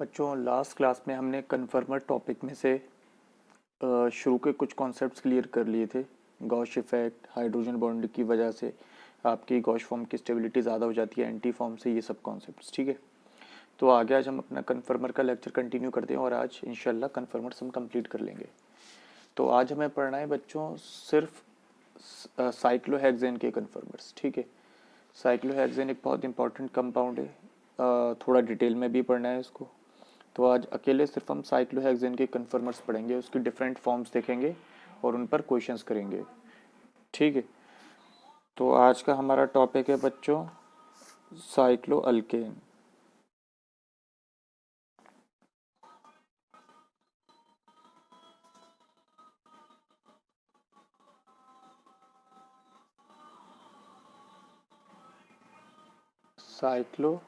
बच्चों last class में हमने कन्फर्मर टॉपिक में से शुरू के कुछ कॉन्सेप्ट्स क्लियर कर लिए थे। गॉस इफेक्ट, हाइड्रोजन बॉन्ड की वजह से आपकी गॉस फॉर्म की स्टेबिलिटी ज़्यादा हो जाती है एंटी फॉर्म से, ये सब कॉन्सेप्ट्स। ठीक है, तो आगे आज हम अपना कन्फर्मर का लेक्चर कंटिन्यू करते हैं और आज इंशाल्लाह कन्फर्मर्स हम कंप्लीट कर लेंगे। तो आज हमें पढ़ना है बच्चों सिर्फ साइक्लोहेक्सेन के कन्फर्मर्स। ठीक है, साइक्लोहेक्सेन एक बहुत इंपॉर्टेंट कंपाउंड है, थोड़ा डिटेल में भी पढ़ना है इसको। तो आज अकेले सिर्फ हम साइक्लोहेक्सेन के कन्फर्मर्स पढ़ेंगे, उसकी डिफरेंट फॉर्म्स देखेंगे और उन पर क्वेश्चंस करेंगे। ठीक है, तो आज का हमारा टॉपिक है बच्चों साइक्लोअल्केन। साइक्लो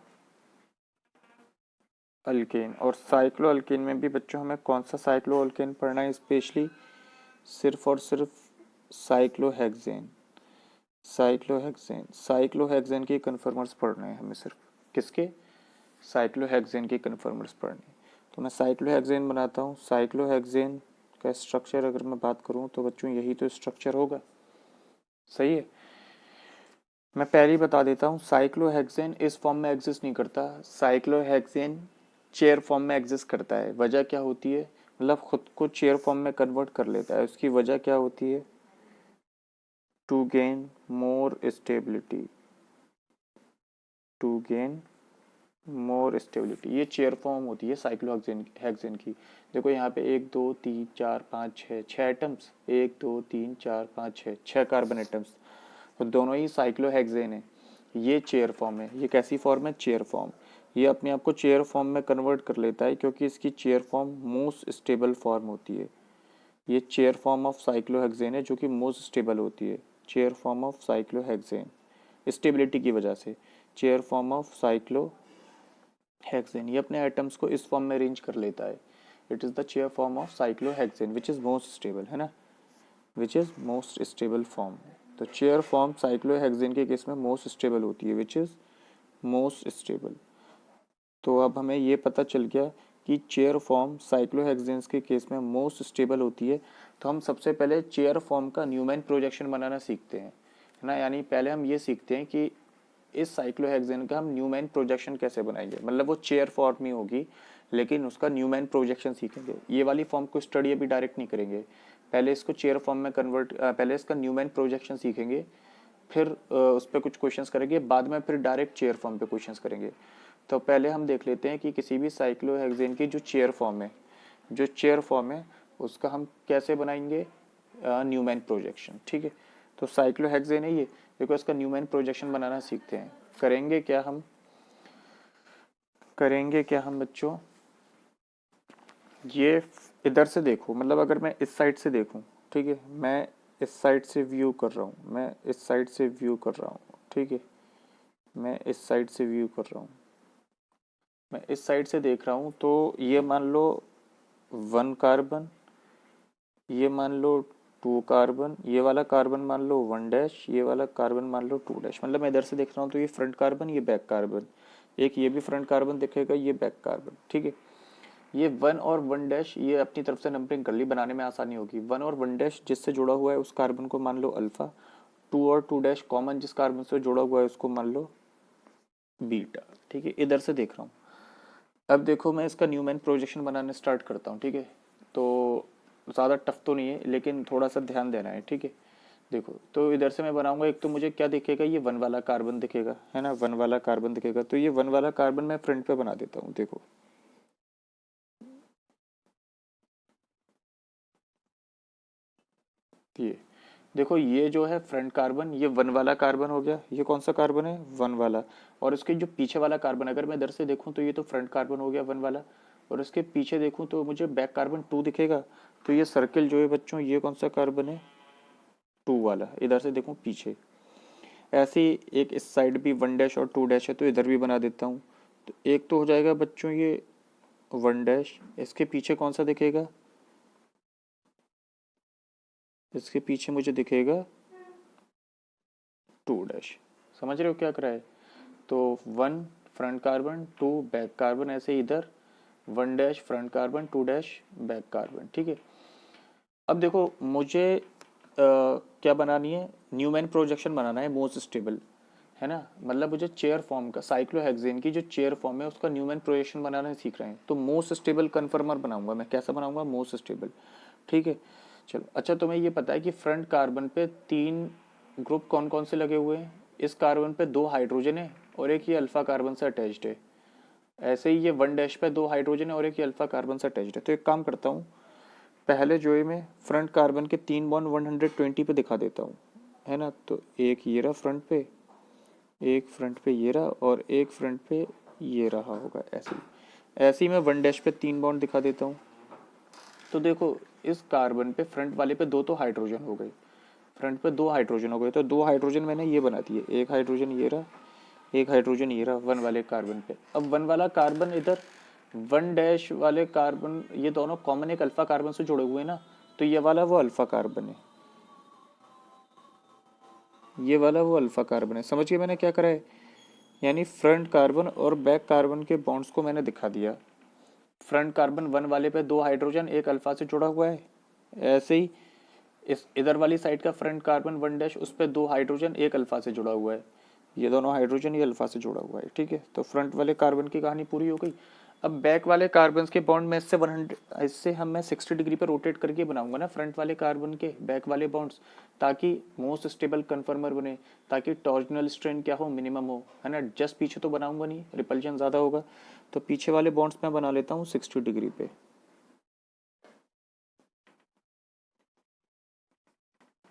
अल्केन, और साइक्लोअल्केन में भी बच्चों हमें कौन सा साइक्लोअल्केन पढ़ना है स्पेशली, सिर्फ और सिर्फ साइक्लोहेक्सेन। साइक्लोहेक्सेन के कन्फर्मर्स पढ़ने हैं हमें, सिर्फ किसके, साइक्लोहेक्सेन के कन्फर्मर्स पढ़ने। तो मैं साइक्लोहेक्सेन बनाता हूँ। साइक्लोहेक्सेन का स्ट्रक्चर अगर मैं बात करूँ तो बच्चों यही तो स्ट्रक्चर होगा, सही है। मैं पहले ही बता देता हूँ, साइक्लोहेक्सेन इस फॉर्म में एग्जिस्ट नहीं करता। साइक्लोहेक्सेन चेयर फॉर्म में एग्जिस्ट करता है। वजह क्या होती है, मतलब खुद को चेयर फॉर्म में कन्वर्ट कर लेता है। उसकी वजह क्या होती है, to gain more stability, to gain more stability. ये चेयर फॉर्म होती है साइक्लोहेक्सेन की। देखो यहाँ पे 1 2 3 4 5 6 एटम्स, 1 2 3 4 5 6 कार्बन एटम्स, तो दोनों ही साइक्लोहेक्सेन है। ये चेयर फॉर्म है। ये कैसी फॉर्म है, चेयर फॉर्म। ये अपने आप को चेयर फॉर्म में कन्वर्ट कर लेता है क्योंकि इसकी chair form most stable form होती है। ये चेयर फॉर्म ऑफ साइक्लोहेक्सेन है जो कि मोस्ट स्टेबल होती है। Chair form of cyclohexane, stability की वजह से चेयर फॉर्म ऑफ साइक्लोहेक्सेन, ये अपने एटम्स को इस फॉर्म में अरेंज कर लेता है। It is the chair form of cyclohexane which is most stable, है ना, which is most stable form. तो चेयर फॉर्म साइक्लोहेक्सेन के केस में मोस्ट स्टेबल होती है, विच इज़ मोस्ट स्टेबल। तो अब हमें ये पता चल गया कि चेयर फॉर्म साइक्लोहेक्सेन्स के केस में मोस्ट स्टेबल होती है। तो हम सबसे पहले चेयर फॉर्म का न्यूमैन प्रोजेक्शन बनाना सीखते हैं, है ना। यानी पहले हम ये सीखते हैं कि इस साइक्लोहेक्सेन का हम न्यूमैन प्रोजेक्शन कैसे बनाएंगे। मतलब वो चेयर फॉर्म ही होगी लेकिन उसका न्यूमैन प्रोजेक्शन सीखेंगे। ये वाली फॉर्म को स्टडी अभी डायरेक्ट नहीं करेंगे, पहले इसको चेयर फॉर्म में कन्वर्ट, पहले इसका न्यूमैन प्रोजेक्शन सीखेंगे, फिर उस पर कुछ क्वेश्चंस करेंगे, बाद में फिर डायरेक्ट चेयर फॉर्म पे क्वेश्चंस करेंगे। तो पहले हम देख लेते हैं कि किसी भी साइक्लोहेक्सेन की जो चेयर फॉर्म है, उसका हम कैसे बनाएंगे न्यूमैन प्रोजेक्शन। ठीक है, तो साइक्लोहेक्सेन है ये, देखो इसका न्यूमैन प्रोजेक्शन बनाना सीखते हैं। करेंगे क्या हम बच्चों, ये इधर से देखो, मतलब अगर मैं इस साइड से देखूं, ठीक है, मैं इस साइड से व्यू कर रहा हूँ, ठीक है, मैं इस साइड से व्यू कर रहा हूँ, मैं इस साइड से देख रहा हूँ। तो ये मान लो 1 कार्बन, ये मान लो 2 कार्बन, ये वाला कार्बन मान लो 1 डैश, ये वाला कार्बन मान लो 2 डैश। मतलब मैं इधर से देख रहा हूँ तो ये फ्रंट कार्बन, ये बैक कार्बन, एक ये भी फ्रंट कार्बन दिखेगा, ये बैक कार्बन। ठीक है, ये 1 और 1 डैश ये अपनी तरफ से नंबरिंग कर ली, बनाने में आसानी होगी। 1 और 1 डैश जिससे जुड़ा हुआ है उस कार्बन को मान लो अल्फा, 2 और 2 डैश कॉमन जिस कार्बन से जुड़ा हुआ है उसको मान लो बीटा। ठीक है, इधर से देख रहा हूँ। अब देखो मैं इसका न्यूमैन प्रोजेक्शन बनाने स्टार्ट करता हूँ। ठीक है, तो ज़्यादा टफ तो नहीं है लेकिन थोड़ा सा ध्यान देना है। ठीक है, देखो तो इधर से मैं बनाऊंगा, एक तो मुझे क्या दिखेगा, ये 1 वाला कार्बन दिखेगा, है ना, 1 वाला कार्बन दिखेगा। तो ये 1 वाला कार्बन मैं फ्रंट पे बना देता हूँ। देखो ये देखो, ये जो है फ्रंट कार्बन, ये 1 वाला कार्बन हो गया। ये कौन सा कार्बन है, 1 वाला। और इसके जो पीछे वाला कार्बन, अगर मैं इधर से देखूं तो ये तो फ्रंट कार्बन हो गया 1 वाला, और इसके पीछे देखूं तो मुझे बैक कार्बन 2 दिखेगा। तो ये सर्किल जो है बच्चों, ये कौन सा कार्बन है, 2 वाला। इधर से देखूं पीछे, ऐसे ही एक इस साइड भी 1 डैश और 2 डैश है तो इधर भी बना देता हूँ। तो एक तो हो जाएगा बच्चों ये 1 डैश, इसके पीछे कौन सा दिखेगा, इसके पीछे मुझे दिखेगा 2 डैश। समझ रहे हो क्या करा है, तो 1 फ्रंट कार्बन, 2 बैक कार्बन, ऐसे इधर 1 dash front carbon, 2 dash back carbon. ठीक है, अब देखो मुझे क्या बनानी है, न्यूमैन प्रोजेक्शन बनाना है मोस्ट स्टेबल, है ना, मतलब मुझे चेयर फॉर्म का, साइक्लोहेक्सेन की जो चेयर फॉर्म है उसका न्यूमैन प्रोजेक्शन बनाना सीख रहे हैं, तो मोस्ट स्टेबल कन्फर्मर बनाऊंगा मैं। कैसा बनाऊंगा, मोस्ट स्टेबल। ठीक है, चलो अच्छा, तुम्हें ये पता है कि फ्रंट कार्बन पे 3 ग्रुप कौन कौन से लगे हुए हैं, इस कार्बन पे 2 हाइड्रोजन है और एक ये अल्फा कार्बन से अटैच्ड है। ऐसे ही ये 1 डैश पे 2 हाइड्रोजन है और एक ये अल्फा कार्बन से अटैच्ड है। तो एक काम करता हूँ, पहले जो है मैं फ्रंट कार्बन के 3 बॉन्ड 120 पे दिखा देता हूँ, है ना। तो एक ये रहा फ्रंट पे, एक फ्रंट पे ये रहा और एक फ्रंट पे ये रहा होगा, ऐसे ही मैं 1 डैश पे 3 बॉन्ड दिखा देता हूँ। तो देखो इस कार्बन पे फ्रंट वाले पे 2 तो हाइड्रोजन हो गए, फ्रंट पे 2 हाइड्रोजन हो गए, तो 2 हाइड्रोजन मैंने ये बना दिए, एक हाइड्रोजन ये रहा, एक हाइड्रोजन ये रहा 1 वाले कार्बन पे। अब 1 वाला कार्बन इधर 1 डैश वाले कार्बन, ये दोनों कॉमन एक अल्फा कार्बन से जुड़े हुए हैं ना, तो ये वाला वो अल्फा कार्बन है, ये वाला वो अल्फा कार्बन है। समझिए मैंने क्या करा है, यानी फ्रंट कार्बन और बैक कार्बन के बॉन्ड्स को मैंने दिखा दिया। फ्रंट कार्बन 1 वाले पे 2 हाइड्रोजन एक अल्फा से जुड़ा हुआ है, ऐसे ही इस इधर वाली साइड का फ्रंट कार्बन 1 डैश, उस पे 2 हाइड्रोजन एक अल्फा से जुड़ा हुआ है, ये दोनों हाइड्रोजन ये अल्फा से जुड़ा हुआ है। ठीक है, तो फ्रंट वाले कार्बन की कहानी पूरी हो गई। अब बैक वाले कार्बन के बॉन्ड में इससे मैं 60 डिग्री पर रोटेट करके बनाऊंगा ना फ्रंट वाले कार्बन के बैक वाले बॉन्ड्स, ताकि मोस्ट स्टेबल कन्फर्मर बने, ताकि टॉर्जनल स्ट्रेन क्या हो, मिनिमम हो, है ना। जस्ट पीछे तो बनाऊंगा नहीं, रिपल्जन ज़्यादा होगा, तो पीछे वाले बॉन्ड्स मैं बना लेता हूँ 60 डिग्री पे।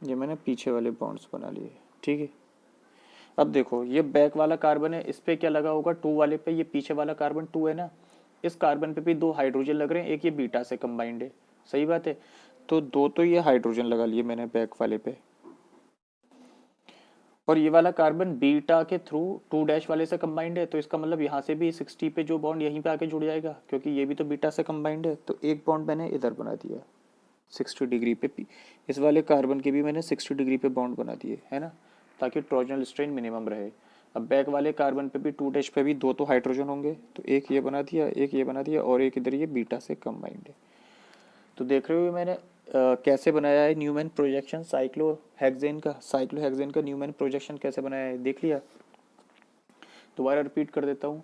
ये मैंने पीछे वाले बॉन्ड्स बना लिए। ठीक है, अब देखो ये बैक वाला कार्बन है, इस पे क्या लगा होगा, 2 वाले पे, ये पीछे वाला कार्बन 2 है ना, इस कार्बन पे भी 2 हाइड्रोजन लग रहे हैं, एक ये बीटा से कंबाइंड है, सही बात है। तो 2 तो ये हाइड्रोजन लगा लिए मैंने बैक वाले पे, और ये वाला कार्बन बीटा के थ्रू 2 डैश वाले से कंबाइंड है, तो इसका मतलब यहाँ से भी 60 पे जो बॉन्ड यहीं पे आके जुड़ जाएगा, क्योंकि ये भी तो बीटा से कंबाइंड है। तो एक बॉन्ड मैंने इधर बना दिया 60 डिग्री पे, इस वाले कार्बन के भी मैंने 60 डिग्री पे बॉन्ड बना दिए, है ना, ताकि टॉर्जनल स्ट्रेन मिनिमम रहे। अब बैक वाले कार्बन पे भी 2 डैश पे भी 2 तो हाइड्रोजन होंगे, तो एक ये बना दिया, एक ये बना दिया, और एक इधर ये बीटा से कंबाइंड है। तो देख रहे हो मैंने कैसे बनाया है न्यूमैन प्रोजेक्शन साइक्लोहेक्सेन का न्यूमैन प्रोजेक्शन कैसे बनाया है, देख लिया। दोबारा रिपीट कर देता हूँ,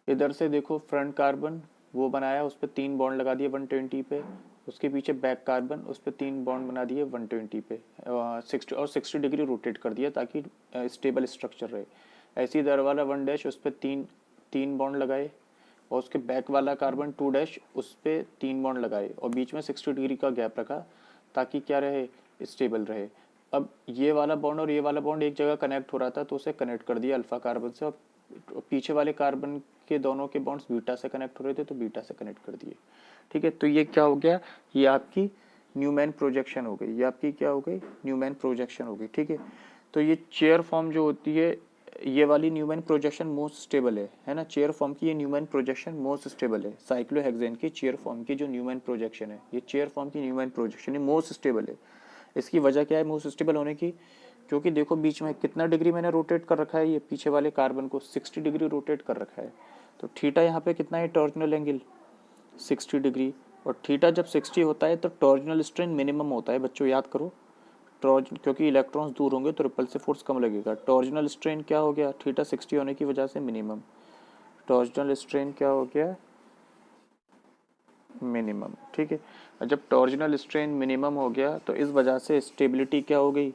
इधर से देखो फ्रंट कार्बन वो बनाया, उस पर 3 बॉन्ड लगा दिए 120 पे, उसके पीछे बैक कार्बन, उस पर 3 बॉन्ड बना दिए 120 पे, 60 और 60 डिग्री रोटेट कर दिया ताकि स्टेबल स्ट्रक्चर रहे। ऐसे ही इधर वाला 1 डैश, उस पर तीन बॉन्ड लगाए, और उसके बैक वाला कार्बन 2 डैश, उस पर 3 बॉन्ड लगाए, और बीच में 60 डिग्री का गैप रखा ताकि क्या रहे, स्टेबल रहे। अब ये वाला बॉन्ड और ये वाला बॉन्ड एक जगह कनेक्ट हो रहा था, तो उसे कनेक्ट कर दिया अल्फा कार्बन से, और पीछे वाले कार्बन के दोनों के बॉन्ड्स बीटा से कनेक्ट हो रहे थे, तो बीटा से कनेक्ट कर दिए। ठीक है, तो ये क्या हो गया, ये आपकी न्यूमैन प्रोजेक्शन हो गई, ये आपकी क्या हो गई, न्यूमैन प्रोजेक्शन हो गई। ठीक है, तो ये चेयर फॉर्म जो होती है, ये वाली न्यूमैन प्रोजेक्शन मोस्ट स्टेबल है ना, चेयर फॉर्म की ये न्यूमैन प्रोजेक्शन मोस्ट स्टेबल है। साइक्लोहेक्सेन की चेयर फॉर्म की जो न्यूमैन प्रोजेक्शन है, ये चेयर फॉर्म की न्यूमैन प्रोजेक्शन है, मोस्ट स्टेबल है। इसकी वजह क्या है मोस्ट स्टेबल होने की, क्योंकि देखो बीच में कितना डिग्री मैंने रोटेट कर रखा है, ये पीछे वाले कार्बन को 60 डिग्री रोटेट कर रखा है, तो थीटा यहाँ पे कितना है, टॉर्जनल एंगल 60 डिग्री, और थीटा जब 60 होता है तो टॉर्जनल स्ट्रेन मिनिमम होता है, बच्चों याद करो। क्योंकि इलेक्ट्रॉन्स दूर होंगे तो रिपल्सिव फोर्स कम लगेगा, टॉर्जनल स्ट्रेन क्या हो गया, थीटा 60 होने की वजह से मिनिमम, टॉर्जनल स्ट्रेन क्या हो गया, मिनिमम। ठीक है, और जब टॉर्जनल स्ट्रेन मिनिमम हो गया तो इस वजह से स्टेबिलिटी क्या हो गई,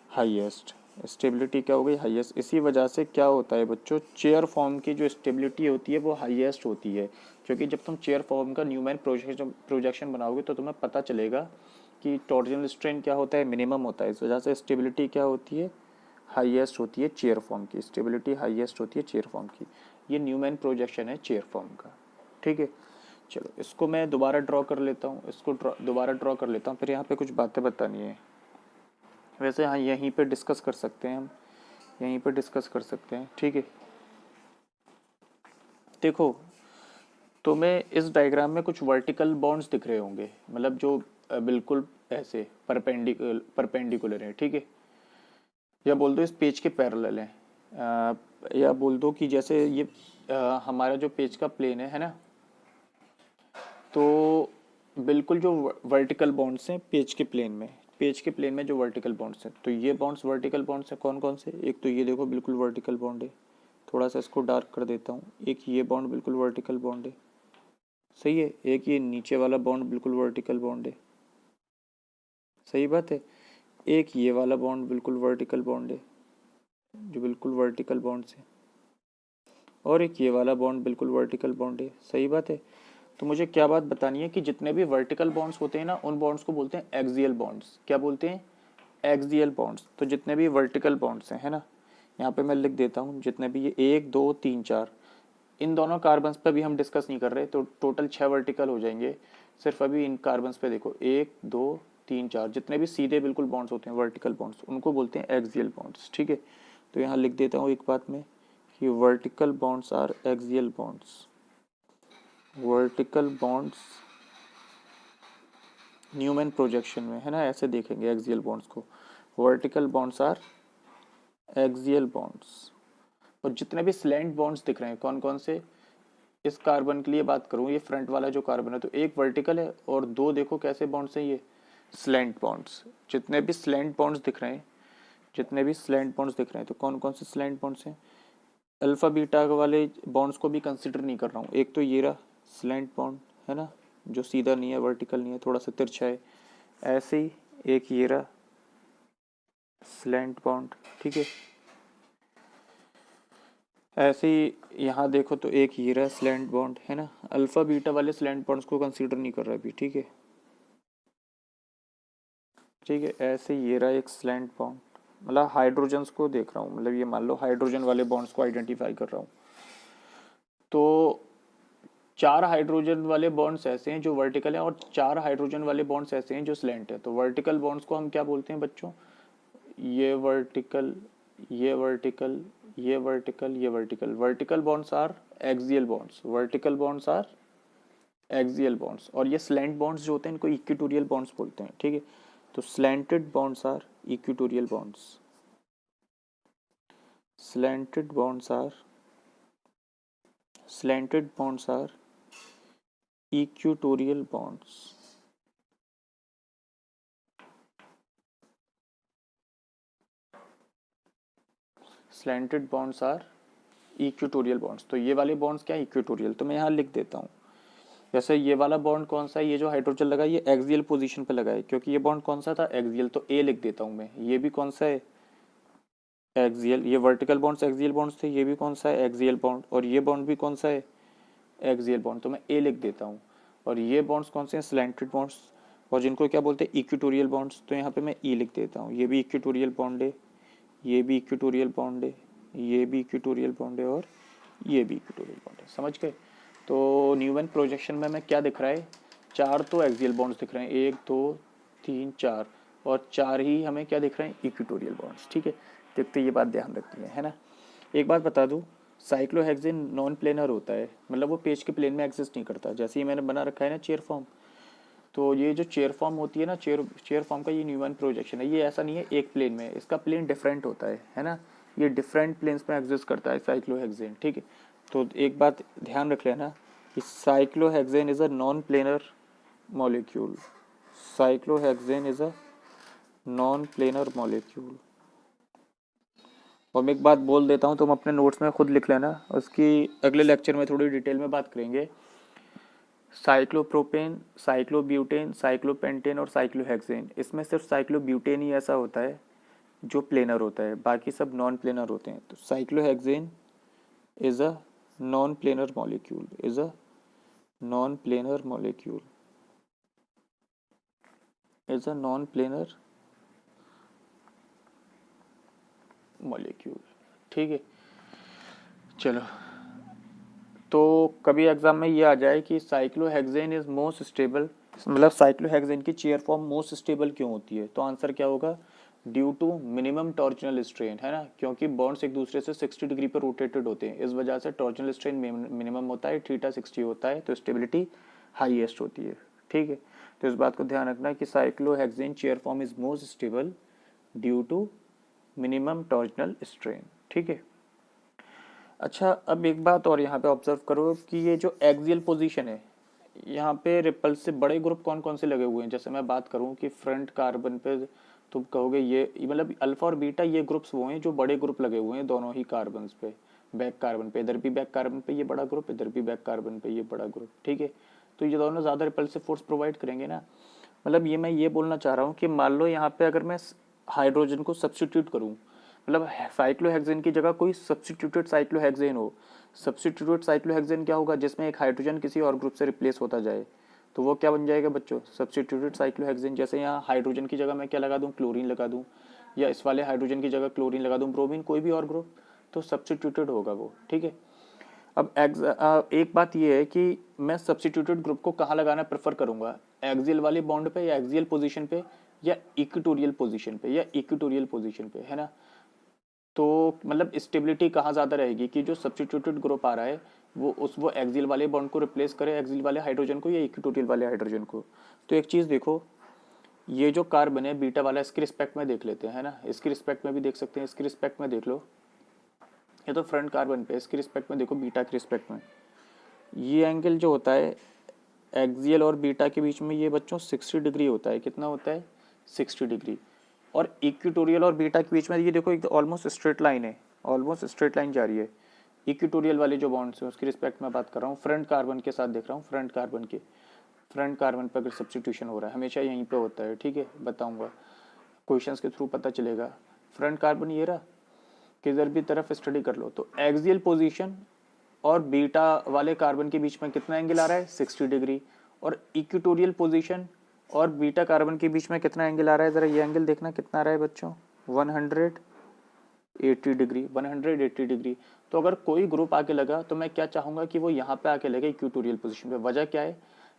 हाईएस्ट, स्टेबिलिटी क्या हो गई, हाईएस्ट। इसी वजह से क्या होता है बच्चों, चेयर फॉर्म की जो स्टेबिलिटी होती है वो हाईएस्ट होती है, क्योंकि जब तुम चेयर फॉर्म का न्यूमैन प्रोजेक्शन बनाओगे तो तुम्हें पता चलेगा कि टॉर्जनल स्ट्रेन क्या होता है, मिनिमम होता है, इस वजह से स्टेबिलिटी क्या होती है, हाईएस्ट होती है चेयर फॉर्म की, स्टेबिलिटी हाईएस्ट होती है चेयर फॉर्म की। ये न्यूमैन प्रोजेक्शन है चेयर फॉर्म का। ठीक है, चलो इसको मैं दोबारा ड्रॉ कर लेता हूँ, इसको दोबारा ड्रॉ कर लेता हूँ, फिर यहाँ पे कुछ बातें बतानी है। वैसे हाँ यहीं पे डिस्कस कर सकते हैं हम, यहीं पे डिस्कस कर सकते हैं। ठीक है, देखो तुम्हें इस डायग्राम में कुछ वर्टिकल बॉन्ड्स दिख रहे होंगे, मतलब जो बिल्कुल ऐसे परपेंडिकुलर है। ठीक है, या बोल दो इस पेज के पैरेलल हैं, या बोल दो कि जैसे ये हमारा जो पेज का प्लेन है ना, तो बिल्कुल जो वर्टिकल बॉन्ड्स हैं पेज के प्लेन में जो वर्टिकल बॉन्ड्स हैं, तो ये बॉन्ड्स वर्टिकल बॉन्ड्स हैं कौन कौन से? एक तो ये देखो बिल्कुल वर्टिकल बॉन्ड है, थोड़ा सा इसको डार्क कर देता हूँ। एक ये बॉन्ड बिल्कुल वर्टिकल बॉन्ड है, सही है। एक ये नीचे वाला बॉन्ड बिल्कुल वर्टिकल बॉन्ड है, सही बात है। एक ये वाला बॉन्ड बिल्कुल वर्टिकल बॉन्ड है, जो बिल्कुल वर्टिकल बॉन्ड है। और एक ये वाला बॉन्ड बिल्कुल वर्टिकल बॉन्ड है, सही बात है। तो मुझे क्या बात बतानी है कि जितने भी वर्टिकल बॉन्ड्स होते हैं ना, उन बॉन्ड्स को बोलते हैं एक्सियल बॉन्ड्स। क्या बोलते हैं? Axial bonds. तो जितने भी वर्टिकल बॉन्ड्स हैं, है ना, यहाँ पे मैं लिख देता हूँ, जितने भी ये 1 2 3 4, इन दोनों कार्बन्स पे भी हम डिस्कस नहीं कर रहे, तो टोटल 6 वर्टिकल हो जाएंगे। सिर्फ अभी इन कार्बन्स पे देखो, 1 2 3 4, जितने भी सीधे बिल्कुल बॉन्ड्स होते हैं वर्टिकल बॉन्ड्स, उनको बोलते हैं एक्सियल बॉन्ड्स, ठीक है। तो यहाँ लिख देता हूँ एक बात में कि vertical bonds are axial bonds. Vertical bonds Newman projection में, है ना, ऐसे देखेंगे एक्सियल बॉन्ड्स को। Vertical bonds are axial bonds. और जितने भी स्लैंट बॉन्ड्स दिख रहे हैं कौन कौन से, इस कार्बन के लिए बात करूं, ये फ्रंट वाला जो कार्बन है, तो एक वर्टिकल है और दो देखो कैसे बॉन्ड्स हैं, ये स्लैंट बॉन्ड्स। जितने भी स्लैंट बॉन्ड्स दिख रहे हैं, जितने भी स्लैंट बॉन्ड्स दिख रहे हैं, तो कौन कौन से स्लैंट बॉन्ड्स हैं? अल्फा बीटा वाले बॉन्ड्स को भी कंसिडर नहीं कर रहा हूँ। एक तो ये रहा स्लैंट बॉन्ड, है ना, जो सीधा नहीं है, वर्टिकल नहीं है, थोड़ा सा तिरछा है। ऐसे ही एक ये रहा स्लैंट बॉन्ड, ठीक है। ऐसे ही यहाँ देखो तो एक ये रहा स्लैंट बॉन्ड, है ना। अल्फा बीटा वाले स्लैंट बॉन्ड्स को कंसीडर नहीं कर रहा अभी, ठीक है, ठीक है। ऐसे ये रहा एक स्लैंट बॉन्ड, मतलब हाइड्रोजन्स को देख रहा हूँ, मतलब ये मान लो हाइड्रोजन वाले बॉन्ड्स को आइडेंटिफाई कर रहा हूँ। तो 4 हाइड्रोजन वाले बॉन्ड्स ऐसे हैं जो वर्टिकल हैं, और 4 हाइड्रोजन वाले बॉन्ड्स ऐसे हैं जो स्लैंट है। तो वर्टिकल बॉन्ड्स को हम क्या बोलते हैं बच्चों? ये वर्टिकल, ये वर्टिकल, ये वर्टिकल, ये vertical. Vertical bonds are axial bonds. Vertical bonds are axial bonds. और ये स्लैंट बॉन्ड्स जो होते हैं इनको इक्वेटोरियल बॉन्ड्स बोलते हैं, ठीक है। तो slanted bonds are equatorial bonds. Slanted bonds are slanted bonds are equatorial bonds. Slanted bonds are equatorial bonds. तो ये वाले बॉन्ड्स क्या है? इक्वेटोरियल। तो मैं यहाँ लिख देता हूँ, जैसे ये वाला बॉन्ड कौन सा है, ये जो हाइड्रोजन लगा ये एक्सियल पोजीशन पे लगा है, क्योंकि ये बॉन्ड कौन सा था? एक्सियल। तो ए लिख देता हूँ मैं। ये भी कौन सा है? एक्सियल। ये वर्टिकल बॉन्ड्स एक्सियल बॉन्ड्स थे, ये भी कौन सा है? Axial bond. और ये बॉन्ड भी कौन सा है? Axial bond. तो मैं ए लिख देता हूँ। और ये बॉन्ड्स कौन से हैं? स्लैंटेड बॉन्ड्स, और जिनको क्या बोलते हैं? Equatorial bonds. तो यहाँ पे मैं ई लिख देता हूँ। ये भी इक्वेटोरियल बॉन्ड है, ये भी इक्वेटोरियल बॉन्ड है, ये भी इक्वेटोरियल बॉन्ड है, और ये भी इक्वेटोरियल बॉन्ड है। समझ गए? तो न्यूमैन प्रोजेक्शन में हमें क्या दिख रहा है? 4 तो एक्सियल बॉन्ड्स दिख रहे हैं, 1 2 3 4, और 4 ही हमें क्या दिख रहे हैं? इक्वेटोरियल बॉन्ड्स, ठीक है। देखते ये बात ध्यान रखनी है ना। एक बात बता दूँ, साइक्लोहेक्सेन नॉन प्लेनर होता है, मतलब वो पेज के प्लेन में एग्जिस्ट नहीं करता। जैसे ही मैंने बना रखा है ना चेयर फॉर्म, तो ये जो चेयर फॉर्म होती है ना, चेयर फॉर्म का ये न्यूमैन प्रोजेक्शन है, ये ऐसा नहीं है एक प्लेन में, इसका प्लेन डिफरेंट होता है ना। ये डिफरेंट प्लेन्स में एग्जिस्ट करता है साइक्लोहेक्सेन, ठीक है। तो एक बात ध्यान रख लेना कि cyclohexane is a non planar molecule. Cyclohexane is a non planar molecule. और मैं एक बात बोल देता हूँ, तुम अपने नोट्स में खुद लिख लेना, उसकी अगले लेक्चर में थोड़ी डिटेल में बात करेंगे। साइक्लोप्रोपेन, साइक्लोब्यूटेन, साइक्लोपेंटेन और साइक्लोहेक्सेन, इसमें सिर्फ साइक्लोब्यूटेन ही ऐसा होता है जो प्लेनर होता है, बाकी सब नॉन प्लेनर होते हैं। तो cyclohexane is a non planar molecule, is a non planar molecule, is a non planar molecule, ठीक है। चलो, तो कभी एग्जाम में ये आ जाए कि साइक्लोहेक्सेन इज मोस्ट स्टेबल, मतलब साइक्लोहेक्सेन की चेयर फॉर्म मोस्ट स्टेबल क्यों होती है, तो आंसर क्या होगा? Due to minimum torsional strain, है ना, क्योंकि बॉन्ड्स एक दूसरे से 60 डिग्री पर रोटेटेड होते हैं, इस वजह से टॉर्जनल स्ट्रेन मिनिमम होता है, थीटा 60 होता है, तो स्टेबिलिटी हाईएस्ट होती है, ठीक है। तो इस बात को ध्यान रखना कि cyclohexane chair form is most stable due to minimum torsional strain, ठीक है। अच्छा, अब एक बात और यहाँ पे ऑब्जर्व करो कि ये जो एक्सियल पोजीशन है, यहाँ पे रिपल्सिव बड़े ग्रुप कौन कौन से लगे हुए हैं, जैसे मैं बात करूँ कि फ्रंट कार्बन पे तुम कहोगे ये मतलब अल्फा और बीटा ये ग्रुप्स वो हैं जो बड़े ग्रुप लगे हुए हैं दोनों ही कार्बन पे, बैक कार्बन पे, इधर भी बैक कार्बन पे ये बड़ा ग्रुप, इधर भी बैक कार्बन पे ये बड़ा ग्रुप, ठीक है। तो ये दोनों ज़्यादा रिपल्सिव फोर्स प्रोवाइड करेंगे ना। मतलब ये मैं ये बोलना चाह रहा हूँ कि मान लो यहाँ पे अगर मैं हाइड्रोजन को सब्स्टिट्यूट करूँ, मतलब साइक्लोहेक्सेन की जगह कोई सब्स्टिट्यूटेड साइक्लोहेक्सेन हो। सब्स्टिट्यूटेड साइक्लोहेक्सेन क्या होगा, जिसमें एक हाइड्रोजन किसी और ग्रुप से रिप्लेस होता जाए, तो वो क्या बन जाएगा बच्चों, सब्स्टिट्यूटेड साइक्लोहेक्सेन। जैसे यहाँ हाइड्रोजन की जगह मैं क्या लगा दूँ, क्लोरीन लगा दूँ, या इस वाले हाइड्रोजन की जगह क्लोरीन लगा दूँ, ब्रोमीन, कोई भी और ग्रुप, तो सब्स्टिट्यूटेड होगा वो, ठीक है। अब एक बात ये है कि मैं सब्स्टिट्यूटेड ग्रुप को कहाँ लगाना प्रेफर करूंगा, एक्सियल वाली बॉन्ड पे या एक्सियल पोजीशन पे या इक्वेटोरियल पोजीशन पे या इक्वेटोरियल पोजीशन पे, है ना। तो मतलब स्टेबिलिटी कहाँ ज़्यादा रहेगी कि जो सब्स्टिट्यूटेड ग्रुप आ रहा है वो एक्सियल वाले बॉन्ड को रिप्लेस करे, एक्सियल वाले हाइड्रोजन को या इक्वेटोरियल वाले हाइड्रोजन को। तो एक चीज़ देखो, ये जो कार्बन है बीटा वाला, इसके रिस्पेक्ट में देख लेते हैं, है ना, इसके रिस्पेक्ट में भी देख सकते हैं, इसके रिस्पेक्ट में देख लो, ये तो फ्रंट कार्बन पे, इसके रिस्पेक्ट में देखो, बीटा के रिस्पेक्ट में ये एंगल जो होता है एक्सियल और बीटा के बीच में, ये बच्चों 60 डिग्री होता है। कितना होता है, 60 डिग्री। और इक्वेटोरियल और बीटा के बीच में ये देखो एक ऑलमोस्ट स्ट्रेट लाइन है, ऑलमोस्ट स्ट्रेट लाइन जा रही है। इक्वेटोरियल वाले जो बॉन्ड्स हैं उसकी रिस्पेक्ट में बात कर रहा हूँ, फ्रंट कार्बन के साथ देख रहा हूँ, फ्रंट कार्बन पर अगर सब्स्टिट्यूशन हो रहा है हमेशा यहीं पे होता है, ठीक है, बताऊंगा क्वेश्चंस के थ्रू पता चलेगा। फ्रंट कार्बन ये रहा, किधर भी तरफ स्टडी कर लो, तो एक्सियल पोजीशन और बीटा वाले कार्बन के बीच में कितना एंगल आ रहा है, 60 डिग्री। और इक्वेटोरियल पोजीशन और बीटा कार्बन के बीच में कितना एंगल आ रहा है, जरा ये एंगल देखना कितना आ रहा है बच्चों, 180 डिग्री, 180 डिग्री। तो अगर कोई ग्रुप आके लगा तो मैं क्या चाहूंगा कि वो यहाँ पे आके लगे इक्वेटोरियल पोजीशन पे। वजह क्या है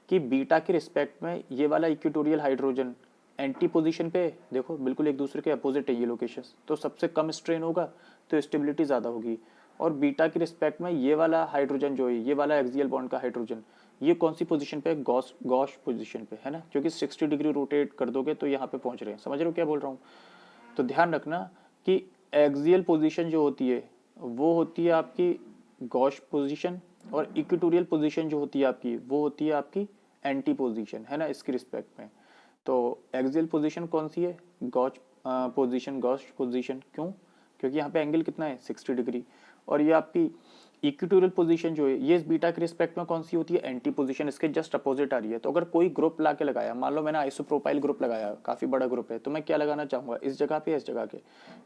कि बीटा के रिस्पेक्ट में ये वाला इक्वेटोरियल हाइड्रोजन एंटी पोजीशन पे, देखो बिल्कुल एक दूसरे के अपोजिट है ये लोकेशन, तो सबसे कम स्ट्रेन होगा तो स्टेबिलिटी ज़्यादा होगी। और बीटा के रिस्पेक्ट में ये वाला हाइड्रोजन जो है, ये वाला एक्सियल बॉन्ड का हाइड्रोजन, ये कौन सी पोजीशन पे, गॉश पोजीशन पे, है ना, क्योंकि 60 डिग्री रोटेट कर दोगे तो यहाँ पे पहुंच रहे हैं। समझ रहे हो क्या बोल रहा हूँ। तो ध्यान रखना कि एक्सियल पोजीशन जो होती है वो होती है आपकी गॉश पोजीशन, और इक्वेटोरियल पोजीशन जो होती है आपकी वो होती है आपकी एंटी पोजीशन, है ना, इसके रिस्पेक्ट में। तो एक्सियल पोजीशन कौन सी है, गॉश पोजीशन। क्यों, क्योंकि यहाँ पे एंगल कितना है, 60 डिग्री। और ये आपकी इक्वेटोरियल पोजीशन जो है ये इस बीटा के रिस्पेक्ट में कौन सी होती है, एंटी पोजीशन, इसके जस्ट अपोजिट आ रही है। तो अगर कोई ग्रुप ला के लगाया, मान लो मैंने आइसोप्रोपाइल ग्रुप लगाया, काफी बड़ा ग्रुप है, तो मैं क्या लगाना चाहूंगा, इस जगह पे, इस जगह के,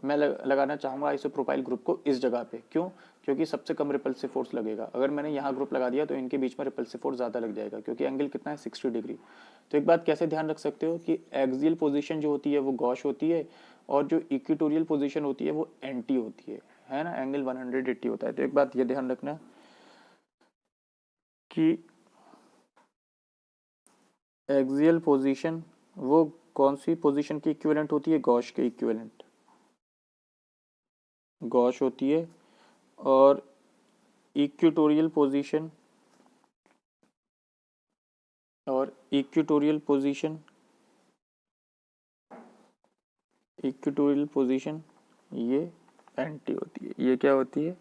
मैं लगाना चाहूंगा आइसोप्रोपाइल ग्रुप को इस जगह पे। क्यों, क्योंकि सबसे कम रिपल्सिव फोर्स लगेगा। अगर मैंने यहाँ ग्रुप लगा दिया तो इनके बीच में रिपल्सिव फोर्स ज्यादा लग जाएगा, क्योंकि एंगल कितना है, 60 डिग्री। तो एक बात कैसे ध्यान रख सकते हो कि एक्सियल पोजीशन जो होती है वो गॉश होती है, और जो इक्वेटोरियल पोजीशन होती है वो एंटी होती है ना, एंगल 180 होता है। तो एक बात ये ध्यान रखना कि एक्सियल पोजीशन वो कौन सी पोजीशन की इक्विवेलेंट होती है, गॉश के इक्विवेलेंट, गॉश होती है। और इक्वेटोरियल पोजीशन, इक्वेटोरियल पोजीशन ये एंटी होती है। ये क्या होती है,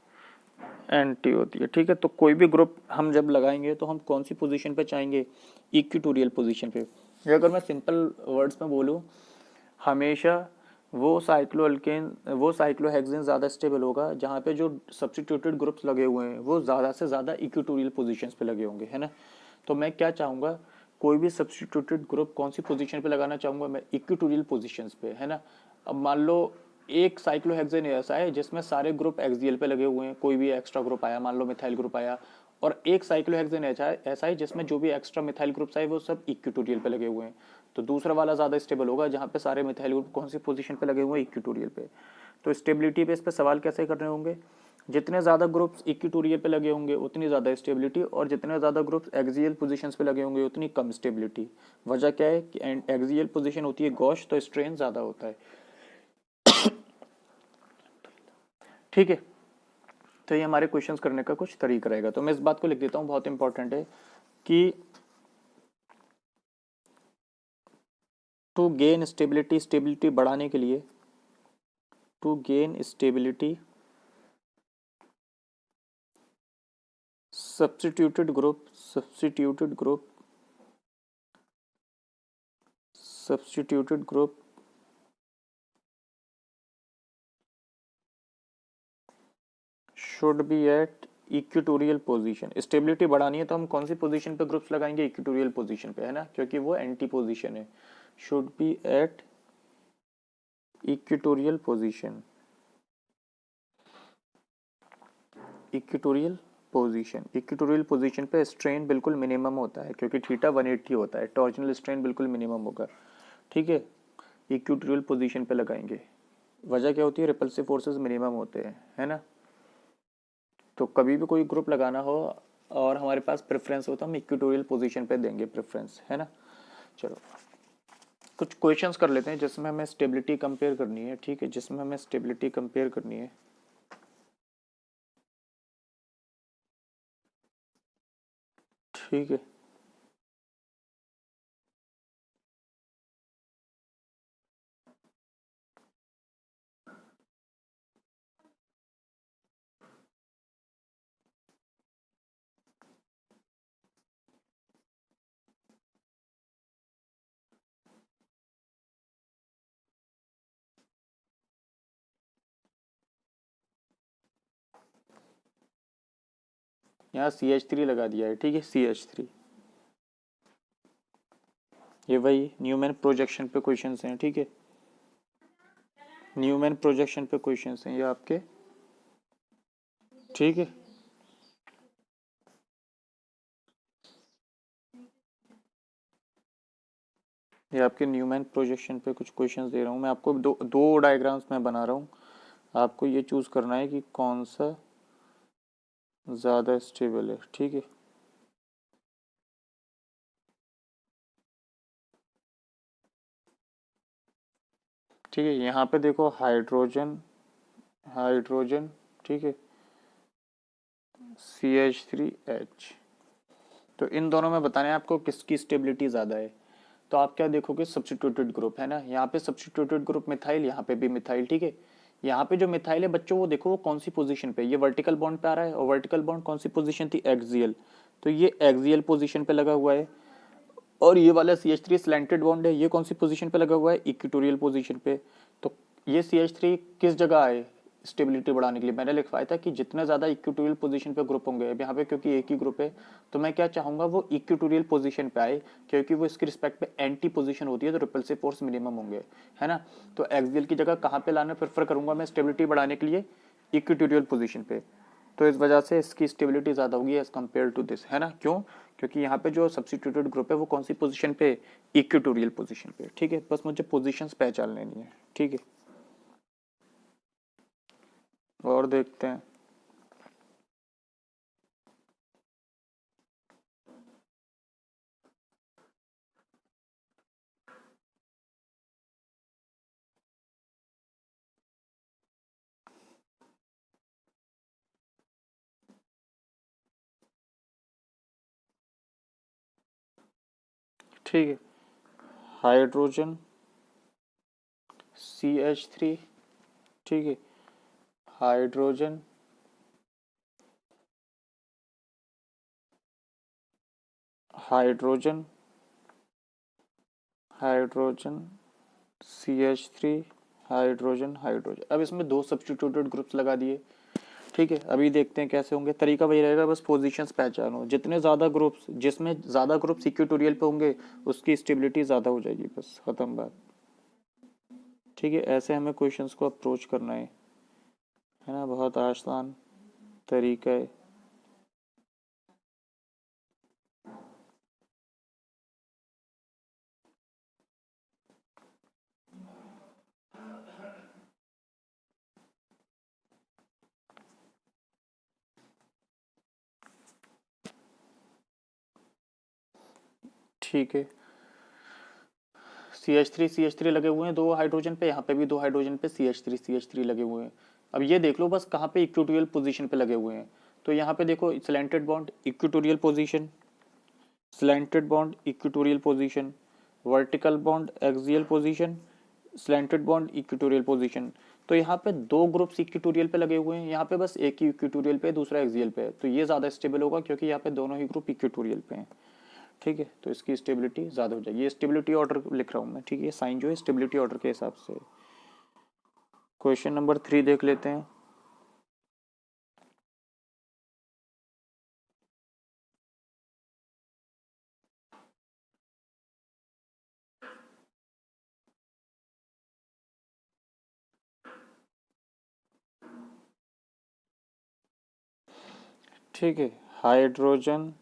एंटी होती है, ठीक है। तो कोई भी ग्रुप हम जब लगाएंगे तो हम कौन सी पोजीशन पे चाहेंगे, इक्वेटोरियल पोजीशन पे। या अगर मैं सिंपल वर्ड्स में बोलूँ, हमेशा वो साइक्लोहेक्सेन ज़्यादा स्टेबल होगा जहाँ पे जो सब्स्टिट्यूटेड ग्रुप्स लगे हुए हैं वो ज़्यादा से ज़्यादा इक्वेटोरियल पोजीशंस पे लगे होंगे, है ना। तो मैं क्या चाहूँगा, कोई भी सब्स्टिट्यूटेड ग्रुप कौन सी पोजीशन पे लगाना चाहूँगा, मैं इक्वेटोरियल पोजीशंस पे, है ना। अब मान लो एक साइक्लोहेक्सेन ऐसा है जिसमें सारे ग्रुप एक्सियल पे लगे हुए हैं, कोई भी एक्स्ट्रा ग्रुप आया, मान लो मिथाइल ग्रुप आया, और एक साइक्लोहेक्सेन ऐसा है जिसमें जो भी एक्स्ट्रा मिथाइल ग्रुप्स आए वो सब इक्वेटोरियल पे लगे हुए हैं। तो दूसरा वाला ज़्यादा स्टेबल होगा जहाँ पे सारे मिथाइल ग्रुप कौन सी पोजीशन पे लगे हुए हैं, इक्वेटोरियल पे। तो स्टेबिलिटी पे इस पे सवाल कैसे करने होंगे, जितने ज़्यादा ग्रुप्स इक्वेटोरियल पे लगे होंगे उतनी ज़्यादा स्टेबिलिटी, और जितने ज़्यादा ग्रुप्स एक्सियल पोजीशंस पे लगे होंगे उतनी कम स्टेबिलिटी। वजह क्या है कि एक्सियल पोजीशन होती है गॉश, तो स्ट्रेन ज़्यादा होता है, ठीक है। तो ये हमारे क्वेश्चंस करने का कुछ तरीका रहेगा। तो मैं इस बात को लिख देता हूँ, बहुत इंपॉर्टेंट है कि टू गेन स्टेबिलिटी, स्टेबिलिटी बढ़ाने के लिए, to gain stability substituted group substituted group should be at equatorial position. Stability बढ़ानी है तो हम कौन सी पोजीशन पे ग्रुप्स लगाएंगे? इक्वेटोरियल पोजीशन पे, है ना, क्योंकि वो एंटी पोजीशन है। Should be at equatorial position, equatorial position. Equatorial position पे स्ट्रेन बिल्कुल मिनिमम होता है, क्योंकि थीटा 180 होता है, टॉर्जनल स्ट्रेन बिल्कुल मिनिमम होगा। ठीक है, इक्वेटोरियल पोजीशन पे लगाएंगे। वजह क्या होती है? रिपल्सिव फोर्सेस मिनिमम होते हैं, है ना। तो कभी भी कोई ग्रुप लगाना हो और हमारे पास प्रेफरेंस हो तो हम इक्वेटोरियल पोजीशन पे देंगे प्रेफरेंस, है ना। चलो कुछ क्वेश्चंस कर लेते हैं जिसमें हमें स्टेबिलिटी कंपेयर करनी है। ठीक है, जिसमें हमें स्टेबिलिटी कंपेयर करनी है। ठीक है, यहाँ CH3 लगा दिया है। ठीक है, CH3, ये वही न्यूमैन प्रोजेक्शन पे क्वेश्चंस हैं। ठीक है, न्यूमैन प्रोजेक्शन पे क्वेश्चंस हैं ये आपके। ठीक है, ये आपके न्यूमैन प्रोजेक्शन पे कुछ क्वेश्चंस दे रहा हूँ मैं आपको। दो डायग्राम्स मैं बना रहा हूँ, आपको ये चूज करना है कि कौन सा ज़्यादा स्टेबल है। ठीक है, ठीक है, यहाँ पे देखो हाइड्रोजन, हाइड्रोजन, ठीक है, CH3H। तो इन दोनों में बताना है आपको किसकी स्टेबिलिटी ज़्यादा है। तो आप क्या देखोगे? सब्स्टिट्यूटेड ग्रुप, है ना। यहाँ पे सब्स्टिट्यूटेड ग्रुप मिथाइल, यहाँ पे भी मिथाइल। ठीक है, यहाँ पे जो मिथाइल है बच्चों, वो देखो वो कौन सी पोजीशन पे, ये वर्टिकल बॉन्ड पे आ रहा है, और वर्टिकल बॉन्ड कौन सी पोजीशन थी? एक्सियल। तो ये एक्सियल पोजीशन पे लगा हुआ है। और ये वाला CH3 स्लैंटेड बॉन्ड है, ये कौन सी पोजीशन पे लगा हुआ है? इक्वेटोरियल पोजीशन पे। तो ये CH3 किस जगह है स्टेबिलिटी बढ़ाने के लिए? मैंने लिखवाया था कि जितना ज्यादा इक्वेटोरियल पोजीशन पे ग्रुप होंगे, अब यहाँ पे क्योंकि एक ही ग्रुप है तो मैं क्या चाहूंगा, वो इक्वेटोरियल पोजीशन पे आए, क्योंकि वो इसकी रिस्पेक्ट पे एंटी पोजीशन होती है, तो रिपल्सिव फोर्स मिनिमम होंगे, है ना। तो एक्सियल की जगह कहाँ पे लाना प्रेफर करूंगा मैं स्टेबिलिटी बढ़ाने के लिए? इक्वेटोरियल पोजीशन पे। तो इस वजह से इसकी स्टेबिलिटी ज़्यादा होगी एज कम्पेयर टू दिस, है ना। क्यों? क्योंकि यहाँ पे जो सब्स्टिट्यूटेड ग्रुप है वो कौन सी पोजीशन पे? इक्वेटोरियल पोजीशन पे। ठीक है, बस मुझे पोजीशंस पहचान लेनी है। ठीक है, और देखते हैं। ठीक है, हाइड्रोजन CH3, ठीक है, hydrogen, hydrogen, hydrogen CH3, hydrogen, hydrogen. अब इसमें दो सब्स्टिट्यूटेड ग्रुप्स लगा दिए। ठीक है, अभी देखते हैं कैसे होंगे। तरीका वही रहेगा, बस पोजीशंस पहचानो। जितने ज़्यादा ग्रुप्स, जिसमें ज़्यादा ग्रुप्स इक्वेटोरियल पे होंगे उसकी स्टेबिलिटी ज़्यादा हो जाएगी, बस ख़त्म बात। ठीक है, ऐसे हमें क्वेश्चंस को अप्रोच करना है ना, बहुत आसान तरीका है। ठीक है, CH3 लगे हुए हैं दो हाइड्रोजन पे, यहाँ पे भी दो हाइड्रोजन पे CH3 लगे हुए हैं। अब ये देख लो बस कहाँ पे इक्वेटोरियल पोजीशन पे लगे हुए हैं। तो यहाँ पे देखो slanted bond equatorial position, slanted bond equatorial position, vertical bond axial position, slanted bond equatorial position. तो यहाँ पे दो ग्रुप्स इक्वेटोरियल पे लगे हुए हैं, यहाँ पे बस एक ही इक्वेटोरियल पे, दूसरा एक्सियल पे है। तो ये ज़्यादा स्टेबल होगा क्योंकि यहाँ पे दोनों ही ग्रुप इक्वेटोरियल पे हैं। ठीक है, तो इसकी स्टेबिलिटी ज़्यादा हो जाएगी। ये स्टेबिलिटी ऑर्डर लिख रहा हूँ मैं, ठीक है, ये साइन जो है स्टेबिलिटी ऑर्डर के हिसाब से। क्वेश्चन नंबर 3 देख लेते हैं। ठीक है, हाइड्रोजन,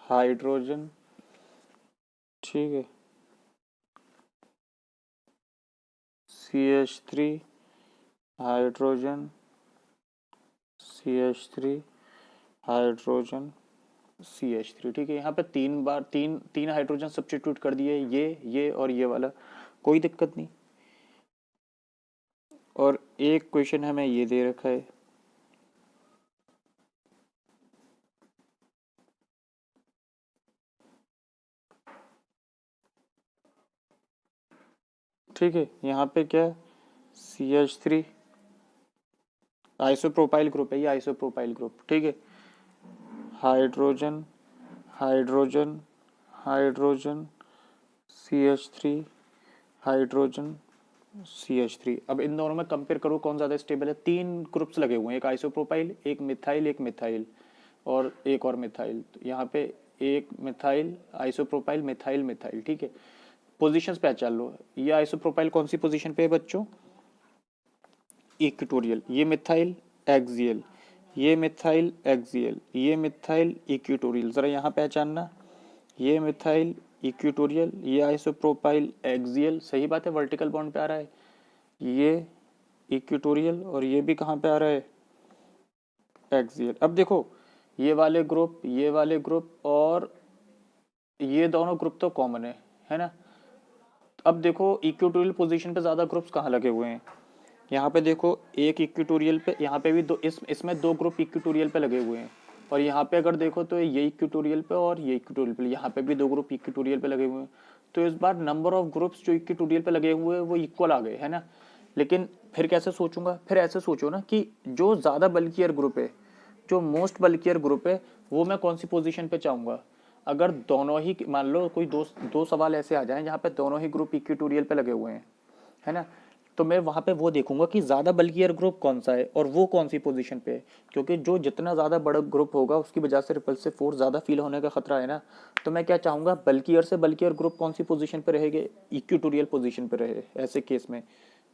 हाइड्रोजन, ठीक है, CH3, hydrogen, CH3, hydrogen, CH3, ठीक है। यहाँ पे 3 बार तीन हाइड्रोजन सब्स्टिट्यूट कर दिए, ये और ये वाला, कोई दिक्कत नहीं। और एक क्वेश्चन हमें ये दे रखा है, ठीक है, यहाँ पे क्या है, CH3 आइसोप्रोपाइल ग्रुप है, ये आइसोप्रोपाइल ग्रुप, ठीक है। Hydrogen, hydrogen, hydrogen, CH3, hydrogen, CH3। अब इन दोनों में कंपेयर करो कौन ज़्यादा स्टेबल है। 3 ग्रुप्स लगे हुए हैं, एक आइसोप्रोपाइल, एक मिथाइल, एक मिथाइल और एक और मिथाइल। तो यहाँ पे एक मिथाइल, आइसोप्रोपाइल, मिथाइल, मिथाइल, ठीक है। पोजीशंस पहचान लो, ये आइसोप्रोपाइल कौन सी पोजीशन पे है बच्चों, इक्वेटोरियल। ये मिथाइल एक्सियल, ये मिथाइल एक्सियल, ये मिथाइल इक्वेटोरियल। जरा यहाँ पहचानना, ये मिथाइल इक्वेटोरियल, ये आइसोप्रोपाइल एक्सियल, सही बात है, वर्टिकल बॉन्ड पे आ रहा है। ये इक्वेटोरियल और ये भी कहाँ पे आ रहा है, एक्सियल। अब देखो ये वाले ग्रुप, ये वाले ग्रुप और ये दोनों ग्रुप तो कॉमन है ना। अब देखो इक्वेटोरियल पोजीशन पे ज्यादा ग्रुप्स कहाँ लगे हुए हैं, यहाँ पे देखो एक इक्वेटोरियल पे, यहाँ पे भी दो, इसमें 2 ग्रुप इक्वेटोरियल पे लगे हुए हैं। और यहाँ पे अगर देखो तो ये इक्वेटोरियल पे और ये इक्वेटोरियल पे, यहाँ पे भी 2 ग्रुप इक्वेटोरियल पे लगे हुए हैं। तो इस बार नंबर ऑफ ग्रुप्स जो इक्वेटोरियल पे लगे हुए हैं वो इक्वल आ गए, है ना। लेकिन फिर कैसे सोचूंगा, फिर ऐसे सोचो ना कि जो ज्यादा बल्कियर ग्रुप है, जो मोस्ट बल्कियर ग्रुप है, वो मैं कौन सी पोजीशन पे चाहूंगा। अगर दोनों ही, मान लो कोई दो सवाल ऐसे आ जाएं जहाँ पे दोनों ही ग्रुप इक्वेटोरियल पे लगे हुए हैं, है ना, तो मैं वहां पे वो देखूंगा कि ज्यादा बल्कियर ग्रुप कौन सा है और वो कौन सी पोजीशन पे है। क्योंकि जो जितना ज्यादा बड़ा ग्रुप होगा उसकी वजह से रिपल्सिव फोर्स ज्यादा फील होने का खतरा है ना। तो मैं क्या चाहूंगा, बल्कियर से बल्कियर ग्रुप कौन सी पोजीशन पे रहेंगे, इक्वेटोरियल पोजीशन पे रहे, ऐसे केस में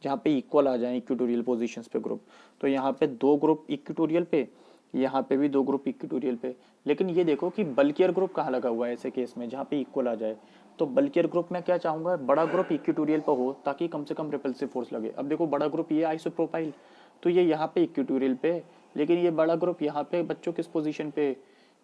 जहाँ पे इक्वल आ जाए इक्वेटोरियल पोजीशन पे ग्रुप। तो यहाँ पे 2 ग्रुप इक्वेटोरियल पे, यहाँ पे भी 2 ग्रुप इक्वेटोरियल पे। लेकिन ये देखो कि बल्कियर ग्रुप कहाँ लगा हुआ है ऐसे केस में जहाँ पे इक्वल आ जाए। तो बल्कियर ग्रुप में क्या चाहूंगा, बड़ा ग्रुप इक्वेटोरियल पर हो ताकि कम से कम रिपल्सिव फोर्स लगे। अब देखो बड़ा ग्रुप ये आइसोप्रोपाइल, तो ये यहाँ पे इक्वेटोरियल पे, लेकिन ये बड़ा ग्रुप यहाँ पे बच्चों किस पोजीशन पे,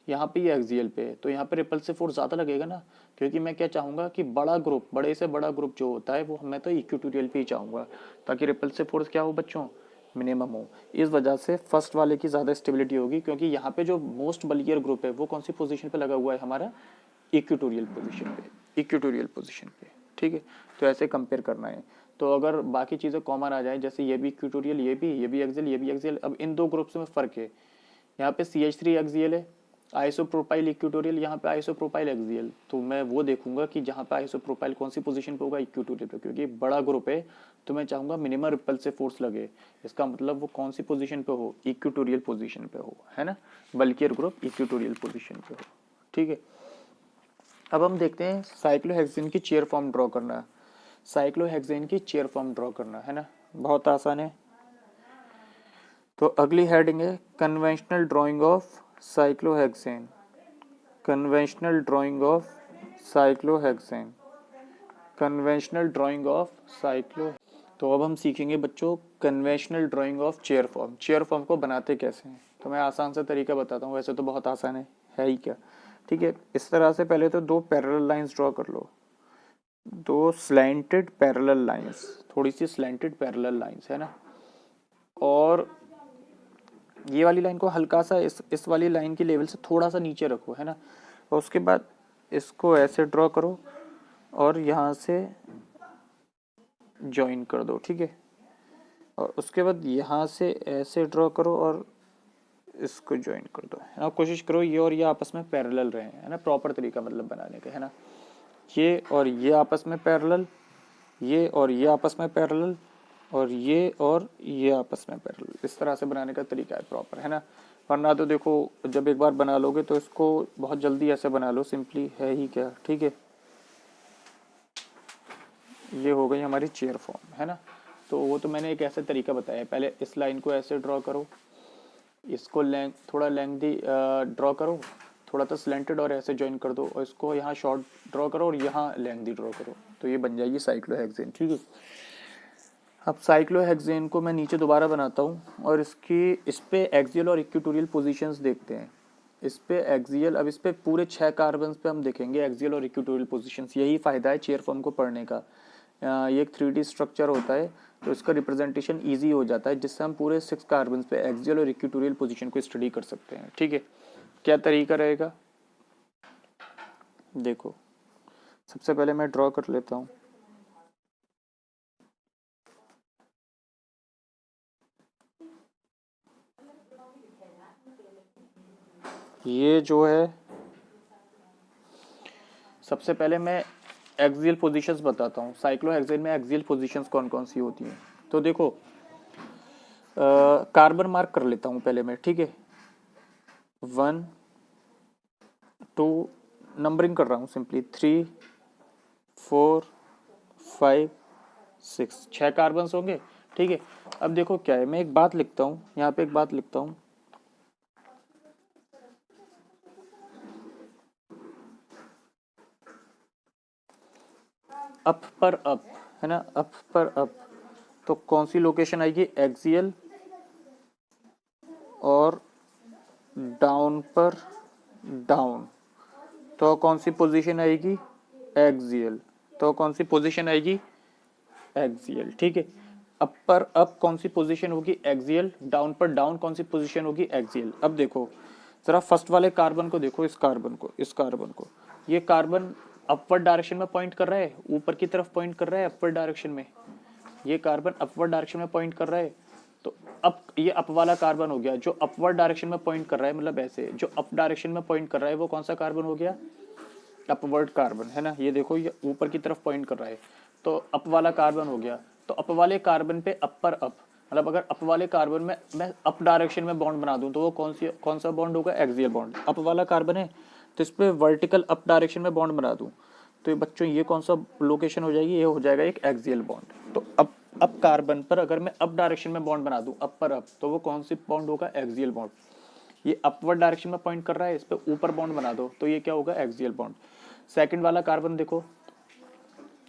यहाँ पे ये एक्सियल पे, तो यहाँ पे रिपल्सिव फोर्स ज्यादा लगेगा ना। क्योंकि मैं क्या चाहूंगा कि बड़ा ग्रुप, बड़े से बड़ा ग्रुप जो होता है वो मैं तो इक्वेटोरियल पे ही चाहूंगा ताकि रिपल्सिव फोर्स क्या हो बच्चों, मिनिमम हो। इस वजह से फर्स्ट वाले की ज्यादा स्टेबिलिटी होगी, क्योंकि यहाँ पे जो मोस्ट बल्कियर ग्रुप है वो कौन सी पोजीशन पे लगा हुआ है हमारा, इक्वेटोरियल पोजीशन पे, इक्वेटोरियल पोजीशन पे, ठीक है। तो ऐसे कंपेयर करना है। तो अगर बाकी चीजें कॉमन आ जाए, जैसे ये भी इक्वेटोरियल, ये भी एक्सियल, ये भी एक्सियल, अब इन 2 ग्रुप्स में फर्क है। यहाँ पे CH3 एक्सियल है, आइसोप्रोपाइल इक्वेटोरियल, यहाँ पे आइसोप्रोपाइल एक्सियल। तो मैं वो देखूंगा कि जहाँ पे आइसोप्रोपाइल कौन सी पोजीशन पे होगा, इक्वेटोरियल पे, क्योंकि बड़ा ग्रुप है तो मैं चाहूंगा मिनिमम रिपल्सिव फोर्स लगे। इसका मतलब वो कौन सी पोजीशन पे हो, इक्वेटोरियल पोजीशन पे हो, है ना, बल्कियर ग्रुप इक्वेटोरियल पोजीशन पे हो, ठीक है। अब हम देखते हैं साइक्लोहेक्सेन की चेयर फॉर्म ड्रॉ करना है। साइक्लोहेक्सेन की चेयर फॉर्म ड्रॉ करना है ना, बहुत आसान है। तो अगली हेडिंग है conventional drying of cyclohexane, conventional drying of cyclohexane, conventional drying of cyclo. तो अब हम सीखेंगे बच्चों conventional drying of chair form. Chair form को बनाते कैसे हैं, तो मैं आसान सा तरीका बताता हूँ, वैसे तो बहुत आसान है ही क्या, ठीक है। इस तरह से पहले तो 2 पैरेलल लाइंस ड्रॉ कर लो, 2 स्लैंटेड पैरेलल लाइंस, थोड़ी सी स्लैंटेड पैरेलल लाइंस, है ना। और ये वाली लाइन को हल्का सा इस वाली लाइन की लेवल से थोड़ा सा नीचे रखो, है ना। और उसके बाद इसको ऐसे ड्रॉ करो और यहाँ से ज्वाइन कर दो, ठीक है। और उसके बाद यहाँ से ऐसे ड्रॉ करो और इसको ज्वाइन कर दो, है ना। कोशिश करो ये और ये आपस में पैरेलल रहे, है ना, प्रॉपर तरीका मतलब बनाने का, है ना। ये और ये आपस में पैरेलल, ये और ये आपस में पैरेलल, और ये आपस में पैरेलल, इस तरह से बनाने का तरीका है प्रॉपर, है ना। वरना तो देखो जब एक बार बना लोगे तो इसको बहुत जल्दी ऐसे बना लो, सिंपली है ही क्या, ठीक है। ये हो गई हमारी चेयर फॉर्म, है ना। तो वो तो मैंने एक ऐसे तरीका बताया, पहले इस लाइन को ऐसे ड्रॉ करो, इसको थोड़ा लेंथी ड्रॉ करो, थोड़ा सा स्लेंटेड, और ऐसे ज्वाइन कर दो, और इसको यहाँ शॉर्ट ड्रॉ करो और यहाँ लेंथी ड्रॉ करो, तो ये बन जाएगी साइक्लोहेक्सेन, ठीक है। अब साइक्लोहेक्सेन को मैं नीचे दोबारा बनाता हूँ, और इस पे एक्सियल और इक्वेटोरियल पोजीशंस देखते हैं। इस पे एक्सियल, अब इस पे पूरे 6 कार्बन पे हम देखेंगे एक्सियल और इक्वेटोरियल पोजीशंस। यही फायदा है चेयर फॉर्म को पढ़ने का। ये एक 3D स्ट्रक्चर होता है, तो इसका रिप्रेजेंटेशन ईजी हो जाता है, जिससे हम पूरे 6 कार्बन पे एक्सियल और इक्वेटोरियल पोजीशन को स्टडी कर सकते हैं, ठीक है। क्या तरीका रहेगा, देखो सबसे पहले मैं ड्रॉ कर लेता हूँ। ये जो है, सबसे पहले मैं एक्सियल पोजीशंस बताता हूँ। साइक्लोहेक्सेन में एक्सियल पोजीशंस कौन कौन सी होती हैं, तो देखो कार्बन मार्क कर लेता हूँ पहले मैं, ठीक है। 1 2 नंबरिंग कर रहा हूँ सिंपली, 3 4 5 6, 6 कार्बन होंगे, ठीक है। अब देखो क्या है, मैं एक बात लिखता हूँ यहाँ पे, एक बात लिखता हूँ, अप पर अप, है ना, अप पर अप, तो कौन सी लोकेशन आएगी, एक्सियल, और डाउन पर डाउन, तो कौन सी पोजीशन आएगी, एक्सियल, तो कौन सी पोजीशन आएगी, एक्सियल, ठीक है। अप पर अप कौन सी पोजीशन होगी, एक्सियल, डाउन पर डाउन कौन सी पोजीशन होगी, एक्सियल। अब देखो जरा फर्स्ट वाले कार्बन को देखो, इस कार्बन को, ये कार्बन अपवर्ड डायरेक्शन में पॉइंट कर रहा है, ऊपर की तरफ पॉइंट कर रहा है अपवर्ड डायरेक्शन में, ये कार्बन अपवर्ड डायरेक्शन में पॉइंट कर रहा है, तो अब ये अप वाला कार्बन हो गया। जो अपवर्ड डायरेक्शन में पॉइंट कर रहा है, मतलब ऐसे जो अप डायरेक्शन में पॉइंट कर रहा है, वो कौन सा कार्बन हो गया, अपवर्ड कार्बन, है ना। ये देखो ये ऊपर की तरफ पॉइंट कर रहा है, तो अप वाला कार्बन हो गया। तो अप वाले कार्बन पे अप पर अप, मतलब अगर अप वाले कार्बन में मैं अप डायरेक्शन में बॉन्ड बना दूं, तो वो कौन सा बॉन्ड होगा, एक्सियल बॉन्ड। अप वाला कार्बन है तो इस पे वर्टिकल अप डायरेक्शन में बॉन्ड बना दूं, तो ये बच्चों ये कौन सा लोकेशन हो जाएगी, ये हो जाएगा एक एक्सियल बॉन्ड। तो अप कार्बन पर अगर मैं अप डायरेक्शन में बॉन्ड बना दूं, अप पर अप, तो वो कौन सी बॉन्ड होगा, एक्सियल बॉन्ड। ये अपवर्ड डायरेक्शन में पॉइंट कर रहा है, इस पे ऊपर बॉन्ड बना दो, तो ये क्या होगा, एक्सियल बॉन्ड। सेकंड वाला कार्बन देखो,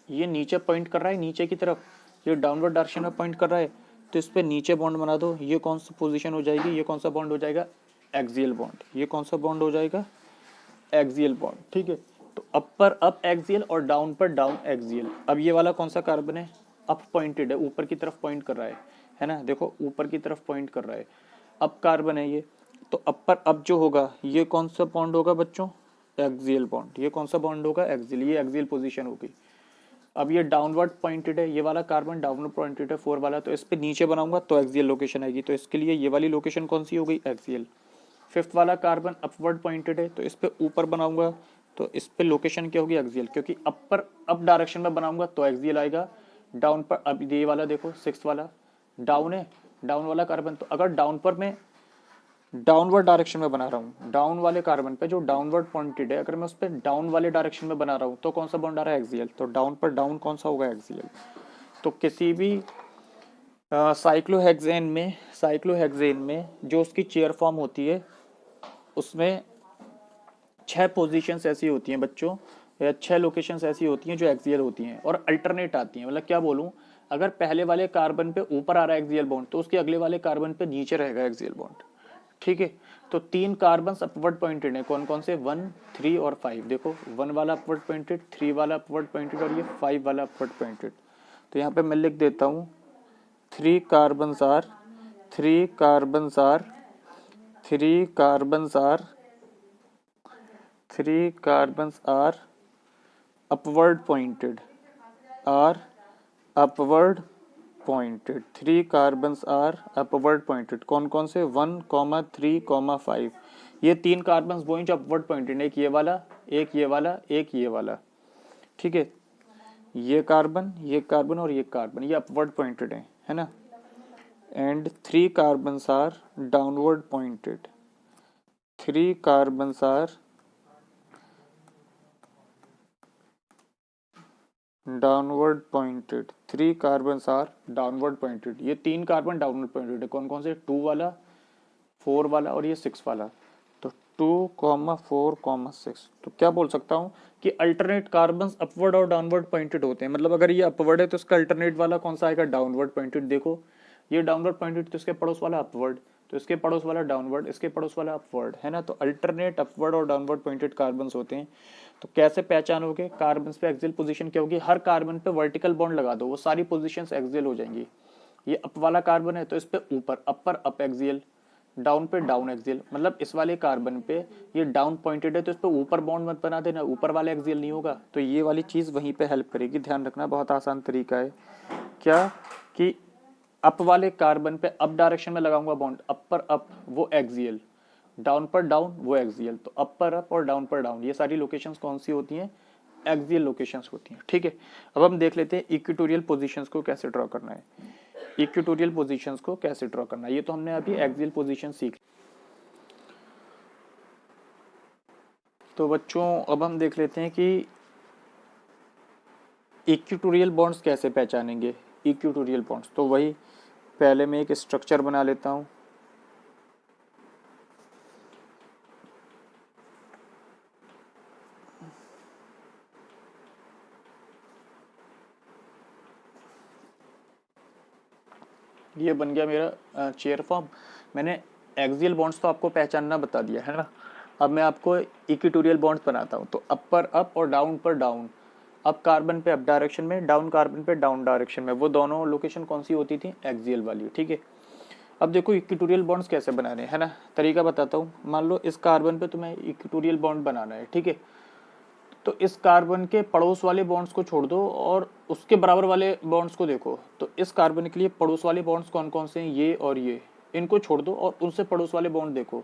ये नीचे पॉइंट कर रहा है, नीचे की तरफ, ये डाउनवर्ड डायरेक्शन में पॉइंट कर रहा है, तो इस पे नीचे बॉन्ड बना दो, ये कौन सी पोजीशन हो जाएगी, ये कौन सा बॉन्ड हो जाएगा, एक्सियल बॉन्ड। ये कौन सा बॉन्ड हो जाएगा, एक्सियल बॉन्ड, ठीक है। तो अप पर अप एक्सियल और डाउन पर डाउन एक्सियल। अब ये वाला कौन सा कार्बन है, अप पॉइंटेड है, ऊपर की तरफ पॉइंट कर रहा है ना, देखो ऊपर की तरफ पॉइंट कर रहा है, अप कार्बन है ये, तो अप पर अप जो होगा, ये कौन सा बॉन्ड होगा बच्चों, एक्सियल बॉन्ड। ये कौन सा बॉन्ड होगा, एक्सियल, ये एक्सियल पोजीशन होगी। अब ये डाउनवर्ड पॉइंटेड है, ये वाला कार्बन डाउनवर्ड पॉइंटेड है 4 वाला, तो इस पे नीचे बनाऊंगा तो एक्सियल लोकेशन आएगी, तो इसके लिए ये वाली लोकेशन कौन सी हो गई, एक्सियल। फिफ्थ वाला कार्बन अपवर्ड पॉइंटेड है, तो इस पे ऊपर बनाऊंगा तो इस पे लोकेशन क्या होगी, एक्सियल, क्योंकि अप डायरेक्शन में बनाऊंगा तो एक्सियल आएगा। डाउन पर, अब ये वाला देखो सिक्स वाला डाउन है, डाउन वाला कार्बन, तो अगर डाउन पर मैं डाउनवर्ड डायरेक्शन में बना रहा हूँ, डाउन वाले कार्बन पे जो डाउनवर्ड पॉइंटेड है, अगर मैं उस पर डाउन वाले डायरेक्शन में बना रहा हूँ, तो कौन सा बॉन्ड आ रहा है, एक्सियल। तो डाउन पर डाउन कौन सा होगा, एक्सियल। तो किसी भी साइक्लोहेक्सेन में जो उसकी चेयर फॉर्म होती है, उसमें 6 पोजीशंस ऐसी होती हैं बच्चों, या 6 लोकेशंस ऐसी होती हैं जो एक्सियल होती हैं और अल्टरनेट आती हैं। मतलब क्या बोलूँ, अगर पहले वाले कार्बन पे ऊपर आ रहा है एक्सियल बॉन्ड, तो उसके अगले वाले कार्बन पे नीचे रहेगा एक्सियल बॉन्ड, ठीक है। तो 3 कार्बन अपवर्ड पॉइंटेड है, कौन कौन से, 1 3 और 5। देखो 1 वाला अपवर्ड पॉइंटेड, 3 वाला अपवर्ड पॉइंटेड, और ये 5 वाला अपवर्ड पॉइंटेड। तो यहाँ पे मैं लिख देता हूँ 3 carbon are 3 carbon are 3 carbon are upward pointed, are upward pointed, 3 carbons are upward pointed. कौन कौन से? 1, 3, 5। ये 3 कार्बन्स वो हैं जो अपवर्ड पॉइंटेड, एक ये वाला, एक ये वाला, एक ये वाला, ठीक है। ये कार्बन और ये कार्बन, ये अपवर्ड पॉइंटेड है ना। And 3 carbons are downward pointed, 3 carbons are downward pointed, 3 carbons are downward pointed. ये 3 कार्बन डाउनवर्ड पॉइंटेड है। कौन कौन से? 2 वाला, 4 वाला और ये 6 वाला। तो 2, 4, 6। तो क्या बोल सकता हूँ कि अल्टरनेट कार्बन्स अपवर्ड और डाउनवर्ड पॉइंटेड होते हैं। मतलब अगर ये अपवर्ड है तो इसका अल्टरनेट वाला कौन सा आएगा? Downward pointed. देखो ये डाउनवर्ड पॉइंटेड तो इसके पड़ोस वाला अपवर्ड, तो इसके पड़ोस वाला डाउनवर्ड, इसके पड़ोस वाला अपवर्ड, है ना। तो अल्टरनेट अपवर्ड और डाउनवर्ड पॉइंटेड कार्बन्स होते हैं। तो कैसे पहचानोगे? कार्बन्स पे एक्सियल पोजीशन क्या होगी? हर कार्बन पे वर्टिकल बॉन्ड लगा दो, वो सारी पोजीशंस एक्सियल हो जाएंगी। ये अप वाला कार्बन है तो इस पे ऊपर अपर अप एक्सियल, डाउन पे डाउन एक्सियल। मतलब इस वाले कार्बन पे ये डाउन पॉइंटेड है तो इस पे ऊपर बॉन्ड मत बना देना, ऊपर वाला एक्सियल नहीं होगा। तो ये वाली चीज वहीं पे हेल्प करेगी, ध्यान रखना। बहुत आसान तरीका है क्या कि अप वाले कार्बन पे अप डायरेक्शन में लगाऊंगा बॉन्ड, अपर अप वो एक्सियल, डाउन पर डाउन वो एक्सियल। तो अप पर अप और डाउन पर डाउन, ये सारी लोकेशंस कौन सी होती हैं? एक्सियल लोकेशंस होती हैं, ठीक है। अब हम देख लेते हैं इक्वेटोरियल पोजीशंस को कैसे ड्रॉ करना है। इक्वेटोरियल पोजीशंस को कैसे ड्रॉ करना है, ये तो हमने अभी एक्सियल पोजीशन सीख। तो बच्चों अब हम देख लेते हैं कि इक्वेटोरियल बॉन्ड्स कैसे पहचानेंगे। इक्वेटोरियल बॉन्ड्स तो वही, पहले मैं एक स्ट्रक्चर बना लेता हूं। ये बन गया मेरा चेयर फॉर्म। मैंने एक्सियल बॉन्ड्स तो आपको पहचानना बता दिया है ना। अब मैं आपको इक्वेटोरियल बॉन्ड्स बनाता हूँ। तो अप पर अप और डाउन पर डाउन, अप कार्बन पे अप डायरेक्शन में, डाउन कार्बन पे डाउन डायरेक्शन में, वो दोनों लोकेशन कौन सी होती थी? एक्सियल वाली, ठीक है। अब देखो इक्वेटोरियल बॉन्ड्स कैसे बनाने हैं, है ना। तरीका बताता हूँ। मान लो इस कार्बन पे तुम्हें इक्वेटोरियल बॉन्ड बनाना है, ठीक है। तो इस कार्बन के पड़ोस वाले बॉन्ड्स को छोड़ दो और उसके बराबर वाले बॉन्ड्स को देखो। तो इस कार्बन के लिए पड़ोस वाले बॉन्ड्स कौन कौन से हैं? ये और ये, इनको छोड़ दो और उनसे पड़ोस वाले बॉन्ड देखो।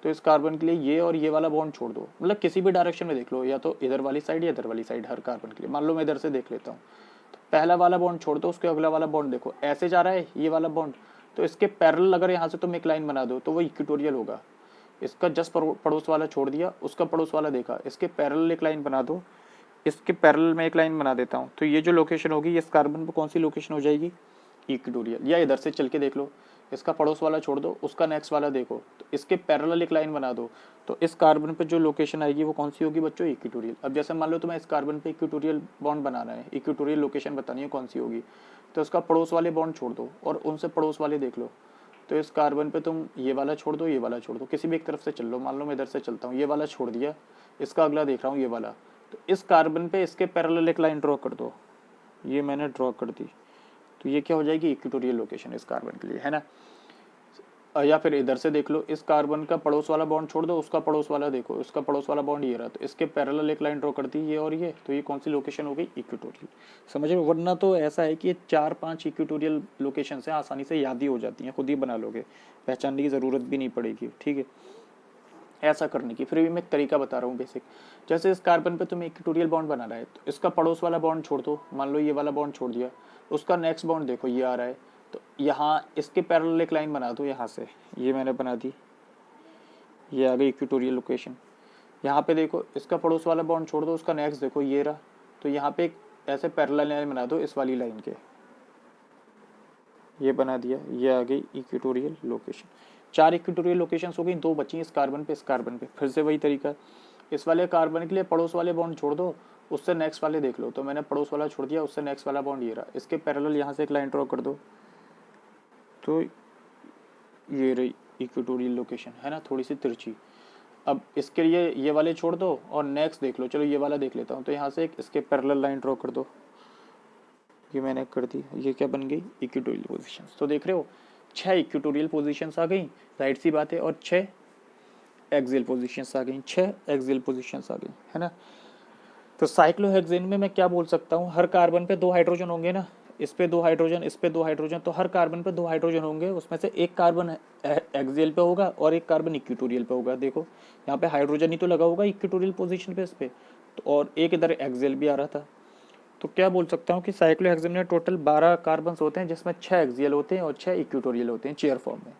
तो इस कार्बन के लिए ये और ये वाला बॉन्ड छोड़ दो, मतलब किसी भी डायरेक्शन में देख लो, या तो इधर वाली साइड या इधर वाली साइड, हर कार्बन के लिए। मान लो मैं इधर से देख लेता हूँ। तो पहला वाला बॉन्ड छोड़ दो, उसके अगला वाला बॉन्ड देखो, ऐसे जा रहा है ये वाला बॉन्ड। तो इसके पैरेलल अगर यहाँ से तुम एक लाइन बना दो तो वो इक्वेटोरियल होगा। इसका जस्ट पड़ोस वाला छोड़ दिया, उसका पड़ोस वाला देखा, इसके पैरेलल एक लाइन बना दो, इसके पैरेलल में एक लाइन बना देता हूँ। तो ये जो लोकेशन होगी इस कार्बन पर कौन सी लोकेशन हो जाएगी? इक्वेटोरियल। या इधर से चल के देख लो, इसका पड़ोस वाला छोड़ दो, उसका नेक्स्ट वाला देखो, तो इसके पैरेलल एक लाइन बना दो। तो इस कार्बन पे जो लोकेशन आएगी वो कौन सी होगी बच्चों? इक्वेटोरियल। अब जैसे मान लो तुम्हें इस कार्बन पे इक्वेटोरियल बॉन्ड बनाना है, इक्वेटोरियल लोकेशन बतानी है कौन सी होगी। तो इसका पड़ोस वाले बॉन्ड छोड़ दो और उनसे पड़ोस वाले देख लो। तो इस कार्बन पे तुम ये वाला छोड़ दो, ये वाला छोड़ दो, किसी भी एक तरफ से चल लो। मान लो मैं इधर से चलता हूँ, ये वाला छोड़ दिया, इसका अगला देख रहा हूँ ये वाला। तो इस कार्बन पे इसके पैरेलल एक लाइन ड्रॉ कर दो, ये मैंने ड्रॉ कर दी। तो ये क्या हो जाएगी? इक्वेटोरियल लोकेशन इस कार्बन के लिए, है ना। या फिर इधर से देख लो, इस कार्बन का पड़ोस वाला बॉन्ड छोड़ दो, उसका पड़ोस वाला देखो, इसका पड़ोस वाला बॉन्ड ये रहा। तो इसके पैरेलल एक लाइन ड्रॉ कर दी, ये और ये। तो ये कौन सी लोकेशन हो गई? इक्वेटोरियल। समझ रहे हो? वरना तो ऐसा है कि ये 4-5 इक्वेटोरियल लोकेशन से आसानी से याद ही हो जाती हैं, खुद ही बना लोगे, पहचानने की जरूरत भी नहीं पड़ेगी, ठीक है। ऐसा करने की फिर भी मैं एक तरीका बता रहा हूँ बेसिक। जैसे इस कार्बन पे तुम्हें इक्वेटोरियल बॉन्ड बनाना है, तो इसका पड़ोस वाला बॉन्ड छोड़ दो, मान लो ये वाला बॉन्ड छोड़ दिया, उसका नेक्स्ट बॉन्ड देखो ये आ रहा है। तो यहाँ इसके पैरेलल एक लाइन बना दो, यहाँ से ये मैंने बना दी, ये आ गई इक्वेटोरियल लोकेशन। यहाँ पे देखो इसका पड़ोस वाला बॉन्ड छोड़ दो, उसका नेक्स्ट देखो ये रहा। तो यहाँ पे एक ऐसे पैरेलल लाइन बना दो इस वाली लाइन के, ये बना दिया, ये आ गई इक्वेटोरियल लोकेशन। 4 इक्वेटोरियल लोकेशंस हो गई, 2 बची इस कार्बन पे, इस कार्बन पे। फिर से वही तरीका, इस वाले कार्बन के लिए पड़ोस वाले बॉन्ड छोड़ दो, उससे नेक्स्ट वाले देख लो। तो मैंने पड़ोस वाला छोड़ दिया, उससे नेक्स्ट वाला बॉन्ड ये रहा, इसके पैरेलल यहाँ से एक लाइन ड्रॉ कर दो। तो ये रही इक्वेटोरियल लोकेशन, है ना, थोड़ी सी तिरछी। अब इसके लिए ये वाले छोड़ दो और नेक्स्ट देख लो। चलो ये वाला देख लेता हूँ। तो यहाँ से एक इसके पैरेलल लाइन ड्रॉ कर दो, ये मैंने कर दी। ये क्या बन गई? Equatorial position. तो देख रहे हो 6 इक्वेटोरियल पोजीशंस आ गई, जाहिर सी बात है, और 6 एक्सियल पोजीशंस आ गई, 6 एक्सियल पोजीशंस आ गई, है ना। तो साइक्लोहेक्सेन में मैं क्या बोल सकता हूँ? हर कार्बन पे 2 हाइड्रोजन होंगे ना, इस पे 2 हाइड्रोजन, इस पे 2 हाइड्रोजन, तो हर कार्बन पे 2 हाइड्रोजन होंगे, उसमें से एक कार्बन एक्सियल पे होगा और एक कार्बन इक्वेटोरियल पे होगा। देखो यहाँ पे हाइड्रोजन ही तो लगा होगा इक्वेटोरियल पोजीशन पे इस पे, तो और एक इधर एक्सियल भी आ रहा था। तो क्या बोल सकता हूँ कि साइक्लोहेक्सेन में टोटल 12 कार्बन होते हैं, जिसमें 6 एक्सियल होते हैं और 6 इक्वेटोरियल होते हैं चेयर फॉर्म में।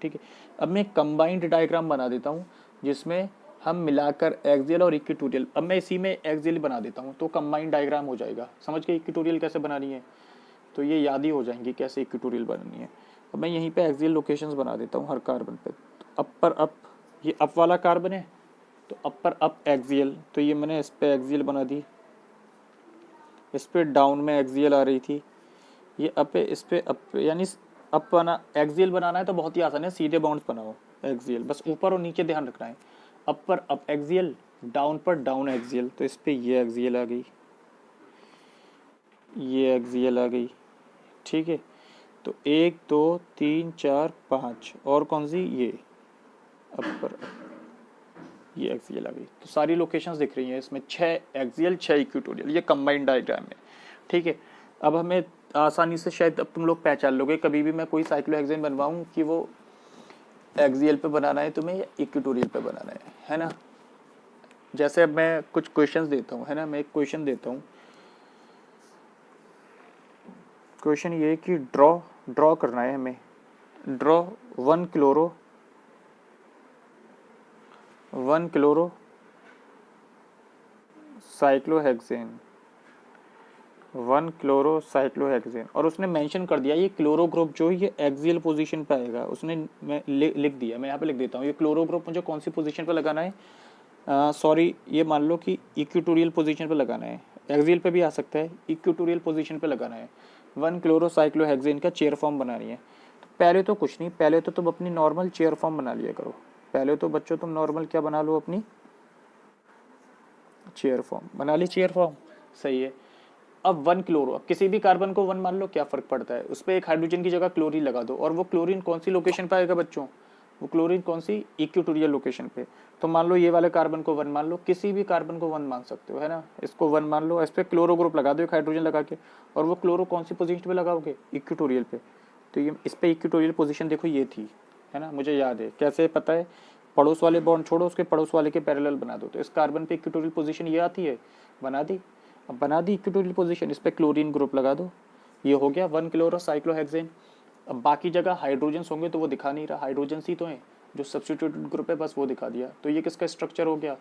ठीक है, अब मैं कंबाइंड डायग्राम बना देता हूँ जिसमें हम मिलाकर एक्सियल और इक्वेटोरियल, अब मैं इसी में एक्सियल बना देता हूँ तो कंबाइंड डायग्राम हो जाएगा। समझ के इक्वेटोरियल कैसे बनानी है, तो ये याद ही हो जाएंगी कैसे इक्वेटोरियल बनानी है। अब मैं यहीं पे एक्सियल लोकेशंस बना देता हूँ हर कार्बन पे। तो अप पर अप, ये अप वाला कार्बन है तो अप पर अप एक्सियल, तो ये मैंने इस पे एक्सियल बना दी। इस पे डाउन में एक्सियल आ रही थी, ये अप है, इस पे अप, यानी अप बना एक्सियल बनाना है तो बहुत ही आसान है, सीधे बाउंड्स बनाओ एक्सियल, बस ऊपर और नीचे ध्यान रखना है। अप पर अप एक्सियल, डाउन पर डाउन एक्सियल, तो इस पे ये एक्सियल आ गई, ये एक्सियल आ गई। ठीक है, तो 1 2 3 4 5 और कौन सी, ये अप पर ये एक्सियल आ गई। तो सारी लोकेशंस दिख रही हैं इसमें, 6 एक्सियल 6 इक्वेटोरियल, ये कंबाइंड डायग्राम है। ठीक है, अब हमें आसानी से शायद अब तुम लोग पहचान लोगे, कभी भी मैं कोई साइक्लोहेक्सेन बनवाऊं कि वो एक्सियल पे बनाना है तुम्हें या इक्वेटोरियल पे बनाना है ना। जैसे अब मैं कुछ क्वेश्चंस देता हूँ, है ना, मैं एक क्वेश्चन देता हूँ। क्वेश्चन ये कि ड्रॉ करना है हमें, draw 1 chloro cyclohexane, 1 chloro cyclohexane, और उसने मेंशन कर दिया ये क्लोरो ग्रुप जो ये एक्सियल पोजीशन पे आएगा, उसने मैं लिख दिया, मैं यहाँ पे लिख देता हूँ, ये क्लोरो ग्रुप मुझे कौन सी पोजीशन पे लगाना है, सॉरी ये मान लो कि इक्वेटोरियल पोजीशन पे लगाना है, एक्सियल पे भी आ सकता है, इक्वेटोरियल पोजीशन पे लगाना है। 1 क्लोरो साइक्लोहेक्सेन का चेयर फॉर्म बनानी है। तो पहले तो कुछ नहीं, पहले तो तुम अपनी नॉर्मल चेयर फॉर्म बना लिया करो। पहले तो बच्चों तुम नॉर्मल क्या बना लो, अपनी चेयर फॉर्म बना ली, चेयर फॉर्म सही है। अब 1 क्लोरो, अब किसी भी कार्बन को 1 मान लो, क्या फर्क पड़ता है, उस पर एक हाइड्रोजन की जगह क्लोरीन लगा दो, और वो क्लोरीन कौन सी लोकेशन पे आएगा बच्चों, वो क्लोरीन कौन सी, इक्वेटोरियल लोकेशन पे। तो मान लो ये वाले कार्बन को 1 मान लो, किसी भी कार्बन को 1 मान सकते हो, है ना, इसको 1 मान लो, इस पर क्लोरो ग्रुप लगा दो एक हाइड्रोजन लगा के, और वो क्लोरो कौन सी पोजीशन पे लगाओगे, इक्वेटोरियल पे। तो ये इस पे इक्वेटोरियल पोजीशन देखो ये थी, है ना, मुझे याद है कैसे पता है, पड़ोस वाले बॉन्ड छोड़ो, उसके पड़ोस वाले के पैरेलल बना दो, तो इस कार्बन पे इक्वेटोरियल पोजीशन ये आती है, बना दी। अब बना दी इक्वेटोरियल पोजीशन, इस पे क्लोरीन ग्रुप लगा दो, ये हो गया 1 क्लोरो साइक्लोहेक्सेन। अब बाकी जगह हाइड्रोजन होंगे तो वो दिखा नहीं रहा, हाइड्रोजन ही तो है, जो सब्स्टिट्यूटेड ग्रुप है बस वो दिखा दिया। तो ये किसका स्ट्रक्चर हो गया,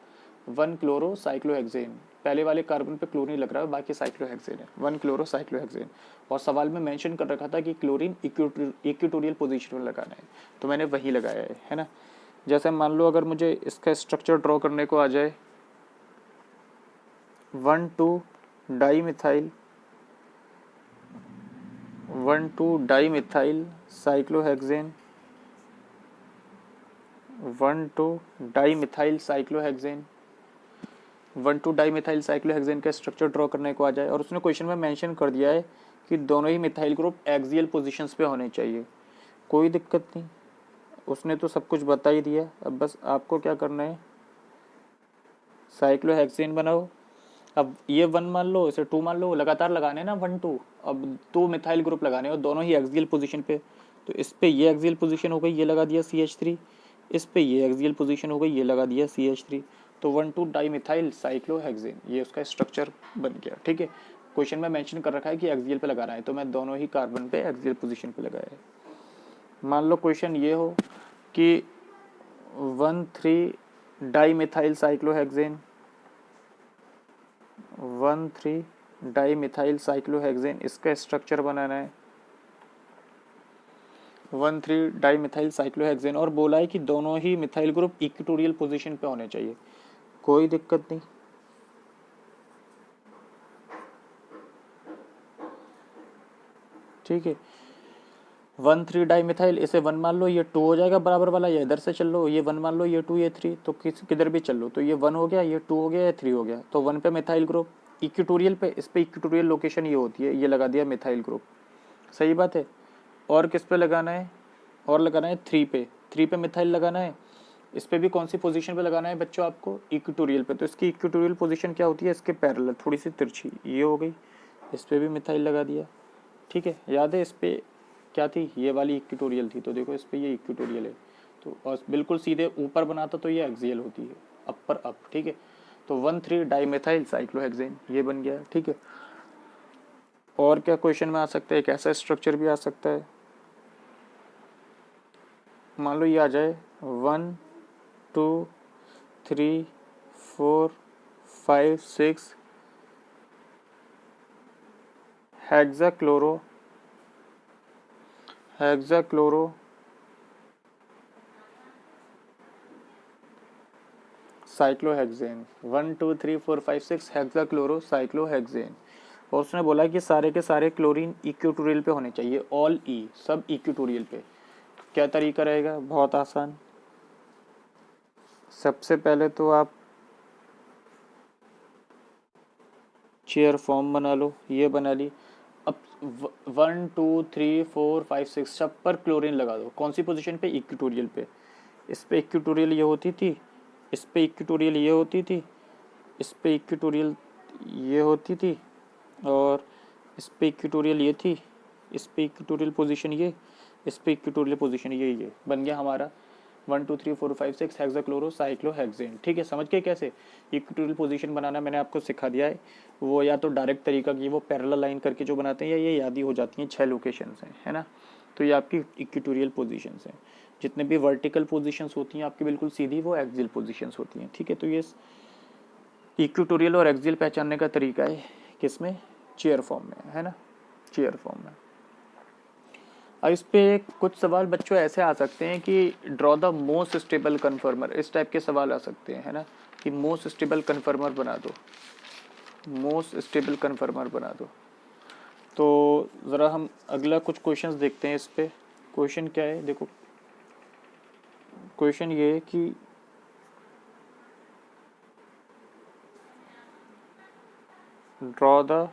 1 क्लोरो साइक्लोहेक्सेन। पहले वाले कार्बन पे क्लोरीन लग रहा है, बाकी साइक्लोहेक्सेन है, 1 क्लोरो साइक्लोहेक्सेन। और सवाल में मेंशन कर रखा था कि क्लोरीन इक्वेटोरियल पोजीशन में लगाना है, तो मैंने वही लगाया है ना। जैसे मान लो अगर मुझे इसका स्ट्रक्चर ड्रॉ करने को आ जाए, 1,2 dimethyl, 1,2 dimethyl cyclohexane, 1,2 dimethyl cyclohexane, 1,2 dimethyl cyclohexane का स्ट्रक्चर ड्रॉ करने को आ जाए, और उसने क्वेश्चन में मेंशन कर दिया है कि दोनों ही मिथाइल ग्रुप एक्सियल पोजीशंस पे होने चाहिए, कोई दिक्कत नहीं, उसने तो सब कुछ बता ही दिया। अब बस आपको क्या करना है, साइक्लोहेक्सेन बनाओ। अब ये 1 मान लो, इसे 2 मान लो, लगातार लगाने ना 1 2, अब 2 मिथाइल ग्रुप लगाने और दोनों ही एक्सियल पोजीशन पे। तो इस पे ये एक्सियल पोजीशन हो गई, ये लगा दिया CH3, इस पे ये एक्सियल पोजीशन हो गई, ये लगा दिया CH3। तो 1,2 डाईमिथाइल साइक्लोहेक्सेन, ये उसका स्ट्रक्चर बन गया। ठीक है, क्वेश्चन में मेंशन कर रखा है कि एक्सियल पे लगाना है, तो मैं दोनों ही कार्बन पे एक्सियल पोजीशन पे लगाया है। मान लो क्वेश्चन ये हो कि 1,3 डाईमिथाइल साइक्लोहेक्सेन, 1,3 डाईमिथाइल साइक्लोहेक्सेन, इसका स्ट्रक्चर बनाना है, 1,3 डाईमिथाइल साइक्लोहेक्सेन, और बोला है कि दोनों ही मिथाइल ग्रुप इक्वेटोरियल पोजीशन पे होने चाहिए, कोई दिक्कत नहीं। ठीक है, 1,3 डाईमिथाइल, इसे 1 मान लो, ये 2 हो जाएगा बराबर वाला, या इधर से चल लो, ये 1 मान लो, ये 2 ये 3, तो किधर भी चल लो, तो ये 1 हो गया, ये 2 हो गया, ये 3 हो गया। तो 1 पे मिथाइल ग्रुप इक्वेटोरियल पे, इस पे इक्वेटोरियल लोकेशन ये होती है, ये लगा दिया मिथाइल ग्रुप, सही बात है। और किस पे लगाना है, और लगाना है 3 पे, 3 पे मिथाइल लगाना है। इस पे भी कौन सी पोजीशन पे लगाना है बच्चों आपको, इक्वेटोरियल पे। तो इसकी इक्वेटोरियल पोजीशन क्या होती है, इसके पैरेलल थोड़ी सी तिरछी, ये हो गई, इस पे भी मिथाइल लगा दिया। ठीक है, याद है इस पे क्या थी, ये वाली इक्वेटोरियल थी, तो देखो इस पे ये इक्वेटोरियल है, तो और बिल्कुल सीधे ऊपर बनाता तो ये एक्सियल होती है, अपर अप, ठीक है। तो 1,3 डाइमेथाइल साइक्लोहेक्सेन ये बन गया, ठीक है। और क्या क्वेश्चन में आ सकता है, एक ऐसा स्ट्रक्चर भी आ सकता है, मान लो ये आ जाए 1 2 3 4 5 6 हेक्साक्लोरो साइक्लोहेक्सेन, 1 2 3 4 5 6 हेक्साक्लोरो साइक्लोहेक्सेन। और उसने बोला कि सारे के सारे क्लोरीन इक्वेटोरियल पे होने चाहिए, ऑल ई, सब इक्वेटोरियल पे। क्या तरीका रहेगा, बहुत आसान। सबसे पहले तो आप चेयर फॉर्म बना लो, ये बना ली। अब 1 2 3 4 5 6 सब पर क्लोरीन लगा दो, कौन सी पोजीशन पे, इक्वेटोरियल पे। इस पे इक्वेटोरियल ये होती थी, इस पे इक्वेटोरियल ये होती थी, इस पे इक्वेटोरियल ये होती थी, और इस पे इक्वेटोरियल ये थी, इस पे इक्वेटोरियल पोजीशन ये, इस पे इक्वेटोरियल पोजीशन ये बन गया हमारा 1 2 3 4 5 6 हेक्साक्लोरो साइक्लोहेक्सेन। ठीक है, समझ के कैसे इक्वेटोरियल पोजीशन बनाना मैंने आपको सिखा दिया है। वो या तो डायरेक्ट तरीका की वो पैरेलल लाइन करके जो बनाते हैं, या ये याद ही हो जाती हैं 6 लोकेशंस हैं, है ना। तो ये आपकी इक्वेटोरियल पोजीशंस हैं। जितने भी वर्टिकल पोजीशंस होती हैं आपकी बिल्कुल सीधी, वो एक्सियल पोजीशंस होती हैं। ठीक है, तो ये इक्वेटोरियल और एक्सियल पहचानने का तरीका है किसमें, चेयर फॉर्म में, है ना, चेयर फॉर्म में। अब इस पे कुछ सवाल बच्चों ऐसे आ सकते हैं कि ड्रॉ द मोस्ट स्टेबल कन्फर्मर, इस टाइप के सवाल आ सकते हैं, है ना, कि मोस्ट स्टेबल कन्फर्मर बना दो, मोस्ट स्टेबल कन्फर्मर बना दो। तो ज़रा हम अगला कुछ क्वेश्चंस देखते हैं इस पे। क्वेश्चन क्या है, देखो क्वेश्चन ये है कि draw the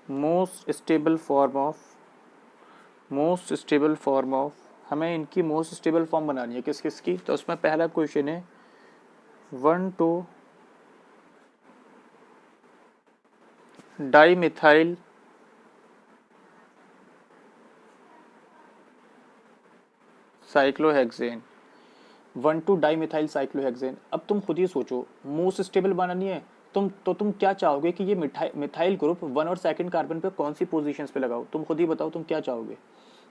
most stable form of, हमें इनकी मोस्ट स्टेबल फॉर्म बनानी है किस किस की। तो उसमें पहला क्वेश्चन है 1 2 डाइमिथाइल साइक्लोहेक्सेन, 1 2 डाइमिथाइल साइक्लोहेक्सेन। अब तुम खुद ही सोचो, मोस्ट स्टेबल बनानी है तुम क्या चाहोगे कि ये मिथाइल ग्रुप 1 और 2 कार्बन पे कौन सी पोजीशंस पे लगाओ, तुम खुद ही बताओ तुम क्या चाहोगे।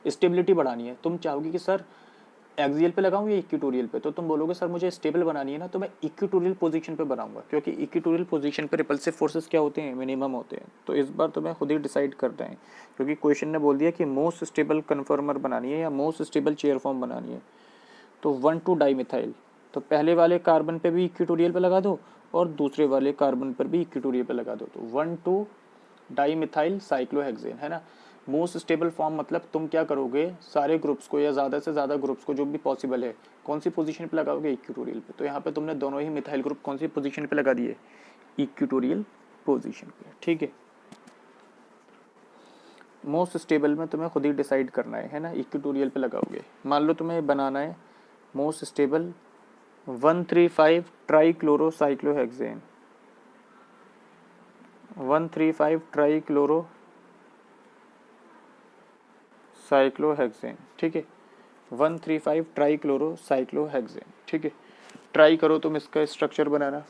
स्टेबिलिटी बढ़ानी है, तुम चाहोगे कि सर एक्सियल पे लगाऊं या इक्वेटोरियल पे, तो तुम बोलोगे सर मुझे स्टेबल बनानी है ना, तो मैं इक्वेटोरियल पोजीशन पे बनाऊंगा, क्योंकि इक्वेटोरियल पोजीशन पे रिपल्सिव फोर्सेस क्या होते हैं, मिनिमम होते हैं। तो इस बार तुम्हें खुद ही डिसाइड करना है, क्योंकि क्वेश्चन ने बोल दिया कि मोस्ट स्टेबल कन्फर्मर बनानी है या मोस्ट स्टेबल चेयर फॉर्म बनानी है। तो 1 2 डाइमिथाइल, तो पहले वाले कार्बन पे भी इक्वेटोरियल पे लगा दो और दूसरे वाले कार्बन पर भी इक्वेटोरियल पे लगा दो। तो 1 2 डाइमिथाइल साइक्लोहेक्सेन, है ना। मोस्ट स्टेबल फॉर्म मतलब तुम क्या करोगे, सारे ग्रुप्स को या ज़्यादा से ज़्यादा ग्रुप्स को जो भी पॉसिबल है कौन सी पोजीशन पे लगाओगे, इक्वेटोरियल पे। तो यहाँ पे तुमने दोनों ही मिथाइल ग्रुप कौन सी पोजीशन पे लगा दिए, इक्वेटोरियल पोजीशन पे। ठीक है, मोस्ट स्टेबल में तुम्हें खुद ही डिसाइड करना है ना, इक्वेटोरियल पे लगाओगे। मान लो तुम्हें बनाना है मोस्ट स्टेबल 135 ट्राइक्लोरोसाइक्लोहेक्सेन, 135 ट्राइक्लोरो साइक्लोहेक्सेन। ठीक है, 135 ट्राइक्लोरो साइक्लोहेक्सेन। ठीक है, ट्राई करो तुम इसका स्ट्रक्चर बनाना।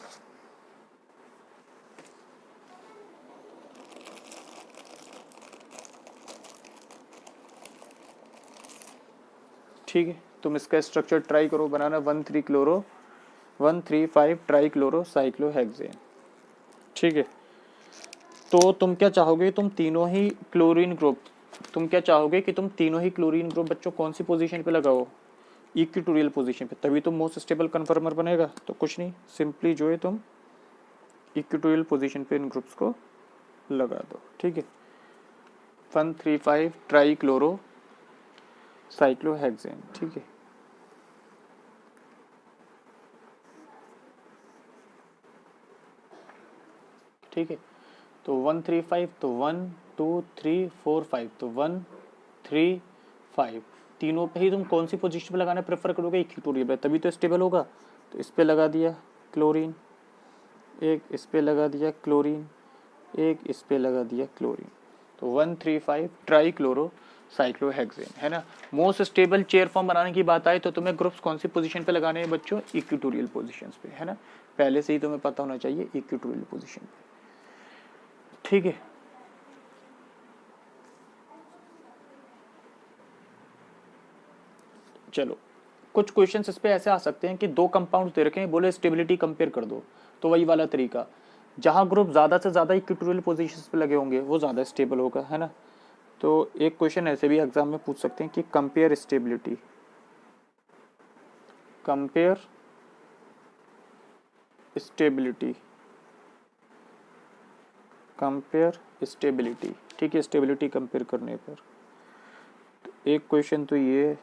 ठीक है, तुम इसका स्ट्रक्चर ट्राई करो बनाना, 135 ट्राइक्लोरो साइक्लोहेक्सेन। ठीक है, तो तुम क्या चाहोगे, तुम तीनों ही क्लोरीन ग्रुप, तुम क्या चाहोगे कि तुम तीनों ही क्लोरीन ग्रुप बच्चों कौन सी पोजीशन पे लगाओ, इक्वेटोरियल पोजीशन पे, तभी तो मोस्ट स्टेबल कन्फर्मर बनेगा। तो कुछ नहीं, सिंपली जो है तुम इक्वेटोरियल पोजीशन पे इन ग्रुप्स को लगा दो। ठीक है, 135 ट्राइक्लोरो साइक्लोहेक्सेन। ठीक है, ठीक है, तो 135, तो 1 2 3 4 5, तो 1 3 5 तीनों पे ही तुम कौन सी पोजीशन पे लगाना प्रेफर करोगे, इक्वेटोरियल पे, तभी तो स्टेबल होगा। तो इस पे लगा दिया क्लोरीन, एक इस पे लगा दिया क्लोरीन, एक इस पे लगा दिया क्लोरीन, तो 135 ट्राई क्लोरो साइक्लोहेक्सेन, है ना। मोस्ट स्टेबल चेयर फॉर्म बनाने की बात आए तो तुम्हें ग्रुप्स कौन सी पोजीशन पे लगाने हैं बच्चों, इक्वेटोरियल पोजीशंस पे, है ना। पहले से ही तुम्हें पता होना चाहिए इक्वेटोरियल पोजीशन पे, ठीक है। चलो कुछ क्वेश्चंस इस पे ऐसे आ सकते हैं कि दो कंपाउंड दे रखे हैं, बोले स्टेबिलिटी कंपेयर कर दो, तो वही वाला तरीका, जहां ग्रुप ज्यादा से ज्यादा इक्वेटोरियल पोजीशंस पे लगे होंगे वो ज्यादा स्टेबल होगा, है ना। तो एक क्वेश्चन ऐसे भी एग्जाम में पूछ सकते हैं कि compare stability, compare stability, compare stability, ठीक है, स्टेबिलिटी कंपेयर करने पर। तो एक क्वेश्चन तो ये,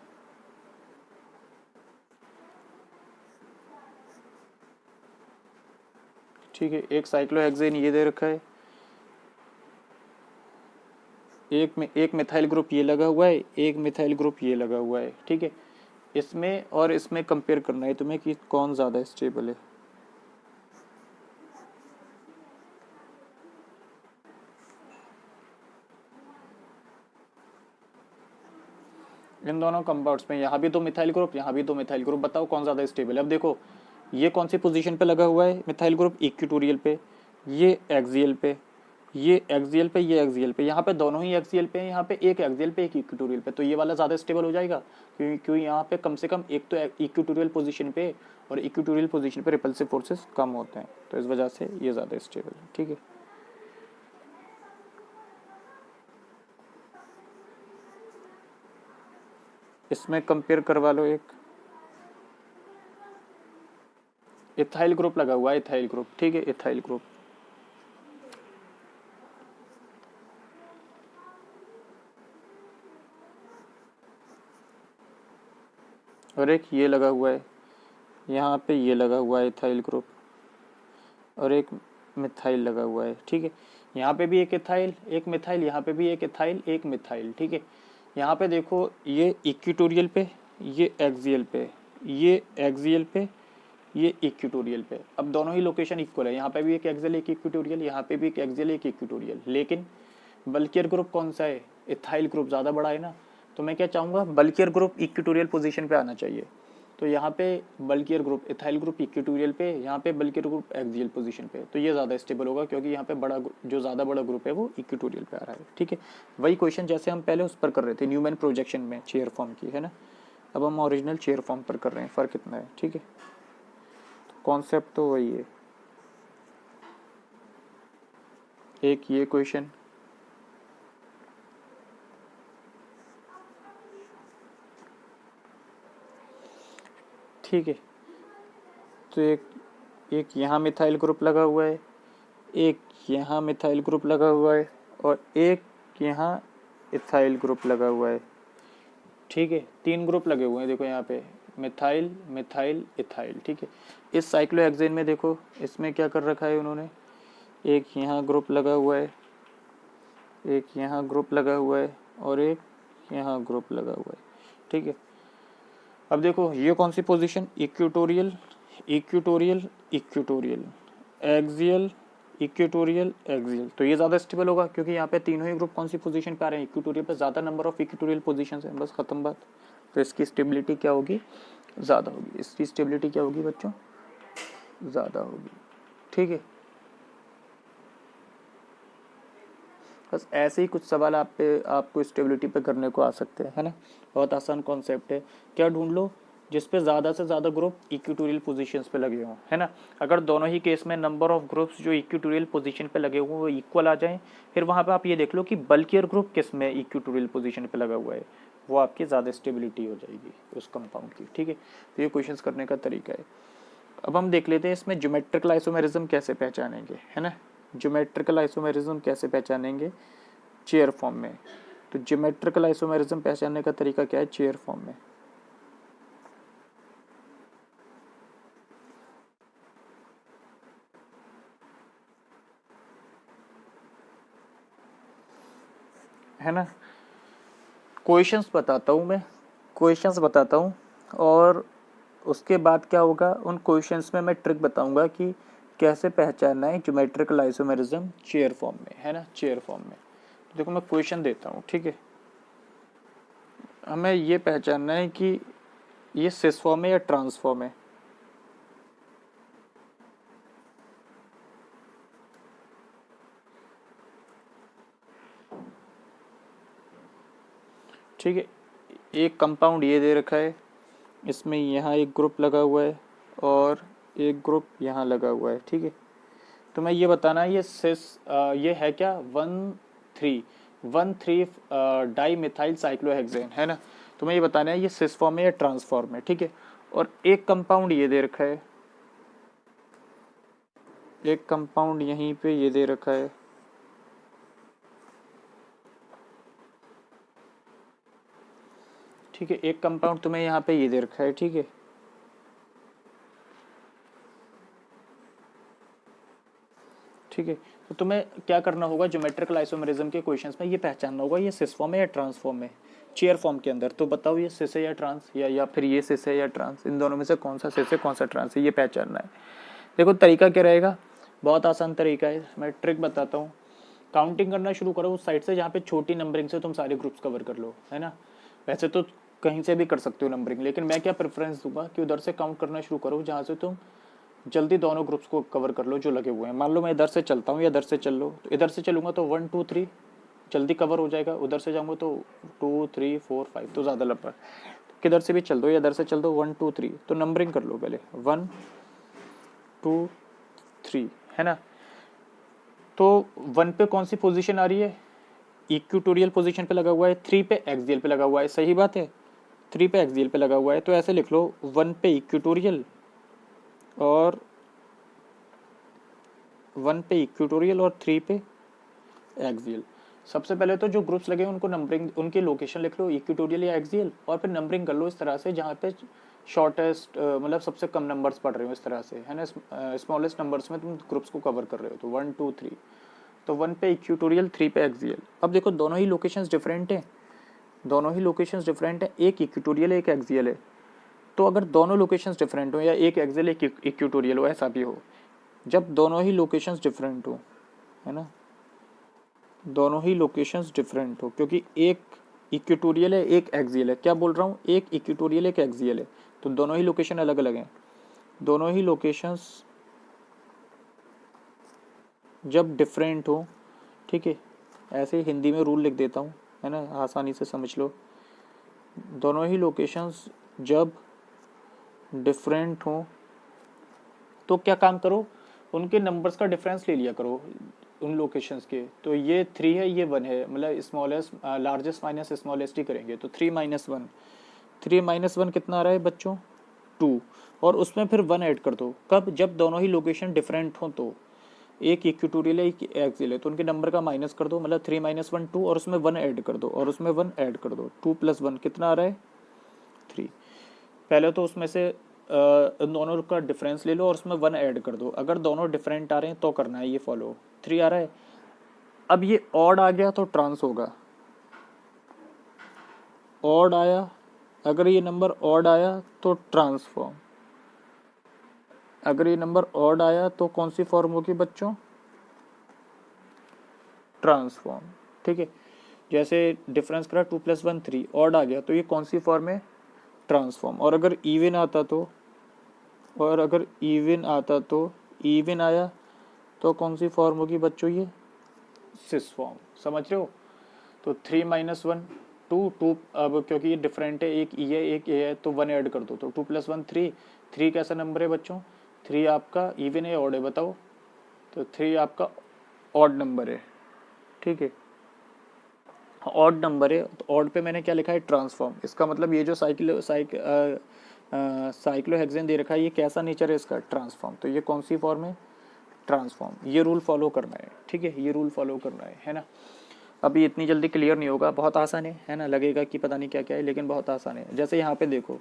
ठीक है, एक साइक्लोहेक्सेन ये दे रखा है, एक मिथाइल ग्रुप ये लगा हुआ है, एक मिथाइल ग्रुप ये लगा हुआ है, ठीक है। इसमें और इसमें कंपेयर करना है तुम्हें कि कौन ज़्यादा स्टेबल है। इन दोनों कंपाउंड्स में यहाँ भी दो मिथाइल ग्रुप, यहाँ भी दो मिथाइल ग्रुप, बताओ कौन ज़्यादा स्टेबल है। अब देखो ये कौन सी पोजीशन पे लगा हुआ है मिथाइल ग्रुप, इक्वेटोरियल पे, ये एक्सियल पे, ये एक्सियल पे, ये एक्सियल पे, यहाँ पे दोनों ही एक्सियल पे हैं, यहाँ पे एक एक्सियल पे एक इक्वेटोरियल पे, तो ये वाला ज़्यादा स्टेबल हो जाएगा क्योंकि यहाँ पे कम से कम एक तो इक्वेटोरियल पोजीशन पे, और इक्वेटोरियल पोजीशन पे रिपल्सिव फोर्सेस कम होते हैं, तो इस वजह से ये ज़्यादा स्टेबल है, ठीक है। इसमें कंपेयर करवा लो, एक इथाइल ग्रुप लगा हुआ है, इथाइल ग्रुप, ठीक है, इथाइल ग्रुप, और एक ये लगा हुआ है, यहाँ पे ये लगा हुआ है इथाइल ग्रुप, और एक मिथाइल लगा हुआ है, ठीक है। यहाँ पे भी एक इथाइल एक मिथाइल, यहाँ पे भी एक इथाइल एक मिथाइल, ठीक है। यहाँ पे देखो ये इक्वेटोरियल पे, ये एक्सियल पे, ये एक्सियल पे, ये इक्वेटोरियल पे, अब दोनों ही लोकेशन इक्वल है, यहाँ पे भी एक एक्सियल एक इक्वेटोरियल, यहाँ पे भी एक एक्सियल एक इक्वेटोरियल, लेकिन बल्कियर ग्रुप कौन सा है, इथाइल ग्रुप ज़्यादा बड़ा है ना, तो मैं क्या चाहूँगा बल्कियर ग्रुप इक्वेटोरियल पोजीशन पे आना चाहिए, तो यहाँ पे bulkier group ethyl group equatorial पे, यहाँ पे बल्कियर ग्रुप एक्सियल पोजीशन पे, तो ये ज़्यादा स्टेबल होगा क्योंकि यहाँ पे बड़ा जो ज़्यादा बड़ा ग्रुप है वो इक्वेटोरियल पे आ रहा है, ठीक है। वही क्वेश्चन जैसे हम पहले उस पर कर रहे थे न्यूमैन प्रोजेक्शन में चेयर फॉर्म की, है ना, अब हम ओरिजिनल चेयर फॉर्म पर कर रहे हैं, फ़र्क इतना है, ठीक है। कॉन्सेप्ट तो वही है। एक ये क्वेश्चन, ठीक है, तो एक यहाँ मिथाइल ग्रुप लगा हुआ है, एक यहाँ मिथाइल ग्रुप लगा हुआ है, और एक यहाँ इथाइल ग्रुप लगा हुआ है, ठीक है। तीन ग्रुप लगे हुए हैं देखो यहाँ पे, मिथाइल मिथाइल इथाइल, ठीक है। इस साइक्लोहेक्सेन में देखो इसमें क्या कर रखा है उन्होंने, एक यहाँ ग्रुप लगा हुआ है, एक यहाँ ग्रुप लगा हुआ है, और एक यहाँ ग्रुप लगा हुआ है, ठीक है। अब देखो ये कौन सी position, equatorial equatorial equatorial, axial equatorial axial, तो ये ज़्यादा स्टेबल होगा क्योंकि यहाँ पे तीनों ही ग्रुप कौन सी पोजीशन पे आ रहे हैं, इक्वेटोरियल पे, ज़्यादा नंबर ऑफ इक्वेटोरियल पोजीशंस हैं, बस खत्म बात। तो इसकी स्टेबिलिटी क्या होगी, ज़्यादा होगी, इसकी स्टेबिलिटी क्या होगी बच्चों, ज़्यादा होगी, ठीक है। बस ऐसे ही कुछ सवाल आपको स्टेबिलिटी पे करने को आ सकते हैं, है ना। बहुत आसान कॉन्सेप्ट है। क्या ढूंढ लो, जिस पे ज़्यादा से ज़्यादा ग्रुप इक्वेटोरियल पोजीशंस पे लगे हों, है ना। अगर दोनों ही केस में नंबर ऑफ ग्रुप्स जो इक्वेटोरियल पोजीशन पे लगे हुए वो इक्वल आ जाएं, फिर वहाँ पे आप ये देख लो कि बल्कियर ग्रुप किस में इक्वेटोरियल पोजीशन पे लगा हुआ है, वो आपकी ज़्यादा स्टेबिलिटी हो जाएगी उस कंपाउंड की, ठीक है। तो ये क्वेश्चन करने का तरीका है। अब हम देख लेते हैं इसमें ज्योमेट्रिकल आइसोमेरिज्म कैसे पहचानेंगे, है ना। ज्योमेट्रिकल आइसोमेरिज्म कैसे पहचानेंगे चेयर फॉर्म में, तो ज्योमेट्रिकल आइसोमेरिज्म पहचानने का तरीका क्या है चेयर फॉर्म में, है ना। क्वेश्चंस बताता हूँ मैं, क्वेश्चंस बताता हूँ, और उसके बाद क्या होगा, उन क्वेश्चंस में मैं ट्रिक बताऊंगा कि कैसे पहचानना है ज्योमेट्रिकल आइसोमेरिज्म चेयर फॉर्म में, है ना, चेयर फॉर्म में। तो देखो मैं क्वेश्चन देता हूँ, ठीक है। हमें ये पहचानना है कि ये सिस फॉर्म है या ट्रांसफॉर्म है। ठीक है, एक कंपाउंड ये दे रखा है, इसमें यहाँ एक ग्रुप लगा हुआ है और एक ग्रुप यहाँ लगा हुआ है, ठीक है। तो मैं ये बताना है ये सिस ये है क्या 1,3 डाई मिथाइल साइक्लोहेक्सेन, है ना। तो मैं ये बताना है ये सिस फॉर्म है या ट्रांसफॉर्म है, ठीक है। और एक कंपाउंड ये दे रखा है, एक कंपाउंड यहीं पे ये दे रखा है, ठीक है। एक कंपाउंड तुम्हें यहाँ पे ये दे रखा है, ठीक है। ठीक है, तो तुम्हें क्या करना होगा ज्योमेट्रिकल आइसोमेरिज्म के क्वेश्चंस में ये पहचानना होगा ये सिस फॉर्म है या ट्रांस फॉर्म है चेयर फॉर्म के अंदर। तो बताओ ये सिस है या ट्रांस, या फिर ये सिस है या ट्रांस, इन दोनों में से कौन सा सिस है कौन सा ट्रांस है, ये पहचानना है। देखो तरीका क्या रहेगा, बहुत आसान तरीका है, मैं ट्रिक बताता हूँ। काउंटिंग करना शुरू करो उस साइड से जहाँ पे छोटी नंबरिंग से तुम सारे ग्रुप्स कवर कर लो, है ना। वैसे तो कहीं से भी कर सकते हो नंबरिंग, लेकिन मैं क्या प्रेफरेंस दूंगा कि उधर से काउंट करना शुरू करो जहाँ से तुम जल्दी दोनों ग्रुप्स को कवर कर लो जो लगे हुए हैं। मान लो मैं इधर से चलता हूँ या इधर से चल लो, तो इधर से चलूंगा तो 1 2 3 जल्दी कवर हो जाएगा, उधर से जाऊंगा तो 2 3 4 5 तो ज़्यादा लंबा। किधर से भी चल दो या इधर से चल दो 1 2 3, तो नंबरिंग कर लो पहले 1 2 3, है ना। तो 1 पे कौन सी पोजीशन आ रही है, इक्वेटोरियल पोजीशन पे लगा हुआ है। 3 पे एक्सियल पे लगा हुआ है, सही बात है, 3 पे एक्सियल पे लगा हुआ है। तो ऐसे लिख लो 1 पे इक्वेटोरियल और 1 पे इक्वेटोरियल और 3 पे एक्सियल। सबसे पहले तो जो ग्रुप्स लगे उनको नंबरिंग, उनकी लोकेशन लिख लो इक्वेटोरियल या एक्सियल, और फिर नंबरिंग कर लो इस तरह से जहाँ पे शॉर्टेस्ट मतलब सबसे कम नंबर्स पढ़ रहे हो इस तरह से, है ना। स्मॉलेस्ट नंबर्स में तुम ग्रुप्स को कवर कर रहे हो, तो 1 2 3, तो 1 पे इक्वेटोरियल 3 पे एक्सियल। अब देखो दोनों ही लोकेशंस डिफरेंट हैं, दोनों ही लोकेशंस डिफरेंट है, एक इक्वेटोरियल एक एक्सियल है। तो अगर दोनों लोकेशंस डिफरेंट हो या एक एक्सियल एक इक्वेटोरियल हो, ऐसा भी हो, जब दोनों ही लोकेशंस डिफरेंट हो, है ना, दोनों ही लोकेशंस डिफरेंट हो, क्योंकि एक इक्वेटोरियल है एक एक्सियल है, क्या बोल रहा हूँ, एक इक्वेटोरियल एक एक्सियल है, तो दोनों ही लोकेशन अलग अलग हैं। दोनों ही लोकेशंस जब डिफरेंट हो, ठीक है, ऐसे हिंदी में रूल लिख देता हूँ, है ना, आसानी से समझ लो। दोनों ही लोकेशंस जब डिफरेंट हो तो क्या काम करो, उनके नंबर्स का डिफरेंस ले लिया करो उन लोकेशंस के। तो ये 3 है ये 1 है, मतलब स्मॉलेस्ट लार्जेस्ट माइनस स्मॉलेस्ट ही करेंगे, तो 3 - 1, 3 - 1 कितना आ रहा है बच्चों 2, और उसमें फिर 1 ऐड कर दो। कब, जब दोनों ही लोकेशन डिफरेंट हो, तो एक इक्वेटोरियल है एक एक्सियल है, तो उनके नंबर का माइनस कर दो, मतलब 3 - 1 2, और उसमें 1 ऐड कर दो, और उसमें 1 ऐड कर दो, 2 + 1 कितना आ रहा है 3। पहले तो उसमें से दोनों का डिफरेंस ले लो और उसमें 1 ऐड कर दो। अगर दोनों डिफरेंट आ रहे हैं तो करना है ये फॉलो। 3 आ रहा है, अब ये ऑड आ गया तो ट्रांस होगा, ऑड आया, अगर ये नंबर ऑड आया तो ट्रांसफॉर्म, अगर ये नंबर ऑड आया तो कौन सी फॉर्म होगी बच्चों, ट्रांसफॉर्म, ठीक है। जैसे डिफरेंस करा 2 + 1 3, ऑड आ गया तो ये कौन सी फॉर्म है, ट्रांसफॉर्म। और अगर इवन आता तो, और अगर इवन आता तो, इवन आया तो कौन सी फॉर्म होगी बच्चों, ये सिस फॉर्म, समझ रहे हो। तो 3 - 1 2 2, अब क्योंकि ये डिफरेंट है, एक ई है एक ए है, तो 1 ऐड कर दो, तो 2 + 1 3। 3 कैसा नंबर है बच्चों, 3 आपका इवन है ऑड है, बताओ। तो 3 आपका ऑड नंबर है, ठीक है, ऑड नंबर है। तो ऑड पे मैंने क्या लिखा है, ट्रांसफॉर्म। इसका मतलब ये जो साइक्लोहेक्सेन दे रखा है, ये कैसा नेचर है इसका, ट्रांसफॉर्म। तो ये कौन सी फॉर्म है, ट्रांसफॉर्म। ये रूल फॉलो करना है, ठीक है, ये रूल फॉलो करना है ना। अभी इतनी जल्दी क्लियर नहीं होगा, बहुत आसान है ना, लगेगा कि पता नहीं क्या क्या है, लेकिन बहुत आसान है। जैसे यहाँ पे देखो,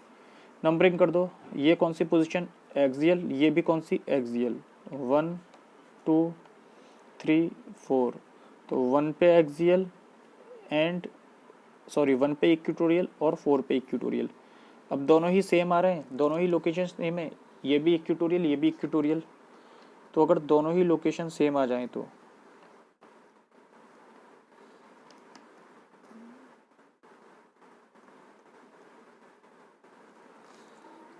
नंबरिंग कर दो, ये कौन सी पोजीशन एक्सियल, ये भी कौन सी एक्सियल, 1 2 3 4, तो 1 पे एक्सियल एंड सॉरी 1 पे इक्वेटोरियल और 4 पे इक्वेटोरियल। अब दोनों ही सेम आ रहे हैं, दोनों ही लोकेशन सेम है, ये भी इक्वेटोरियल ये भी इक्वेटोरियल, तो अगर दोनों ही लोकेशन सेम आ जाएं तो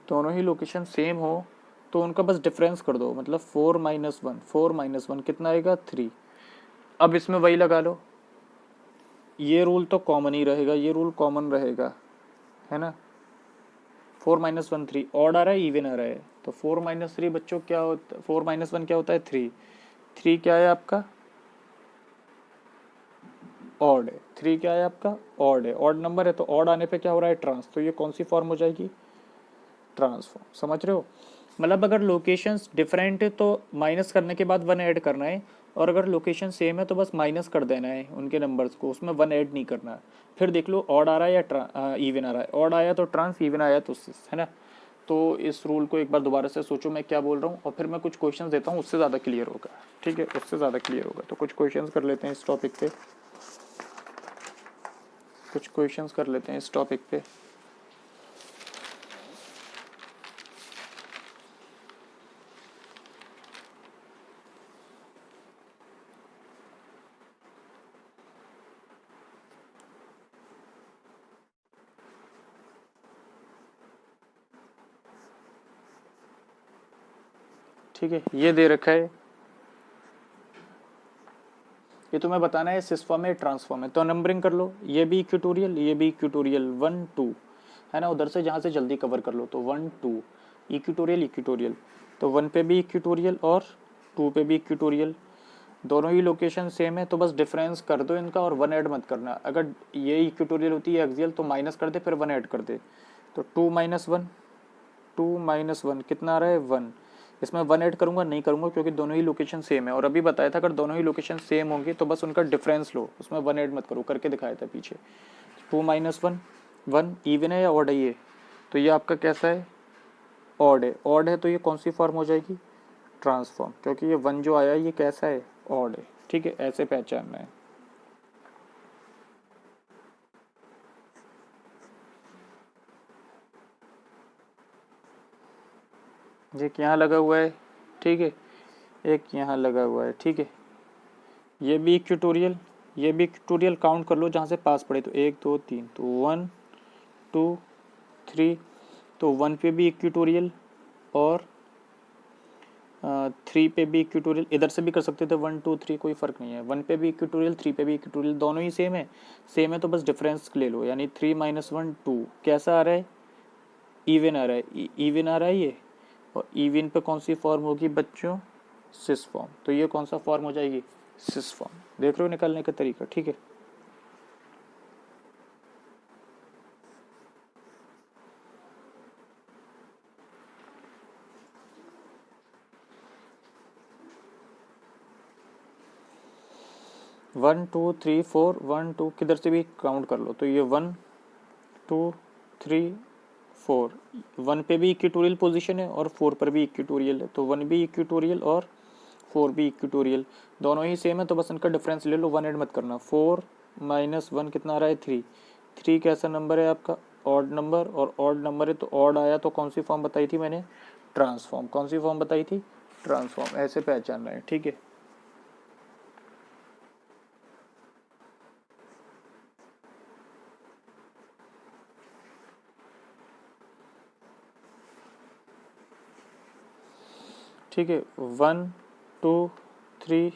दोनों ही लोकेशन सेम हो तो उनका बस डिफरेंस कर दो, मतलब 4 - 1, 4 - 1 कितना आएगा 3। अब इसमें वही लगा लो, ये रूल तो कॉमन ही रहेगा, ये रूल कॉमन रहेगा, है ना। 4 - 1 3, ऑड आ रहा है इवन आ रहा है, तो 4 - 3 बच्चों क्या होता है, 4 - 1 क्या होता है 3, 3 क्या है आपका ऑड है, 3 क्या है आपका ऑड है, ऑड नंबर है तो ऑड आने पे क्या हो रहा है ट्रांस, तो ये कौन सी फॉर्म हो जाएगी ट्रांसफॉर्म, समझ रहे हो। मतलब अगर लोकेशंस डिफरेंट है तो माइनस करने के बाद 1 ऐड करना है, और अगर लोकेशन सेम है तो बस माइनस कर देना है उनके नंबर्स को, उसमें 1 ऐड नहीं करना है। फिर देख लो ऑड आ रहा है या इवन आ रहा है, ऑड आया तो ट्रांस, इवन आया तो सिस, है ना। तो इस रूल को एक बार दोबारा से सोचो मैं क्या बोल रहा हूँ, और फिर मैं कुछ क्वेश्चंस देता हूँ, उससे ज़्यादा क्लियर होगा, ठीक है, उससे ज़्यादा क्लियर होगा। तो कुछ क्वेश्चंस कर लेते हैं इस टॉपिक पे, कुछ क्वेश्चंस कर लेते हैं इस टॉपिक पे। ठीक है, ये दे रखा है, ये तुम्हें बताना है सिस फॉर्म है ट्रांसफॉर्म है, तो नंबरिंग कर लो, ये भी इक्वेटोरियल, ये भी इक्वेटोरियल, 1 2, है ना। उधर से जहाँ से जल्दी कवर कर लो, तो 1 2 इक्वेटोरियल इक्वेटोरियल, तो 1 पे भी इक्वेटोरियल और 2 पे भी इक्वेटोरियल, दोनों ही लोकेशन सेम है तो बस डिफरेंस कर दो इनका और 1 ऐड मत करना। अगर ये इक्वेटोरियल होती है एक्सियल तो माइनस कर दे फिर 1 ऐड कर दे, तो 2 - 1, 2 - 1 कितना आ रहा है 1। इसमें 1 ऐड करूंगा नहीं करूंगा क्योंकि दोनों ही लोकेशन सेम है, और अभी बताया था अगर दोनों ही लोकेशन सेम होंगे तो बस उनका डिफरेंस लो, उसमें 1 ऐड मत करो, करके दिखाया था पीछे। 2 - 1 1 इवन है या ऑड है ये, तो ये आपका कैसा है ऑड है, ऑड है तो ये कौन सी फॉर्म हो जाएगी ट्रांसफॉर्म, क्योंकि ये 1 जो आया ये कैसा है ऑड है, ठीक है, ऐसे पहचानना है। एक यहाँ लगा हुआ है, ठीक है, एक यहाँ लगा हुआ है, ठीक है, ये भी इक्वेटोरियल, ये भी इक्वेटोरियल, काउंट कर लो जहाँ से पास पड़े, तो 1 2 3, तो 1 2 3, तो 1 पे भी इक्वेटोरियल और 3 पे भी इक्वेटोरियल, इधर से भी कर सकते थे 1 2 3, कोई फर्क नहीं है, 1 पे भी इक्वेटोरियल 3 पे भी इक्वेटोरियल, दोनों ही सेम है, सेम है तो बस डिफरेंस ले लो, यानी 3 - 1 2 कैसा आ रहा है इवन आ रहा है, इवन आ रहा है ये, और इवन पे कौन सी फॉर्म होगी बच्चों सिस फॉर्म, तो ये कौन सा फॉर्म हो जाएगी सिस फॉर्म, देख रहे हो निकालने का तरीका, ठीक है। वन टू थ्री फोर, 1 2 किधर से भी काउंट कर लो, तो ये 1 2 3 4, 1 पे भी इक्वेटोरियल पोजीशन है और 4 पर भी इक्वेटोरियल है, तो 1 भी इक्वेटोरियल और 4 भी इक्वेटोरियल, दोनों ही सेम है तो बस इनका डिफरेंस ले लो, 1 ऐड मत करना। 4 - 1 कितना आ रहा है 3, 3 कैसा नंबर है आपका ऑड नंबर, और ऑड नंबर है तो ऑड आया तो कौन सी फॉर्म बताई थी मैंने ट्रांसफॉर्म, कौन सी फॉर्म बताई थी ट्रांसफॉर्म, ऐसे पहचानना है, ठीक है। ठीक है, 1 2 3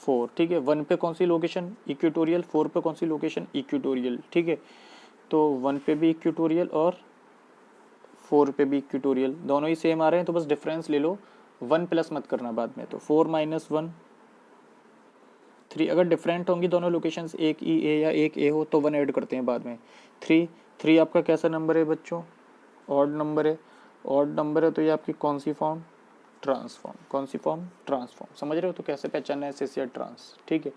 4, ठीक है, 1 पे कौन सी लोकेशन इक्वेटोरियल, 4 पे कौन सी लोकेशन इक्वेटोरियल, ठीक है, तो 1 पे भी इक्वेटोरियल और 4 पे भी इक्वेटोरियल, दोनों ही सेम आ रहे हैं तो बस डिफरेंस ले लो, 1 प्लस मत करना बाद में, तो 4 - 1 3, अगर डिफरेंट होंगी दोनों लोकेशंस, एक ई ए या एक ए हो तो 1 ऐड करते हैं बाद में। 3 3 आपका कैसा नंबर है बच्चों ऑड नंबर है, ऑड नंबर है तो ये आपकी कौन सी फॉर्म ट्रांसफॉर्म, कौन सी फॉर्म ट्रांसफॉर्म, समझ रहे हो, तो कैसे पहचानना है सिस या ट्रांस, ठीक है।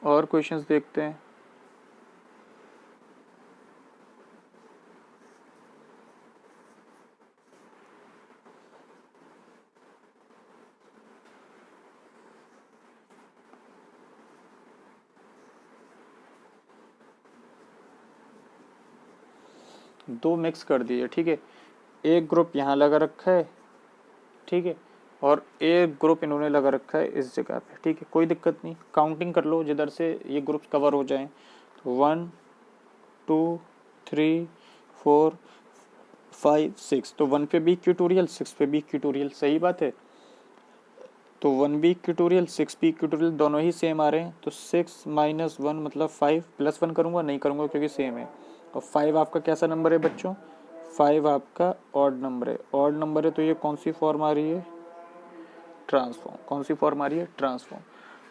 और क्वेश्चंस देखते हैं। दो मिक्स कर दिए, ठीक है, एक ग्रुप यहाँ लगा रखा है, ठीक है, और एक ग्रुप इन्होंने लगा रखा है इस जगह पे, ठीक है, कोई दिक्कत नहीं, काउंटिंग कर लो जिधर से ये ग्रुप कवर हो जाएं। तो 1 2 3 4 5 6, तो 1 पे भी इक्वेटोरियल, 6 पे भी इक्वेटोरियल, सही बात है। तो 1 भी इक्वेटोरियल 6 भी इक्वेटोरियल, दोनों ही सेम आ रहे हैं। तो 6 - 1 मतलब 5, +1 करूँगा, नहीं करूँगा क्योंकि सेम है। और 5 आपका कैसा नंबर है बच्चों? 5 आपका ऑड नंबर है। ऑड नंबर है तो ये कौन सी फॉर्म आ रही है? ट्रांसफॉर्म। कौन सी फॉर्म आ रही है? ट्रांसफॉर्म।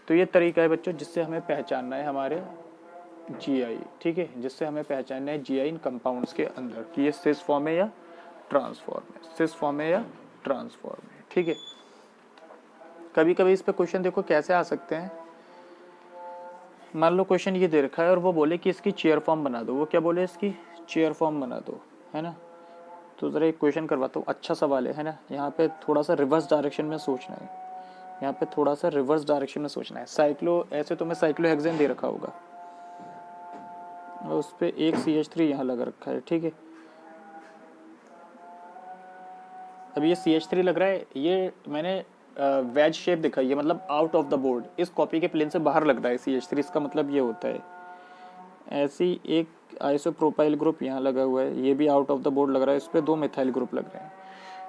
तो ये तरीका है बच्चों जिससे हमें पहचानना है हमारे जीआई, ठीक है, जिससे हमें पहचानना है जीआई इन कंपाउंड्स के अंदर कि ये सिस फॉर्म है या ट्रांसफॉर्म है, सिस फॉर्म है या ट्रांसफॉर्म है, ठीक है। कभी कभी इस पे क्वेश्चन देखो कैसे आ सकते हैं। मान लो क्वेश्चन ये दे रखा है और वो बोले कि इसकी चेयर फॉर्म बना दो। वो क्या बोले? इसकी चेयर फॉर्म बना दो, है ना। तो ज़रा एक क्वेश्चन करवाता हूँ, अच्छा सवाल है ना। यहाँ पे थोड़ा सा रिवर्स डायरेक्शन में सोचना है, यहाँ पे थोड़ा सा रिवर्स डायरेक्शन में सोचना है। साइक्लो, ऐसे तो मैं साइक्लोहेक्सेन दे रखा होगा और उस पर एक CH3 यहाँ लगा रखा है, ठीक है। अब ये CH3 लग रहा है, ये मैंने वेज शेप दिखा, ये मतलब आउट ऑफ द बोर्ड, इस कॉपी के प्लेन से बाहर लग रहा है CH3, इसका मतलब ये होता है। ऐसी एक आइसोप्रोपाइल ग्रुप यहाँ लगा हुआ है, ये भी आउट ऑफ द बोर्ड लग रहा है, इस पर 2 मिथाइल ग्रुप लग रहे हैं,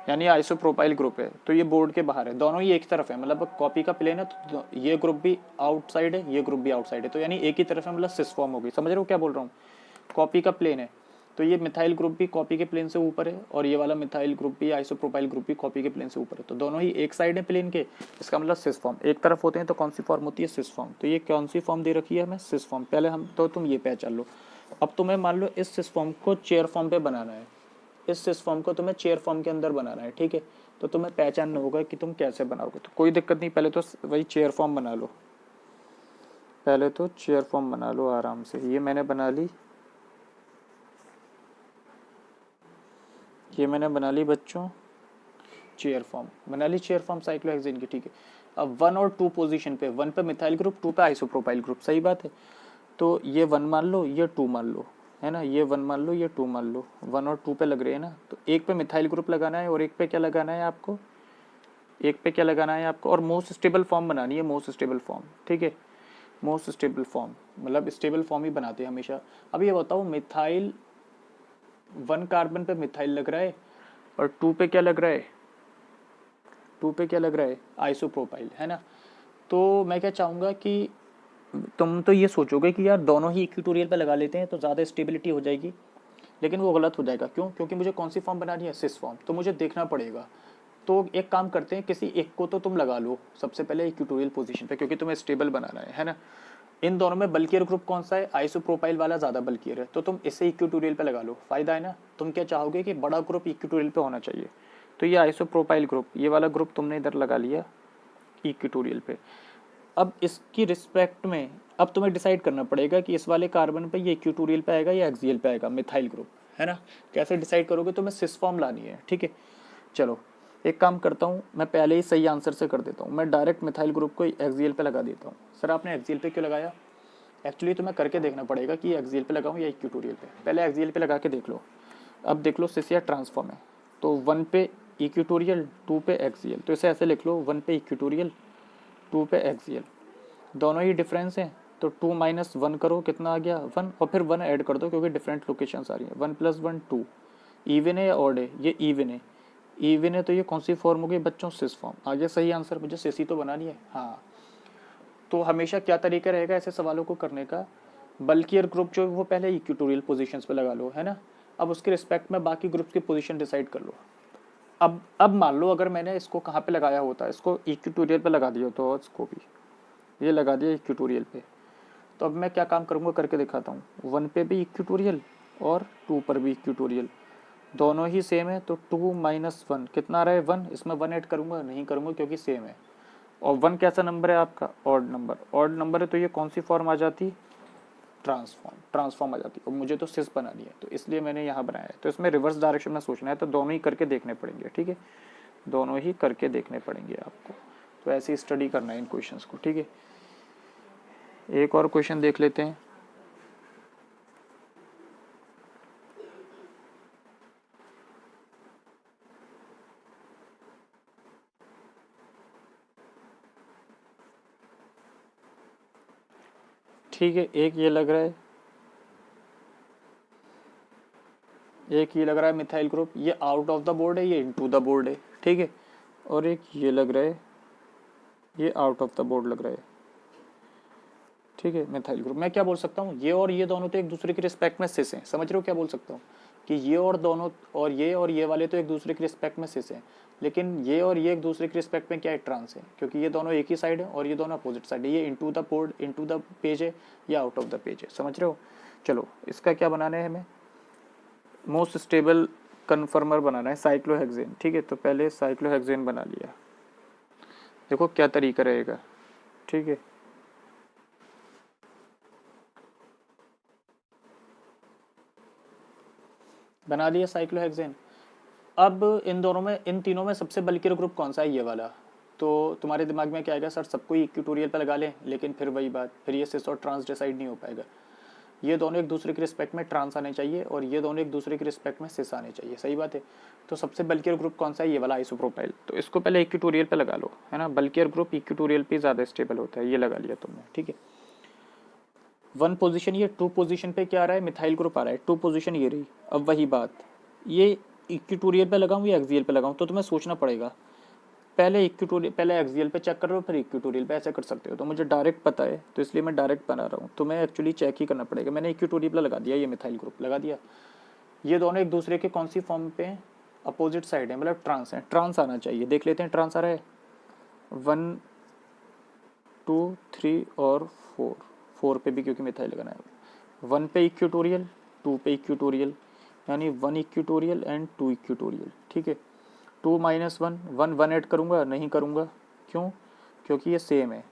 यानी आइसोप्रोपाइल ग्रुप है। तो ये बोर्ड के बाहर है, दोनों ही एक तरफ है, मतलब कॉपी का प्लेन है तो ये ग्रुप भी आउटसाइड है, ये ग्रुप भी आउटसाइड है, तो यानी एक ही तरफ है, मतलब सिस फॉर्म होगी। समझ रहे हो क्या बोल रहा हूँ? कॉपी का प्लेन है तो ये मिथाइल ग्रुप भी कॉपी के प्लेन से ऊपर है और ये वाला मिथाइल ग्रुप भी, आइसोप्रोपाइल ग्रुप भी कॉपी के प्लेन से ऊपर है, तो दोनों ही एक साइड है प्लेन के, इसका मतलब सिस फॉर्म। एक तरफ होते हैं तो कौन सी फॉर्म होती है? Cis form. तो ये कौन सी फॉर्म दे रखी है हमें? Cis form. पहले हम तो तुम ये पहचान लो। अब तुम्हें मान लो इस सिस फॉर्म को चेयर फॉर्म पे बनाना है, इस सिस फॉर्म को तुम्हें चेयर फॉर्म के अंदर बनाना है, ठीक है। तो तुम्हें पहचानना होगा कि तुम कैसे बनाओगे। तो कोई दिक्कत नहीं, पहले तो वही चेयर फॉर्म बना लो, पहले तो चेयर फॉर्म बना लो आराम से। ये मैंने बना ली, ये मैंने बना ली बच्चों चेयर फॉर्म, बना ली चेयर फॉर्म साइक्लोहेक्सेन की, ठीक है। अब 1 और 2 पोजीशन पे, 1 पे मिथाइल ग्रुप, 2 पे आइसोप्रोपाइल ग्रुप, सही बात है। तो ये 1 मान लो, ये 2 मान लो, है ना, ये 1 मान लो, ये 2 मान लो, 1 और 2 पे लग रहे हैं ना। तो एक पे मिथाइल ग्रुप लगाना है और एक पे क्या लगाना है आपको? एक पे क्या लगाना है आपको? और मोस्ट स्टेबल फॉर्म बनानी है, मोस्ट स्टेबल फॉर्म, ठीक है। मोस्ट स्टेबल फॉर्म मतलब स्टेबल फॉर्म ही बनाते हैं हमेशा। अब ये बताओ, मिथाइल 1 कार्बन पे मिथाइल लग रहा है और 2 पे क्या लग रहा है? 2 पे क्या लग रहा है? आइसोप्रोपाइल, है ना। तो मैं क्या चाहूँगा कि तुम तो ये सोचोगे कि यार दोनों ही इक्वेटोरियल पे लगा लेते हैं तो ज़्यादा स्टेबिलिटी हो जाएगी, लेकिन वो गलत हो जाएगा। क्यों? क्योंकि मुझे कौन सी फॉर्म बनानी है? Cis form. तो मुझे देखना पड़ेगा। तो एक काम करते हैं, किसी एक को तो तुम लगा लो सबसे पहले इक्वेटोरियल पोजीशन पे, क्योंकि तुम्हें स्टेबल बनाना है ना। इन दोनों में बल्कियर ग्रुप कौन सा है? आइसोप्रोपाइल वाला ज़्यादा बल्कियर है, तो तुम इसे इक्वेटोरियल पे लगा लो, फायदा है ना। तुम क्या चाहोगे कि बड़ा ग्रुप इक्वेटोरियल पे होना चाहिए, तो ये आइसोप्रोपाइल ग्रुप, ये वाला ग्रुप तुमने इधर लगा लिया इक्वेटोरियल पे। अब इसकी रिस्पेक्ट में अब तुम्हें डिसाइड करना पड़ेगा कि इस वाले कार्बन पे ये इक्वेटोरियल पे आएगा या एक्सियल पे आएगा, मिथाइल ग्रुप, है ना। कैसे डिसाइड करोगे? तुम्हें सिस फॉर्म लानी है, ठीक है। चलो एक काम करता हूँ, मैं पहले ही सही आंसर से कर देता हूँ, मैं डायरेक्ट मिथाइल ग्रुप को एक्सियल पे लगा देता हूँ। सर आपने एक्सियल पे क्यों लगाया? एक्चुअली तुम्हें करके देखना पड़ेगा कि एक्सियल पे लगाऊँ या इक्वेटोरियल पे। पहले एक्सियल पे लगा के देख लो। अब देख लो सिस या ट्रांसफॉर्म है, तो 1 पे इक्वेटोरियल, 2 पे एक्सियल, तो इसे ऐसे लिख लो 1 पे इक्वेटोरियल, 2 पे एक्सियल, दोनों ही डिफरेंस हैं। तो 2 - 1 करो, कितना आ गया? 1, और फिर 1 ऐड कर दो क्योंकि डिफरेंट लोकेशंस आ रही हैं। 1 + 1 2। इवन है या ऑड है? ये इवन है। इवन है तो ये कौन सी फॉर्म हो गई बच्चों? Cis form. आगे सही आंसर, मुझे सिस ही तो बनानी है। हाँ, तो हमेशा क्या तरीका रहेगा ऐसे सवालों को करने का? बल्कियर ग्रुप जो वो पहले इक्वेटोरियल पोजीशंस पे लगा लो, है ना। अब उसके रिस्पेक्ट में बाकी ग्रुप्स की पोजीशन डिसाइड कर लो। अब मान लो अगर मैंने इसको कहाँ पे लगाया होता, इसको इक्वेटोरियल पे लगा दिया तो इसको भी ये लगा दिया इक्वेटोरियल पे, तो अब मैं क्या काम करूँगा करके दिखाता हूँ। 1 पे भी इक्वेटोरियल और 2 पर भी इक्वेटोरियल, दोनों ही सेम है, तो 2 - 1 कितना आ रहा है? 1। इसमें 1 ऐड करूँगा? नहीं करूँगा क्योंकि सेम है। और 1 कैसा नंबर है आपका? Odd number. ऑड नंबर है तो ये कौन सी फॉर्म आ जाती? ट्रांसफॉर्म। ट्रांसफॉर्म आ जाती। और मुझे तो सिस बनानी है तो इसलिए मैंने यहाँ बनाया है। तो इसमें रिवर्स डायरेक्शन में सोचना है, तो दोनों ही करके देखने पड़ेंगे, ठीक है। दोनों ही करके देखने पड़ेंगे आपको, तो ऐसे ही स्टडी करना है इन क्वेश्चंस को, ठीक है। एक और क्वेश्चन देख लेते हैं। ठीक है, एक ये लग रहा है, एक ये लग रहा है मिथाइल ग्रुप, ये आउट ऑफ द बोर्ड है, ये इनटू द बोर्ड है, ठीक है। और एक ये लग रहा है, ये आउट ऑफ द बोर्ड लग रहा है, ठीक है, मिथाइल ग्रुप। मैं क्या बोल सकता हूँ, ये और ये दोनों तो एक दूसरे के रिस्पेक्ट में सिस हैं, समझ रहे हो क्या बोल सकता हूँ कि ये और दोनों और ये वाले तो एक दूसरे के रिस्पेक्ट में सिस हैं, लेकिन ये और ये एक दूसरे के रिस्पेक्ट में क्या है, ट्रांस है, क्योंकि ये दोनों एक ही साइड है और ये दोनों अपोजिट साइड है, ये into the board into the page है, या आउट ऑफ द पेज है, समझ रहे हो। चलो इसका क्या बनाना है, हमें मोस्ट स्टेबल कन्फर्मर बनाना है साइक्लोहेक्सेन, ठीक है। तो पहले साइक्लोहेक्सेन बना लिया, देखो क्या तरीका रहेगा, ठीक है। बना लिया साइक्लोहेक्सेन। अब इन दोनों में, इन तीनों में सबसे बल्कियर ग्रुप कौन सा है, ये वाला। तो तुम्हारे दिमाग में क्या आएगा, सर सबको इक्विटोरियल पे लगा लें, लेकिन फिर वही बात, फिर ये सिस और ट्रांस डिसाइड नहीं हो पाएगा। ये दोनों एक दूसरे के रिस्पेक्ट में ट्रांस आने चाहिए और ये दोनों एक दूसरे के रिस्पेक्ट में सिस आने चाहिए, सही बात है। तो सबसे बल्कियर ग्रुप कौन सा है, ये वाला आइसोप्रोपाइल। तो इसको पहले इक्विटोरियल पे लगा लो, है ना, बल्कियर ग्रुप इक्विटोरियल पे ज़्यादा स्टेबल होता है, ये लगा लिया तुमने, ठीक है। 1 पोजीशन, ये 2 पोजीशन पे क्या आ रहा है, मिथाइल ग्रुप आ रहा है, 2 पोजीशन ये रही। अब वही बात, ये इक्विटोरियल पे लगाऊं या एक्सियल पे लगाऊं, तो तुम्हें सोचना पड़ेगा। पहले इक्विटोरियल, पहले एक्सियल पे चेक कर लो, फिर इक्विटोरियल पे, ऐसे कर सकते हो। तो मुझे डायरेक्ट पता है, तो इसलिए मैं डायरेक्ट बना रहा हूँ, तो मैं एक्चुअली चेक ही करना पड़ेगा। मैंने इक्विटोरियल पे लगा दिया, ये मिथाइल ग्रुप लगा दिया। ये दोनों एक दूसरे के कौन सी फॉर्म पे हैं, अपोजिट साइड है, मतलब ट्रांस है, ट्रांस आना चाहिए। देख लेते हैं ट्रांस आ रहा है, 1 2 3 और 4 पे भी, क्योंकि मिथाइल लगाना है। 1 पे इक्विटोरियल, 2 पे इक्विटोरियल, यानी 1 इक्विटोरियल एंड 2 इक्विटोरियल, ठीक है। 2 माइनस 1, 1 ऐड करूँगा, नहीं करूँगा, क्यों, क्योंकि ये सेम है,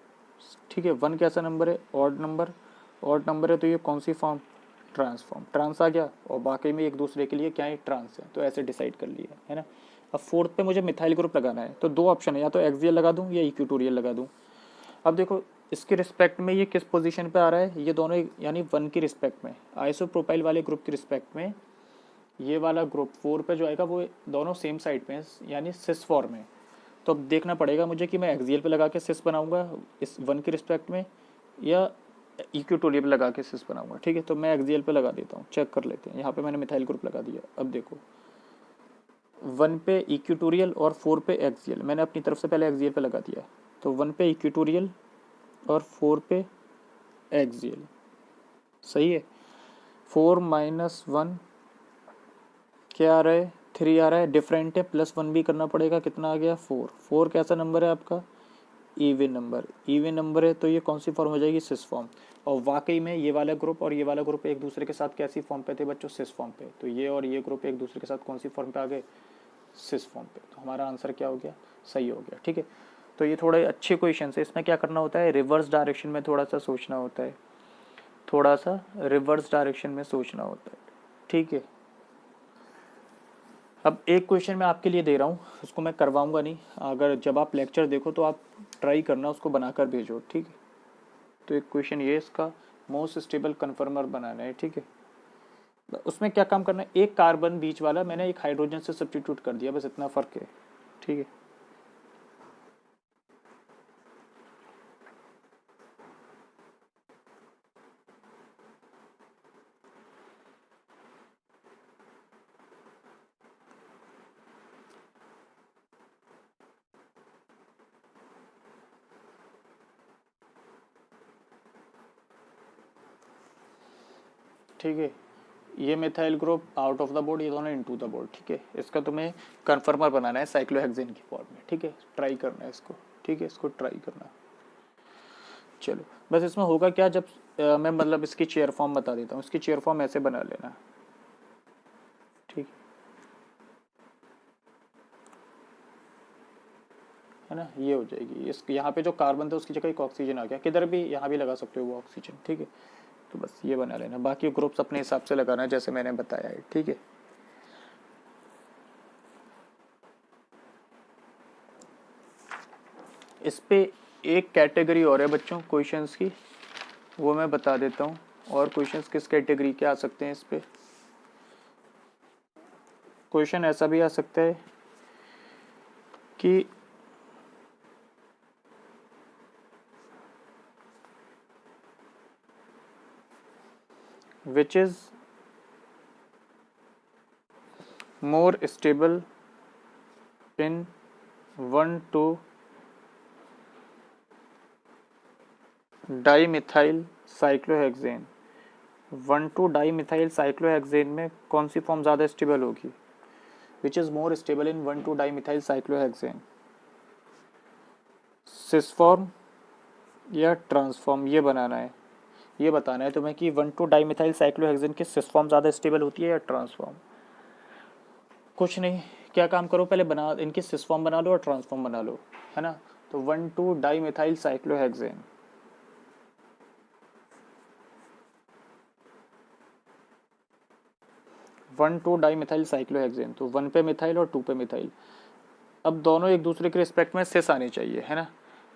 ठीक है। 1 कैसा नंबर है, ऑड नंबर, ऑड नंबर है, तो ये कौन सी फॉर्म, ट्रांसफॉर्म, ट्रांस आ गया, और बाकी में एक दूसरे के लिए क्या है, ट्रांस है, तो ऐसे डिसाइड कर लिया, है ना। अब 4th पे मुझे मिथाइल ग्रुप लगाना है, तो 2 ऑप्शन है, या तो एक्सियल लगा दूँ या इक्विटोरियल लगा दूँ। अब देखो इसके रिस्पेक्ट में ये किस पोजीशन पे आ रहा है, ये दोनों यानी 1 की रिस्पेक्ट में, आइसोप्रोपाइल वाले ग्रुप की रिस्पेक्ट में ये वाला ग्रुप 4 पे जो आएगा वो दोनों सेम साइड पे हैं, यानी सिस फॉर्म में। तो अब देखना पड़ेगा मुझे कि मैं एक्सियल पे लगा के सिस बनाऊंगा इस 1 के रिस्पेक्ट में, या इक्विटोरियल पे लगा के सिस बनाऊंगा, ठीक है। तो मैं एक्सियल पे लगा देता हूँ, चेक कर लेते हैं। यहाँ पे मैंने मिथाइल ग्रुप लगा दिया। अब देखो 1 पे इक्विटोरियल और 4 पे एक्सियल, मैंने अपनी तरफ से पहले एक्सियल पे लगा दिया। तो 1 पे इक्विटोरियल और 4 पे एक्सियल, सही है। 4 माइनस 1 क्या आ रहा है, 3 आ रहा है, डिफरेंट है, +1 भी करना पड़ेगा, कितना आ गया, 4। 4 कैसा नंबर है आपका, इवन नंबर, इवन नंबर है, तो ये कौन सी फॉर्म हो जाएगी, सिस फॉर्म। और वाकई में ये वाला ग्रुप और ये वाला ग्रुप एक दूसरे के साथ कैसी फॉर्म पे थे बच्चों, सिस फॉर्म पे। तो ये और ये ग्रुप एक दूसरे के साथ कौन सी फॉर्म पे आ गए, सिस फॉर्म पे। तो हमारा आंसर क्या हो गया, सही हो गया, ठीक है। तो ये थोड़े अच्छे क्वेश्चन है, इसमें क्या करना होता है, रिवर्स डायरेक्शन में थोड़ा सा सोचना होता है, थोड़ा सा रिवर्स डायरेक्शन में सोचना होता है, ठीक है। अब एक क्वेश्चन मैं आपके लिए दे रहा हूँ, उसको मैं करवाऊंगा नहीं, अगर जब आप लेक्चर देखो तो आप ट्राई करना, उसको बनाकर भेजो, ठीक है। तो एक क्वेश्चन ये, इसका मोस्ट स्टेबल कन्फर्मर बनाना है, ठीक है। उसमें क्या काम करना है, एक कार्बन बीच वाला मैंने एक हाइड्रोजन से सब्स्टिट्यूट कर दिया, बस इतना फ़र्क है, ठीक है। ठीक है, ये methyl group out of the board, ये दोनों इनटू द बोर्ड, ठीक है। इसका तुम्हें कन्फर्मर बनाना है साइक्लोहेक्सेन की फॉर्म में, ठीक है। ट्राई करना है इसको, ठीक है, इसको ट्राई करना। चलो बस इसमें होगा क्या, जब मैं मतलब इसकी चेयर फॉर्म बता देता हूँ, इसकी चेयर फॉर्म ऐसे बना लेना, ठीक है ना, ये हो जाएगी। इस यहाँ पे जो कार्बन था उसकी जगह एक ऑक्सीजन आ गया, किधर भी यहाँ भी लगा सकते हो वो ऑक्सीजन, ठीक है। तो बस ये बना लेना, बाकी ग्रुप्स अपने हिसाब से लगाना जैसे मैंने बताया है, ठीक है। इस पे एक कैटेगरी और है बच्चों क्वेश्चंस की, वो मैं बता देता हूँ। और क्वेश्चंस किस कैटेगरी के आ सकते हैं इस पे, क्वेश्चन ऐसा भी आ सकता है कि which is more stable in 1,2 dimethyl cyclohexane. 1,2 dimethyl cyclohexane में कौन सी फॉर्म ज़्यादा स्टेबल होगी? Which is more stable in 1,2 dimethyl cyclohexane? Cis form या ट्रांसफॉर्म? ये बनाना है, ये बताना है तुम्हें कि 1,2 डाईमिथाइल साइक्लोहेक्सेन की सिस फॉर्म ज़्यादा स्टेबल होती है या ट्रांसफॉर्म। कुछ नहीं, क्या काम करो, पहले बना इनकी सिस फॉर्म बना लो और ट्रांसफॉर्म बना लो, है ना। तो 1,2 डाईमिथाइल साइक्लोहेक्सेन, 1,2 डाईमिथाइल साइक्लोहेक्सेन, तो 1 पे मिथाइल और 2 पे मिथाइल। अब दोनों एक दूसरे के रिस्पेक्ट में सिस आनी चाहिए, है ना।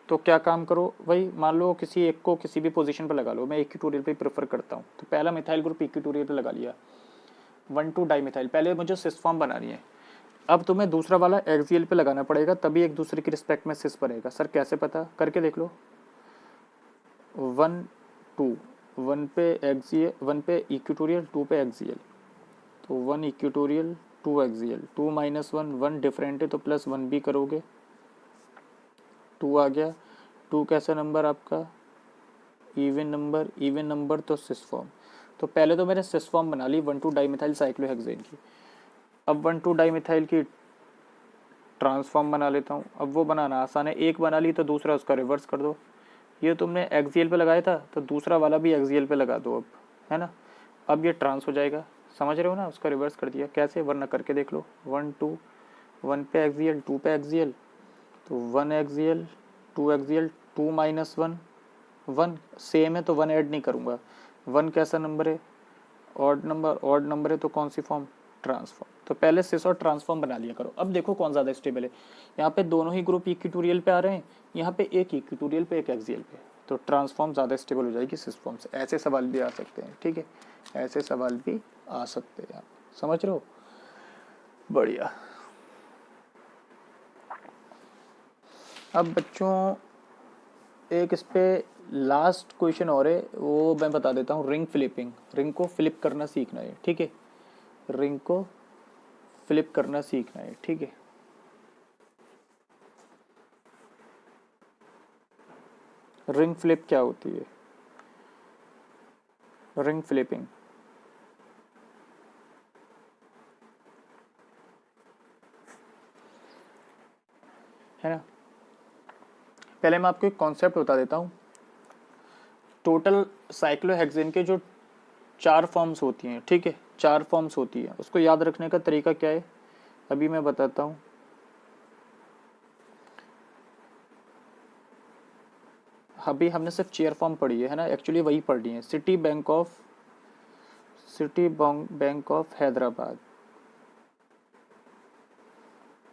तो क्या काम करो भाई, मान लो किसी एक को किसी भी पोजीशन पर लगा लो, मैं इक्विटोरियल पे प्रेफर करता हूँ, तो पहला मिथाइल ग्रुप इक्विटोरियल पे लगा लिया, 1,2 डाईमिथाइल। पहले मुझे सिस फॉर्म बनानी है, अब तुम्हें दूसरा वाला एक्सियल पे लगाना पड़ेगा, तभी एक दूसरे के रिस्पेक्ट में सिस बनेगा। सर कैसे पता, करके देख लो। 1 2 1 पे एक्सियल, 1 पे इक्विटोरियल, 2 पे एक्सियल, तो 1 इक्विटोरियल 2 एक्सियल, 2 माइनस 1, 1 डिफरेंट है तो प्लस 1 भी करोगे, 2 आ गया। 2 कैसा नंबर आपका? इवन नंबर, इवन नंबर तो सिस फॉर्म। तो पहले तो मैंने सिस फॉर्म बना ली 1,2 डाईमिथाइल साइक्लोहेक्सेन की। अब 1,2 डाईमिथाइल की ट्रांसफॉर्म बना लेता हूँ। अब वो बनाना आसान है, एक बना ली तो दूसरा उसका रिवर्स कर दो। ये तुमने एक्सियल पे लगाया था तो दूसरा वाला भी एक्सियल पे लगा दो अब, है ना। अब ये ट्रांस हो जाएगा, समझ रहे हो ना, उसका रिवर्स कर दिया। कैसे, वरना करके देख लो। 1 2 1 पे एक्सियल, 2 पे एक्सियल, तो 1 एक्सियल 2 एक्सियल, 2 माइनस 1 1 सेम है तो 1 ऐड नहीं करूँगा। 1 कैसा नंबर है? ऑड नंबर, ऑड नंबर है तो कौन सी फॉर्म? ट्रांसफॉर्म। तो पहले सिस और ट्रांसफॉर्म बना लिया करो। अब देखो कौन ज़्यादा स्टेबल है। यहाँ पे दोनों ही ग्रुप इक्विटोरियल पे आ रहे हैं, यहाँ पे एक इक्विटोरियल पे एक एक्सियल पे, तो ट्रांसफॉर्म ज़्यादा स्टेबल हो जाएगी सिस फॉर्म से। ऐसे सवाल भी आ सकते हैं, ठीक है, ऐसे सवाल भी आ सकते हैं, समझ रहे हो। बढ़िया। अब बच्चों एक इस पे लास्ट क्वेश्चन और है, वो मैं बता देता हूँ। रिंग फ्लिपिंग, रिंग को फ्लिप करना सीखना है, ठीक है, रिंग को फ्लिप करना सीखना है, ठीक है। रिंग फ्लिप क्या होती है? रिंग फ्लिपिंग है ना। पहले मैं आपको एक कॉन्सेप्ट बता देता हूँ। टोटल साइक्लोहेक्सेन के जो 4 फॉर्म्स होती हैं, ठीक है, 4 फॉर्म्स होती है, उसको याद रखने का तरीका क्या है अभी मैं बताता हूँ। अभी हमने सिर्फ चेयर फॉर्म पढ़ी है ना, एक्चुअली वही पढ़नी है। सिटी बैंक ऑफ हैदराबाद,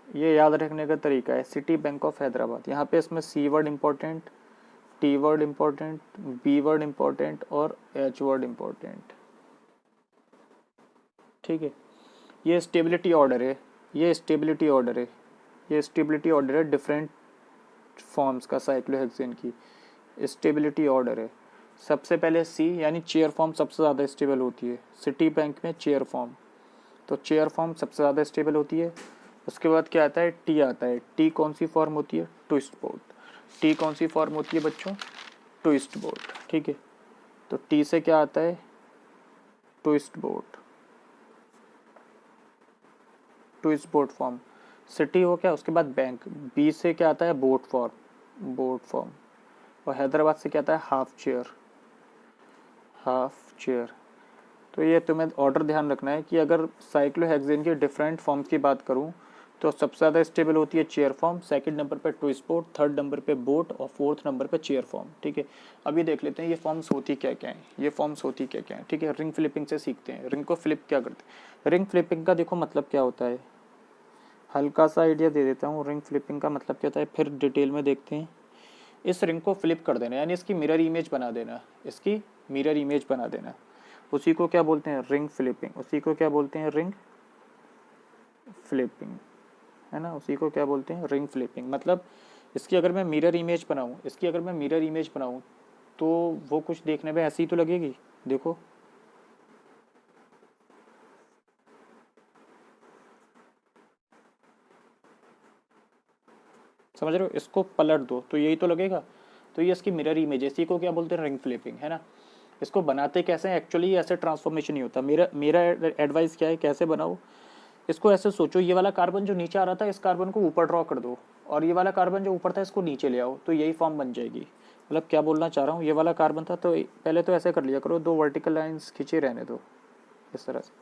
ये याद रखने का तरीका है। सिटी बैंक ऑफ हैदराबाद, यहाँ पे इसमें C word important, T word important, B word important और एच वर्ड इम्पोर्टेंट, ठीक है। ये स्टेबिलिटी ऑर्डर है, ये स्टेबिलिटी ऑर्डर है, ये स्टेबिलिटी ऑर्डर है डिफरेंट फॉर्म्स का साइक्लोहेक्सेन की, स्टेबिलिटी ऑर्डर है। सबसे पहले सी यानी चेयर फॉर्म सबसे ज़्यादा स्टेबल होती है सिटी बैंक में, चेयर फॉर्म, तो चेयर फॉर्म सबसे ज़्यादा स्टेबल होती है। उसके बाद क्या आता है? टी आता है। टी कौन सी फॉर्म होती है? Twist board. टी कौन सी फॉर्म होती है बच्चों? ट्विस्ट बोर्ड, ठीक है। तो टी से क्या आता है? Twist board, twist board form. City हो क्या, उसके बाद बैंक। बी से क्या आता है? Boat form, boat form. और हैदराबाद से क्या आता है? Half chair, half chair. तो ये तुम्हें ऑर्डर ध्यान रखना है कि अगर साइक्लोहेक्सेन के डिफरेंट फॉर्म्स की बात करूं तो सबसे ज़्यादा स्टेबल होती है चेयर फॉर्म, सेकंड नंबर पे ट्विस्ट बोर्ड, थर्ड नंबर पे बोट और फोर्थ नंबर पे चेयर फॉर्म, ठीक है। अभी देख लेते हैं ये फॉर्म्स होती क्या क्या हैं, ये फॉर्म्स होती क्या क्या हैं, ठीक है। रिंग फ्लिपिंग से सीखते हैं, रिंग को फ्लिप क्या करते हैं। रिंग फ्लिपिंग का देखो मतलब क्या होता है, हल्का सा आइडिया दे देता हूँ। रिंग फ्लिपिंग का मतलब क्या होता है, फिर डिटेल में देखते हैं। इस रिंग को फ्लिप कर देना यानी इसकी मिरर इमेज बना देना, इसकी मिरर इमेज बना देना, उसी को क्या बोलते हैं? Ring flipping. उसी को क्या बोलते हैं? रिंग फ्लिपिंग, है ना। उसी को क्या बोलते हैं? Ring flipping. मतलब इसकी अगर मैं मिरर इमेज बनाऊं, इसकी अगर मैं मिरर इमेज बनाऊं तो वो कुछ देखने में ऐसी ही तो लगेगी। देखो समझ रहे हो, इसको पलट दो तो यही तो लगेगा। तो ये इसकी मिरर इमेज है, इसी को क्या बोलते हैं, रिंग फ्लिपिंग, है ना। इसको बनाते कैसे हैं, एक्चुअली ऐसे ट्रांसफॉर्मेशन नहीं होता। मेरा एडवाइस क्या है, कैसे बनाओ इसको, ऐसे सोचो ये वाला कार्बन जो नीचे आ रहा था इस कार्बन को ऊपर ड्रॉ कर दो, और ये वाला कार्बन जो ऊपर था इसको नीचे ले आओ, तो यही फॉर्म बन जाएगी। मतलब क्या बोलना चाह रहा हूँ, ये वाला कार्बन था तो पहले तो ऐसे कर लिया करो, 2 वर्टिकल लाइंस खींचे रहने दो इस तरह से।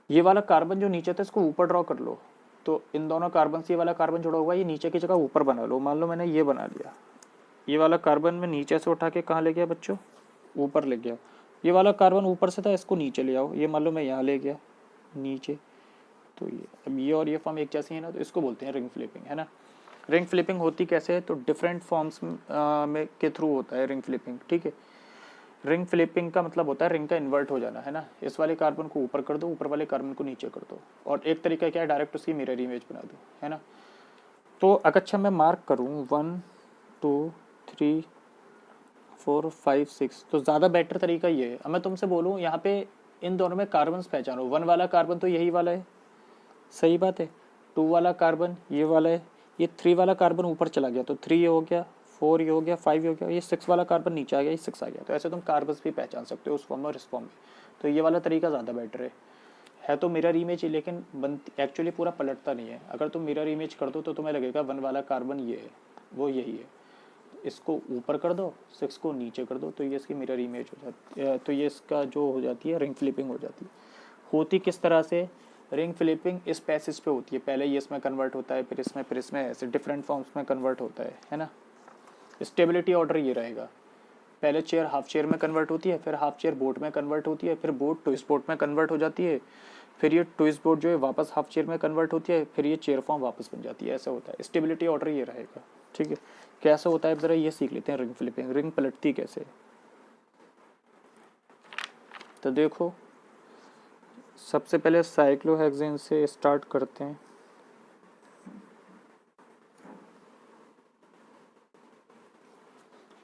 ये वाला कार्बन जो नीचे था इसको ऊपर ड्रॉ कर लो, तो इन दोनों कार्बन से ये वाला कार्बन जुड़ा हुआ है, ये नीचे की जगह ऊपर बना लो। मान लो मैंने ये बना लिया, ये वाला कार्बन में नीचे से उठा के कहाँ ले गया बच्चों, ऊपर ले गया। ये वाला कार्बन ऊपर से था, इसको नीचे ले आओ, ये मान लो मैं यहाँ ले गया नीचे, तो ये अब ये और ये फॉर्म एक जैसी है ना, तो इसको बोलते हैं रिंग फ्लिपिंग, है ना। रिंग फ्लिपिंग होती कैसे है, तो डिफरेंट फॉर्म्स में के थ्रू होता है रिंग फ्लिपिंग, ठीक है। रिंग फ्लिपिंग का मतलब होता है रिंग का इन्वर्ट हो जाना, है ना। इस वाले कार्बन को ऊपर कर दो, ऊपर वाले कार्बन को नीचे कर दो, और एक तरीका क्या है, डायरेक्ट उसकी मिरर इमेज बना दो, है ना। तो अगर अच्छा मैं मार्क करूँ 1 2 3 4 5 6, तो ज़्यादा बेटर तरीका ये है। अब मैं तुमसे बोलूँ यहाँ पे इन दोनों में कार्बन पहचानो, 1 वाला कार्बन तो यही वाला है, सही बात है। 2 वाला कार्बन ये वाला है, ये 3 वाला कार्बन ऊपर चला गया तो 3 ये हो गया, 4 ये हो गया, 5 ये हो गया, ये 6 वाला कार्बन नीचे आ गया, ये 6 आ गया। तो ऐसे तुम कार्बन भी पहचान सकते हो उस फॉर्म में और इस फॉर्म में। तो ये वाला तरीका ज़्यादा बेटर है तो मिरर इमेज ही, लेकिन एक्चुअली पूरा पलटता नहीं है। अगर तुम मिरर इमेज कर दो तो तुम्हें लगेगा 1 वाला कार्बन ये है, वो यही है, इसको ऊपर कर दो, 6 को नीचे कर दो, तो ये इसकी मिरर इमेज हो जाती है। तो ये इसका जो हो जाती है रिंग फ्लिपिंग हो जाती है। होती किस तरह से, रिंग फ्लिपिंग इस पैसेज पे होती है, पहले ये इसमें कन्वर्ट होता है, फिर इसमें ऐसे डिफरेंट फॉर्म्स में कन्वर्ट होता है ना। स्टेबिलिटी ऑर्डर ये रहेगा, पहले चेयर हाफ चेयर में कन्वर्ट होती है, फिर हाफ चेयर बोट में कन्वर्ट होती है, फिर बोट ट्विस्ट बोट में कन्वर्ट हो जाती है, फिर ये ट्विस्ट बोट जो है वापस हाफ चेयर में कन्वर्ट होती है, फिर ये चेयर फॉर्म वापस बन जाती है। ऐसा होता है, स्टेबिलिटी ऑर्डर ये रहेगा, ठीक है। कैसे होता है ज़रा ये सीख लेते हैं, रिंग फ्लिपिंग, रिंग पलटती कैसे। तो देखो सबसे पहले साइक्लोहेक्सेन से स्टार्ट करते हैं।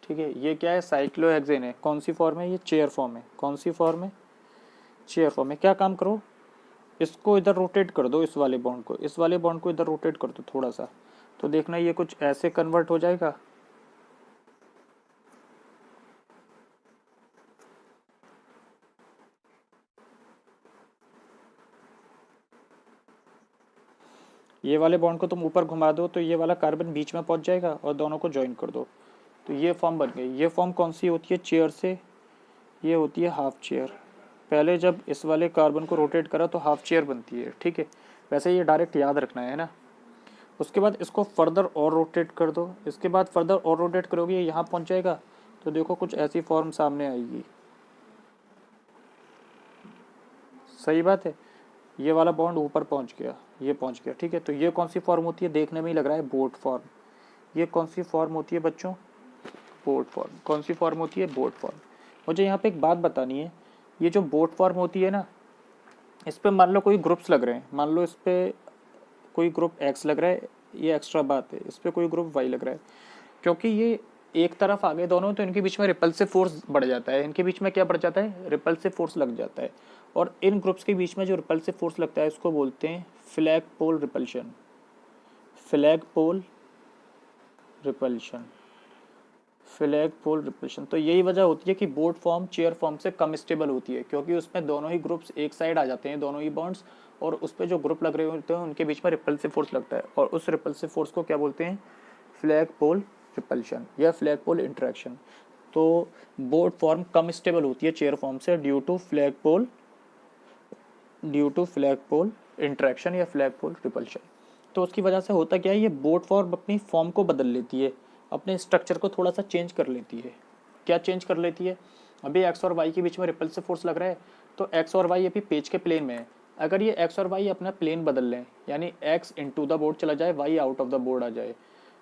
ठीक है, ये क्या है, साइक्लोहेक्सेन है। कौन सी फॉर्म है, ये चेयर फॉर्म है। कौन सी फॉर्म है, चेयर फॉर्म है। क्या काम करो, इसको इधर रोटेट कर दो, इस वाले बॉन्ड को, इस वाले बॉन्ड को इधर रोटेट कर दो थोड़ा सा, तो देखना ये कुछ ऐसे कन्वर्ट हो जाएगा। ये वाले बॉन्ड को तुम ऊपर घुमा दो तो ये वाला कार्बन बीच में पहुंच जाएगा और दोनों को ज्वाइन कर दो, तो ये फॉर्म बन गई। ये फॉर्म कौन सी होती है, चेयर से, ये होती है हाफ चेयर। पहले जब इस वाले कार्बन को रोटेट करा तो हाफ चेयर बनती है, ठीक है। वैसे ये डायरेक्ट याद रखना है ना। उसके बाद इसको फर्दर और रोटेट कर दो, इसके बाद फर्दर और रोटेट करोगे यहाँ पहुँच जाएगा, तो देखो कुछ ऐसी फॉर्म सामने आएगी। सही बात है, ये वाला बॉन्ड ऊपर पहुँच गया, ये पहुँच गया, ठीक है। तो ये कौन सी फॉर्म होती है, देखने में ही लग रहा है बोट फॉर्म। ये कौन सी फॉर्म होती है बच्चों, बोट फॉर्म। कौन सी फॉर्म होती है, बोट फॉर्म। मुझे यहाँ पे एक बात बतानी है, ये जो बोट फॉर्म होती है ना, इस पे मान लो कोई ग्रुप्स लग रहे हैं, मान लो इस पे कोई ग्रुप एक्स लग रहा है, ये एक्स्ट्रा बात है, इस पे कोई ग्रुप वाई लग रहा है, क्योंकि ये एक तरफ आ गए दोनों तो इनके बीच में रिपल्सिव फोर्स बढ़ जाता है। इनके बीच में क्या बढ़ जाता है, रिपल्सिव फोर्स लग जाता है। और इन ग्रुप्स के बीच में जो रिपल्सिव फोर्स लगता है उसको बोलते हैं flag pole repulsion. Flag pole repulsion, flag pole repulsion. तो यही वजह होती है कि बोट फॉर्म चेयर फॉर्म से कम स्टेबल होती है, क्योंकि उसमें दोनों ही ग्रुप्स एक साइड आ जाते हैं, दोनों ही बॉन्ड्स, और उस पर जो ग्रुप लग रहे होते हैं उनके बीच में रिपल्सिव फोर्स लगता है, और उस रिपल्सिव फोर्स को क्या बोलते हैं, फ्लैग पोल रिपल्शन या फ्लैग पोल इंटरेक्शन। तो बोट फॉर्म कम स्टेबल होती है चेयर फॉर्म से due to flag pole interaction या फ्लैग पोल रिपल्शन। तो उसकी वजह से होता क्या है, ये बोट फॉर्म अपनी फॉर्म को बदल लेती है, अपने स्ट्रक्चर को थोड़ा सा चेंज कर लेती है। क्या चेंज कर लेती है, अभी एक्स और वाई के बीच में रिपल्सिव फोर्स लग रहा है, तो एक्स और वाई अभी पेज के प्लेन में है। अगर ये एक्स और वाई अपना प्लेन बदल लें, यानी एक्स इनटू द बोर्ड चला जाए, Y out of the board आ जाए,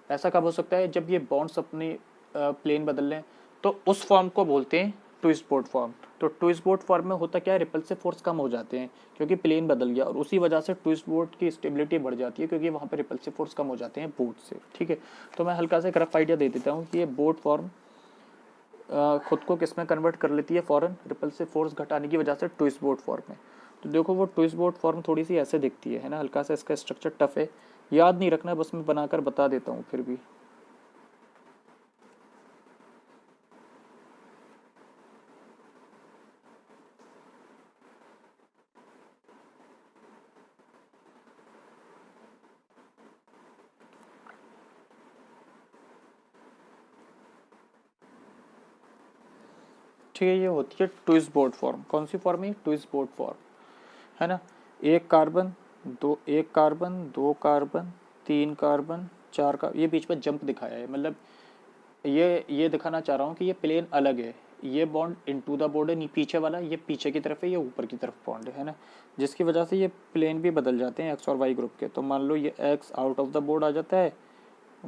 ऐसा कब हो सकता है, जब ये बॉन्ड्स अपनी प्लेन बदल लें, तो उस फॉर्म को बोलते हैं ट्विस्ट बोट फॉर्म। तो ट्विस्ट बोट फॉर्म में होता क्या है, रिपल्सिव फोर्स कम हो जाते हैं क्योंकि प्लेन बदल गया, और उसी वजह से ट्विस्ट बोट की स्टेबिलिटी बढ़ जाती है, क्योंकि वहाँ पर रिपल्सिव फोर्स कम हो जाते हैं बोट से, ठीक है। तो मैं हल्का सा एक रफ आइडिया दे देता हूँ कि ये बोट फॉर्म खुद को किस में कन्वर्ट कर लेती है, फॉरन रिपल्सिव फोर्स घटाने की वजह से ट्विस्ट बोट फॉर्म में। तो देखो वो ट्विस्ट बोट फॉर्म थोड़ी सी ऐसे दिखती है ना, हल्का सा इसका स्ट्रक्चर टफ है, याद नहीं रखना, बस मैं बनाकर बता देता हूँ फिर भी। ठीक है, ये होती है ट्विस्ट बोट फॉर्म। कौन सी फॉर्म है? ट्विस्ट बोट फॉर्म, है ना। एक कार्बन, एक कार्बन, दो कार्बन, तीन कार्बन, चार का, ये बीच में जंप दिखाया है, मतलब ये दिखाना चाह रहा हूँ कि ये प्लेन अलग है। ये बॉन्ड इनटू द बॉर्ड है, पीछे वाला ये पीछे की तरफ है, ये ऊपर की तरफ बॉन्ड है ना, जिसकी वजह से ये प्लेन भी बदल जाते हैं एक्स और वाई ग्रुप के। तो मान लो ये X out of the board आ जाता है,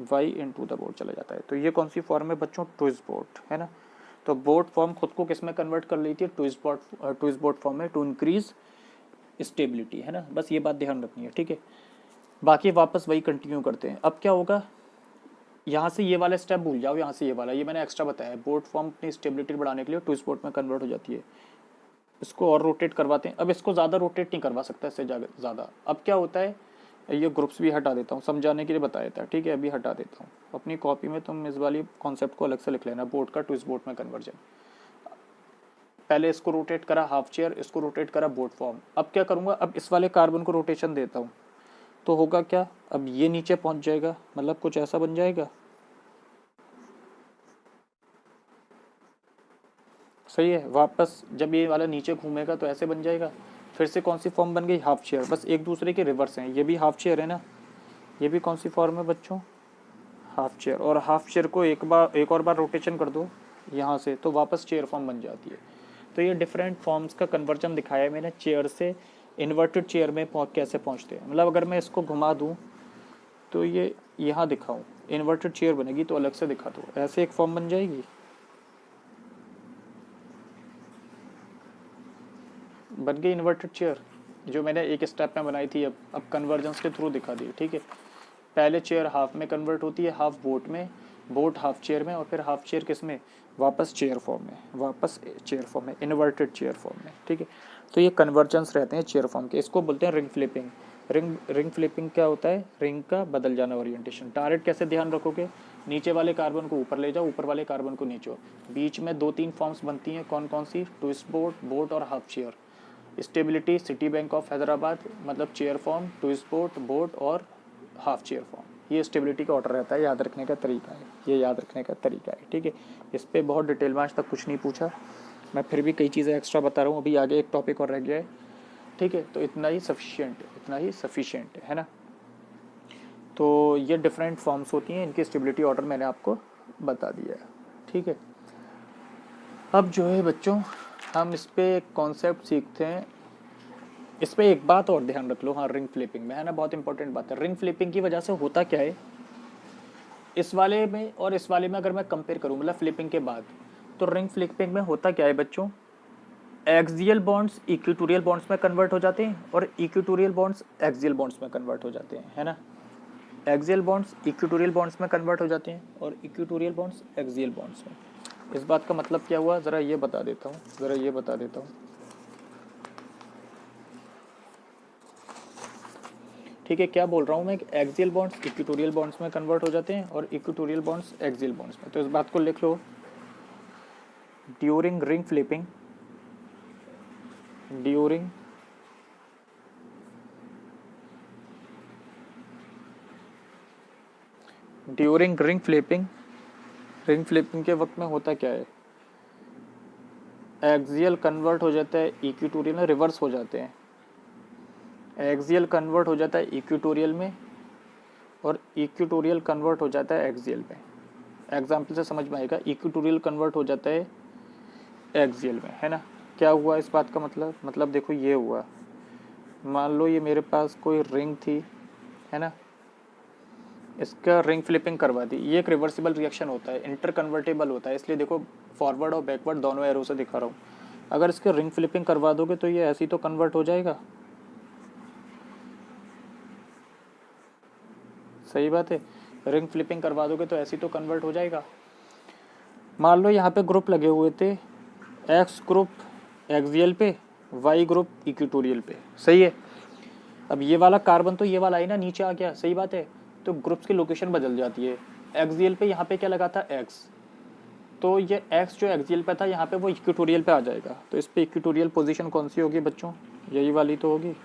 वाई इनटू द बोर्ड चला जाता है। तो ये कौन सी फॉर्म है बच्चों? ट्विस्ट बोट, है ना। तो बोट फॉर्म खुद को किस में कन्वर्ट कर लेती है? ट्विस्ट बोट फॉर्म में, टू इंक्रीज स्टेबिलिटी, है ना। बस ये बात ध्यान रखनी है, ठीक है। बाकी वापस वही कंटिन्यू करते हैं। अब क्या होगा, यहाँ से ये वाला स्टेप भूल जाओ, यहाँ से ये वाला, ये मैंने एक्स्ट्रा बताया है। बोट फॉर्म अपनी स्टेबिलिटी बढ़ाने के लिए ट्विस्ट बोट में कन्वर्ट हो जाती है। इसको और रोटेट करवाते हैं। अब इसको ज़्यादा रोटेट नहीं करवा सकता इससे ज़्यादा। अब क्या होता है, ये ग्रुप्स भी हटा देता हूँ, समझाने के लिए बताया था, ठीक है। अभी हटा देता हूँ। अपनी कॉपी में तुम इस वाली कॉन्सेप्ट को अलग से लिख लेना, बोट का ट्विस्ट बोट में कन्वर्जन। पहले इसको रोटेट करा हाफ चेयर, इसको रोटेट करा बोट फॉर्म। अब क्या करूँगा, अब इस वाले कार्बन को रोटेशन देता हूँ, तो होगा क्या, अब ये नीचे पहुँच जाएगा, मतलब कुछ ऐसा बन जाएगा, सही है। वापस जब ये वाला नीचे घूमेगा तो ऐसे बन जाएगा। फिर से कौन सी फॉर्म बन गई? Half chair. बस एक दूसरे के रिवर्स हैं, ये भी हाफ चेयर है ना, ये भी कौन सी फॉर्म है बच्चों? Half chair. और हाफ चेयर को एक और बार रोटेशन कर दो यहाँ से, तो वापस चेयर फॉर्म बन जाती है। तो ये डिफरेंट फॉर्म्स का कन्वर्जन दिखाया है मैंने, चेयर से इन्वर्टेड चेयर में कैसे पहुँचते हैं। मतलब अगर मैं इसको घुमा दूँ तो ये यहाँ दिखाऊँ, इन्वर्टेड चेयर बनेगी, तो अलग से दिखा दो, ऐसे एक फॉर्म बन जाएगी। बन गई इन्वर्टेड चेयर, जो मैंने एक स्टेप में बनाई थी। अब कन्वर्जेंस के थ्रू दिखा दी, ठीक है। पहले चेयर हाफ में कन्वर्ट होती है, हाफ बोट में, बोट हाफ चेयर में, और फिर हाफ चेयर किस में? वापस चेयर फॉर्म में, वापस चेयर फॉर्म में, इन्वर्टेड चेयर फॉर्म में, ठीक है। तो ये कन्वर्जेंस रहते हैं चेयर फॉर्म के। इसको बोलते हैं रिंग फ्लिपिंग। रिंग फ्लिपिंग क्या होता है? रिंग का बदल जाना ओरिएंटेशन। डायरेक्ट कैसे ध्यान रखोगे? नीचे वाले कार्बन को ऊपर ले जाओ, ऊपर वाले कार्बन को नीचे। बीच में 2-3 फॉर्म्स बनती हैं, कौन कौन सी? ट्विस्ट बोट, बोट और half chair. Stability, city bank of Hyderabad, मतलब chair form, twist boat, boat और हाफ चेयर फॉर्म। ये स्टेबिलिटी का ऑर्डर रहता है, याद रखने का तरीका है, ये याद रखने का तरीका है, ठीक है। इस पर बहुत डिटेल में आज तक कुछ नहीं पूछा, मैं फिर भी कई चीज़ें एक्स्ट्रा बता रहा हूँ। अभी आगे एक टॉपिक और रह गया है, ठीक है। तो इतना ही सफिशिएंट है, इतना ही सफिशिएंट है ना। तो ये डिफरेंट फॉर्म्स होती हैं, इनकी स्टेबिलिटी ऑर्डर मैंने आपको बता दिया है, ठीक है। अब जो है बच्चों, हम इस पर एक कॉन्सेप्ट सीखते हैं। इस पर एक बात और ध्यान रख लो, हाँ, रिंग फ्लिपिंग में, है ना, बहुत इंपॉर्टेंट बात है। रिंग फ्लिपिंग की वजह से होता क्या है, इस वाले में और इस वाले में अगर मैं कंपेयर करूँ, मतलब फ्लिपिंग के बाद, तो रिंग फ्लिपिंग में होता क्या है बच्चों, एक्सियल बॉन्ड्स इक्वेटोरियल बॉन्ड्स में कन्वर्ट हो जाते हैं, और इक्वेटोरियल बॉन्ड्स एक्सियल बॉन्ड्स में कन्वर्ट हो जाते हैं, है ना। एक्सियल बॉन्ड्स इक्वेटोरियल बॉन्ड्स में कन्वर्ट हो जाते हैं, और इक्वेटोरियल बॉन्ड्स एक्सियल बॉन्ड्स में। इस बात का मतलब क्या हुआ, ज़रा ये बता देता हूँ, ठीक है। क्या बोल रहा हूँ मैं, एक्सियल बॉन्ड्स इक्वेटोरियल बॉन्ड्स में कन्वर्ट हो जाते हैं, और इक्वेटोरियल बॉन्ड्स एक्सियल बॉन्ड्स में। तो इस बात को लिख लो, during ring flipping, during ring flipping के वक्त में होता क्या है, एक्सियल कन्वर्ट हो जाता है इक्वेटोरियल में, रिवर्स हो जाते हैं। एक्सियल कन्वर्ट हो जाता है इक्वेटोरियल में, और इक्वेटोरियल कन्वर्ट हो जाता है एक्सियल में। एग्जाम्पल से समझ में आएगा, इक्वेटोरियल कन्वर्ट हो जाता है एक्सियल में, है ना। क्या हुआ इस बात का मतलब देखो, ये हुआ, मान लो ये मेरे पास कोई रिंग थी, है ना, इसका रिंग फ्लिपिंग करवा दी। ये एक रिवर्सिबल रिएक्शन होता है, इंटर कन्वर्टेबल होता है, इसलिए देखो फॉरवर्ड और बैकवर्ड दोनों एरो से दिखा रहा हूँ। अगर इसके रिंग फ्लिपिंग करवा दोगे तो ये ऐसी तो कन्वर्ट हो जाएगा, सही बात है। रिंग फ्लिपिंग करवा दोगे तो ऐसी तो कन्वर्ट हो जाएगा। मान लो यहाँ पे ग्रुप लगे हुए थे, एक्स ग्रुप एक्सियल पे, वाई ग्रुप इक्वेटोरियल पे, सही है। अब ये वाला कार्बन तो ये वाला ही ना नीचे आ गया, सही बात है, तो ग्रुप्स की लोकेशन बदल जाती है। एक्सियल पे यहाँ पे क्या लगा था एक्स, तो ये एक्स जो एक्सियल पे था यहाँ पे वो इक्वेटोरियल पे आ जाएगा, तो इस पे इक्वेटोरियल पोजीशन कौन सी होगी बच्चों, यही वाली तो होगी,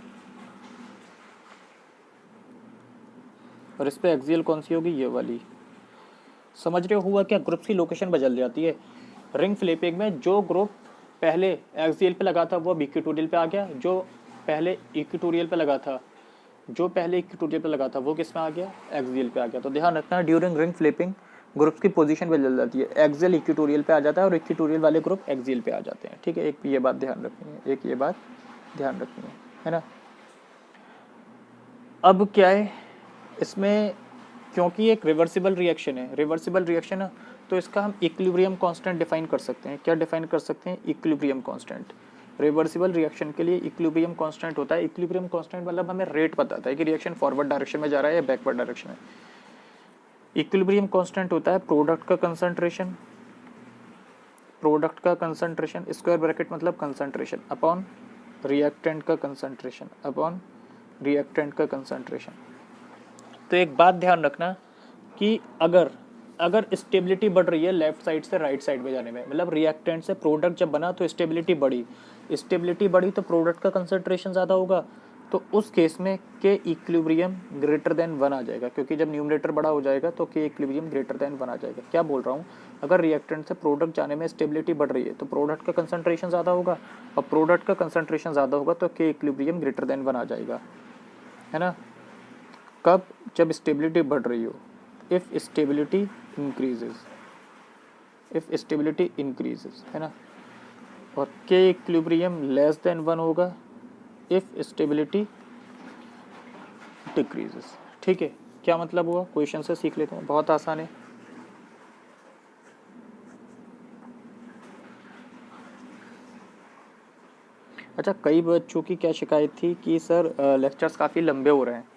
और इस पे एक्सियल कौन सी होगी, ये वाली। समझ रहे हो हुआ क्या, ग्रुप्स की लोकेशन बदल जाती है। रिंग फ्लिपिंग में जो ग्रुप पहले एक्सियल पे लगा था वो अब इक्वेटोरियल पे आ गया, जो पहले इक्वेटोरियल पे लगा था वो किस में आ गया, एक्सियल पे आ गया। तो ध्यान रखना ड्यूरिंग रिंग फ्लिपिंग ग्रुप्स की पोजीशन बदल जाती है, एक्सियल इक्वेटोरियल पे आ जाता है और इक्वेटोरियल वाले ग्रुप एक्सियल पे आ जाते हैं, ठीक है। एक ये बात ध्यान रखनी है ना। अब क्या है इसमें, क्योंकि एक रिवर्सिबल रिएक्शन है, तो इसका हम इक्विलिब्रियम कांस्टेंट डिफाइन कर सकते हैं। क्या डिफाइन कर सकते हैं, इक्विलिब्रियम कांस्टेंट। रिवर्सिबल रिएक्शन के लिए इक्विलिब्रियम कांस्टेंट होता है। इक्विलिब्रियम कांस्टेंट मतलब हमें रेट बताता है कि रिएक्शन फॉरवर्ड डायरेक्शन में जा रहा है या बैकवर्ड डायरेक्शन में। इक्विलिब्रियम कांस्टेंट होता है प्रोडक्ट का कंसंट्रेशन, स्क्वायर ब्रैकेट मतलब कंसंट्रेशन अपॉन रिएक्टेंट का कंसंट्रेशन। तो एक बात ध्यान रखना कि अगर स्टेबिलिटी बढ़ रही है लेफ्ट साइड से राइट साइड में जाने में, मतलब रिएक्टेंट से प्रोडक्ट जब बना तो स्टेबिलिटी बढ़ी तो प्रोडक्ट का कंसंट्रेशन ज़्यादा होगा, तो उस केस में के इक्विलिब्रियम ग्रेटर देन 1 आ जाएगा, क्योंकि जब न्यूमरेटर बड़ा हो जाएगा तो के इक्विलिब्रियम ग्रेटर देन 1 आ जाएगा। क्या बोल रहा हूँ, अगर रिएक्टेंट से प्रोडक्ट जाने में स्टेबिलिटी बढ़ रही है तो प्रोडक्ट का कंसंट्रेशन ज़्यादा होगा, और प्रोडक्ट का कंसंट्रेशन ज़्यादा होगा तो के इक्विलिब्रियम ग्रेटर देन 1 आ जाएगा, है ना। कब, जब स्टेबिलिटी बढ़ रही हो, इफ स्टेबिलिटी इंक्रीजेज, है ना। और के इक्विलिब्रियम लेस देन 1 होगा इफ स्टेबिलिटी डिक्रीजेस, ठीक है। क्या मतलब हुआ, क्वेश्चन से सीख लेते हैं, बहुत आसान है। अच्छा, कई बच्चों की क्या शिकायत थी कि सर लेक्चर्स काफ़ी लंबे हो रहे हैं।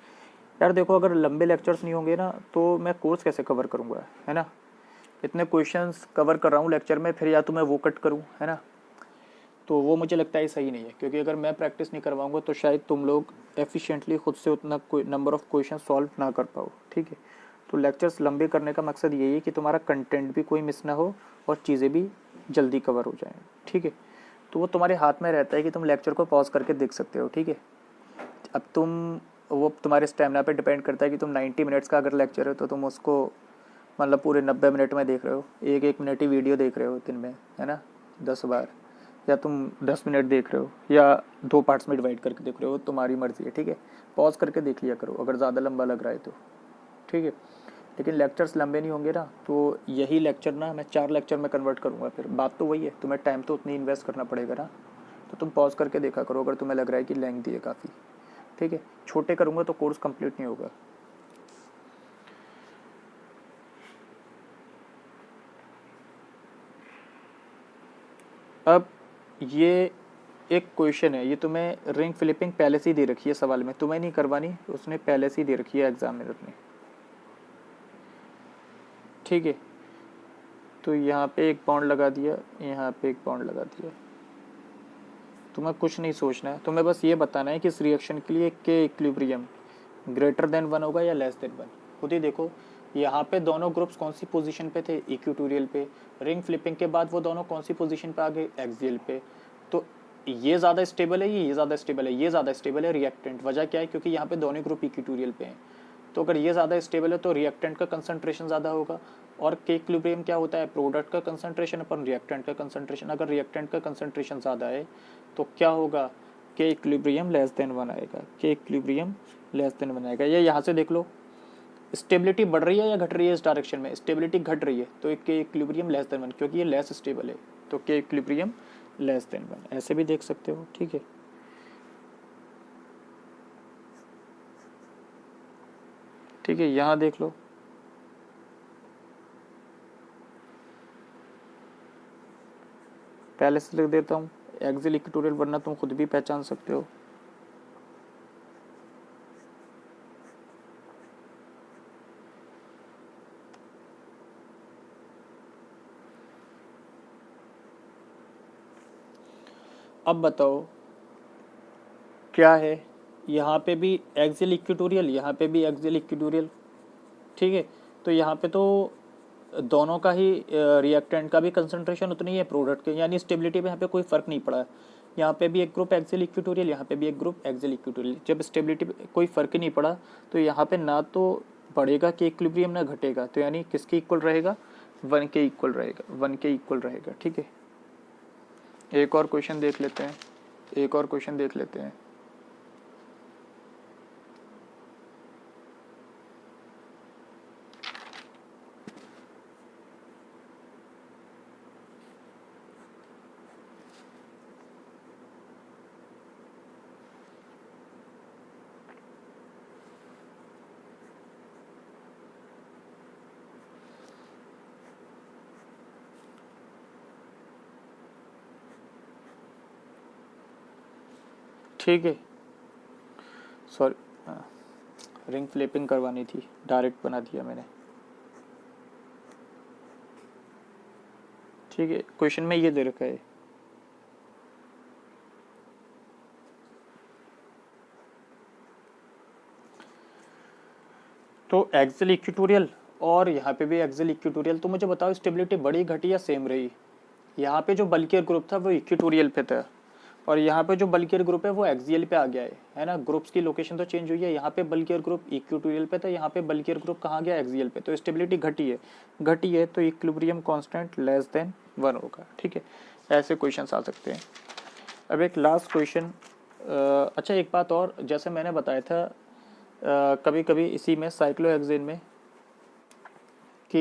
यार देखो, अगर लंबे लेक्चर्स नहीं होंगे ना तो मैं कोर्स कैसे कवर करूँगा, है ना। इतने क्वेश्चंस कवर कर रहा हूँ लेक्चर में, फिर या तो मैं वो कट करूँ, है ना, तो वो मुझे लगता है सही नहीं है, क्योंकि अगर मैं प्रैक्टिस नहीं करवाऊँगा तो शायद तुम लोग एफिशिएंटली खुद से उतना कोई नंबर ऑफ़ क्वेश्चन सॉल्व ना कर पाओ, ठीक है। तो लेक्चर्स लंबे करने का मकसद यही है कि तुम्हारा कंटेंट भी कोई मिस ना हो और चीज़ें भी जल्दी कवर हो जाएँ, ठीक है। तो वो तुम्हारे हाथ में रहता है कि तुम लेक्चर को पॉज करके देख सकते हो, ठीक है। अब वो तुम्हारे स्टेमिना पे डिपेंड करता है कि तुम 90 मिनट्स का अगर लेक्चर है तो तुम उसको मतलब पूरे 90 मिनट में देख रहे हो, एक मिनट ही वीडियो देख रहे हो दिन में, है ना, 10 बार, या तुम 10 मिनट देख रहे हो या 2 पार्ट्स में डिवाइड करके देख रहे हो, तुम्हारी मर्जी है, ठीक है। पॉज करके देख लिया करो अगर ज़्यादा लंबा लग रहा है तो, ठीक है। लेकिन लेक्चर्स लंबे नहीं होंगे ना, तो यही लेक्चर ना मैं 4 लेक्चर में कन्वर्ट करूँगा, फिर बात तो वही है, तुम्हें टाइम तो उतनी इन्वेस्ट करना पड़ेगा ना। तो तुम पॉज करके देखा करो अगर तुम्हें लग रहा है कि लेंथी है काफ़ी, ठीक है। छोटे करूँगा तो कोर्स कंप्लीट नहीं होगा। अब ये एक क्वेश्चन है, ये तुम्हें रिंग फ्लिपिंग पहले से ही दे रखी है सवाल में, तुम्हें नहीं करवानी, उसने पहले से ही दे रखी है एग्जामिनर ने, ठीक है। तो यहाँ पे एक बॉन्ड लगा दिया, यहाँ पे एक बॉन्ड लगा दिया, तुम्हें कुछ नहीं सोचना है, तुम्हें बस ये बताना है कि इस रिएक्शन के लिए के इक्विलिब्रियम ग्रेटर देन 1 होगा या लेस देन 1। खुद ही देखो यहाँ पे दोनों ग्रुप्स कौन सी पोजीशन पे थे, इक्वेटोरियल पे। रिंग फ्लिपिंग के बाद वो दोनों कौन सी पोजीशन पे आ गए, एक्सियल पे। तो ये ज़्यादा स्टेबल है, ये ज़्यादा स्टेबल है, ये ज़्यादा स्टेबल है रिएक्टेंट। वजह क्या है, क्योंकि यहाँ पे दोनों ग्रुप इक्वेटोरियल पे हैं। तो अगर ये ज़्यादा स्टेबल है तो रिएक्टेंट का कंसंट्रेशन ज़्यादा होगा, और के इक्विलिब्रियम क्या होता है, प्रोडक्ट का कंसंट्रेशन अपन रिएक्टेंट का कंसंट्रेशन। अगर रिएक्टेंट का कंसंट्रेशन ज़्यादा है तो क्या होगा, के इक्विलिब्रियम लेस देन 1 आएगा, के इक्विलिब्रियम लेस देन 1 आएगा। ये यहाँ से देख लो, स्टेबिलिटी बढ़ रही है या घट रही है, इस डायरेक्शन में स्टेबिलिटी घट रही है तो के इक्विलिब्रियम लेस देन 1, क्योंकि ये लेस स्टेबल है तो के इक्विलिब्रियम लेस देन 1, ऐसे भी देख सकते हो, ठीक है। ठीक है, यहाँ देख लो, पहले से लिख देता हूँ एक्सियल इक्वेटोरियल, वरना तुम खुद भी पहचान सकते हो। अब बताओ क्या है, यहाँ पे भी एक्सियल इक्वेटोरियल, यहाँ पे भी एक्सियल इक्वेटोरियल, ठीक है। तो यहाँ पे तो दोनों का ही रिएक्टेंट का भी कंसंट्रेशन उतनी ही है प्रोडक्ट के, यानी स्टेबिलिटी में यहाँ पे कोई फर्क नहीं पड़ा है। यहाँ पे भी एक ग्रुप एक्सियल इक्वेटोरियल, यहाँ पे भी एक ग्रुप एक्सियल इक्वेटोरियल। जब स्टेबिलिटी कोई फर्क ही नहीं पड़ा तो यहाँ पे ना तो बढ़ेगा कि इक्विलिब्रियम ना घटेगा, तो यानी किसके इक्वल रहेगा, 1 के इक्वल रहेगा, 1 के इक्वल रहेगा, ठीक है। एक और क्वेश्चन देख लेते हैं, एक और क्वेश्चन देख लेते हैं। ठीक है, सॉरी, रिंग फ्लिपिंग करवानी थी, डायरेक्ट बना दिया मैंने, ठीक है। क्वेश्चन में ये दे रखा है, तो एक्सियल इक्वेटोरियल और यहाँ पे भी एक्सियल इक्वेटोरियल, तो मुझे बताओ स्टेबिलिटी बढ़ी घटी या सेम रही। यहाँ पे जो बल्कियर ग्रुप था वो इक्वेटोरियल पे था, और यहाँ पे जो बल्कियर ग्रुप है वो एक्सियल पे आ गया है ना। ग्रुप्स की लोकेशन तो चेंज हुई है, यहाँ पे बल्कियर ग्रुप इक्वेटोरियल पे था, यहाँ पे बल्कियर ग्रुप कहाँ गया, एक्सियल पे। तो स्टेबिलिटी घटी है तो इक्विलिब्रियम कांस्टेंट लेस देन 1 होगा, ठीक है। ऐसे क्वेश्चन आ सकते हैं। अब एक लास्ट क्वेश्चन, अच्छा एक बात और, जैसे मैंने बताया था कभी कभी इसी में साइक्लोहेक्सेन में कि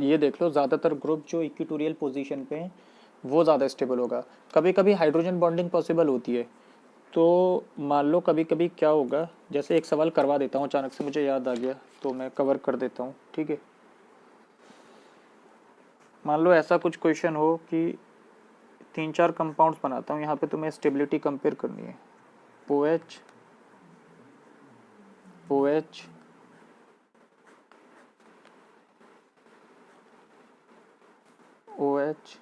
ये देख लो ज़्यादातर ग्रुप जो इक्वेटोरियल पोजीशन पे हैं वो ज़्यादा स्टेबल होगा। कभी कभी हाइड्रोजन बॉन्डिंग पॉसिबल होती है, तो मान लो कभी कभी क्या होगा, जैसे एक सवाल करवा देता हूँ, अचानक से मुझे याद आ गया तो मैं कवर कर देता हूँ, ठीक है। मान लो ऐसा कुछ क्वेश्चन हो कि 3-4 कंपाउंड्स बनाता हूँ, यहाँ पे तुम्हें स्टेबिलिटी कंपेयर करनी है। OH OH OH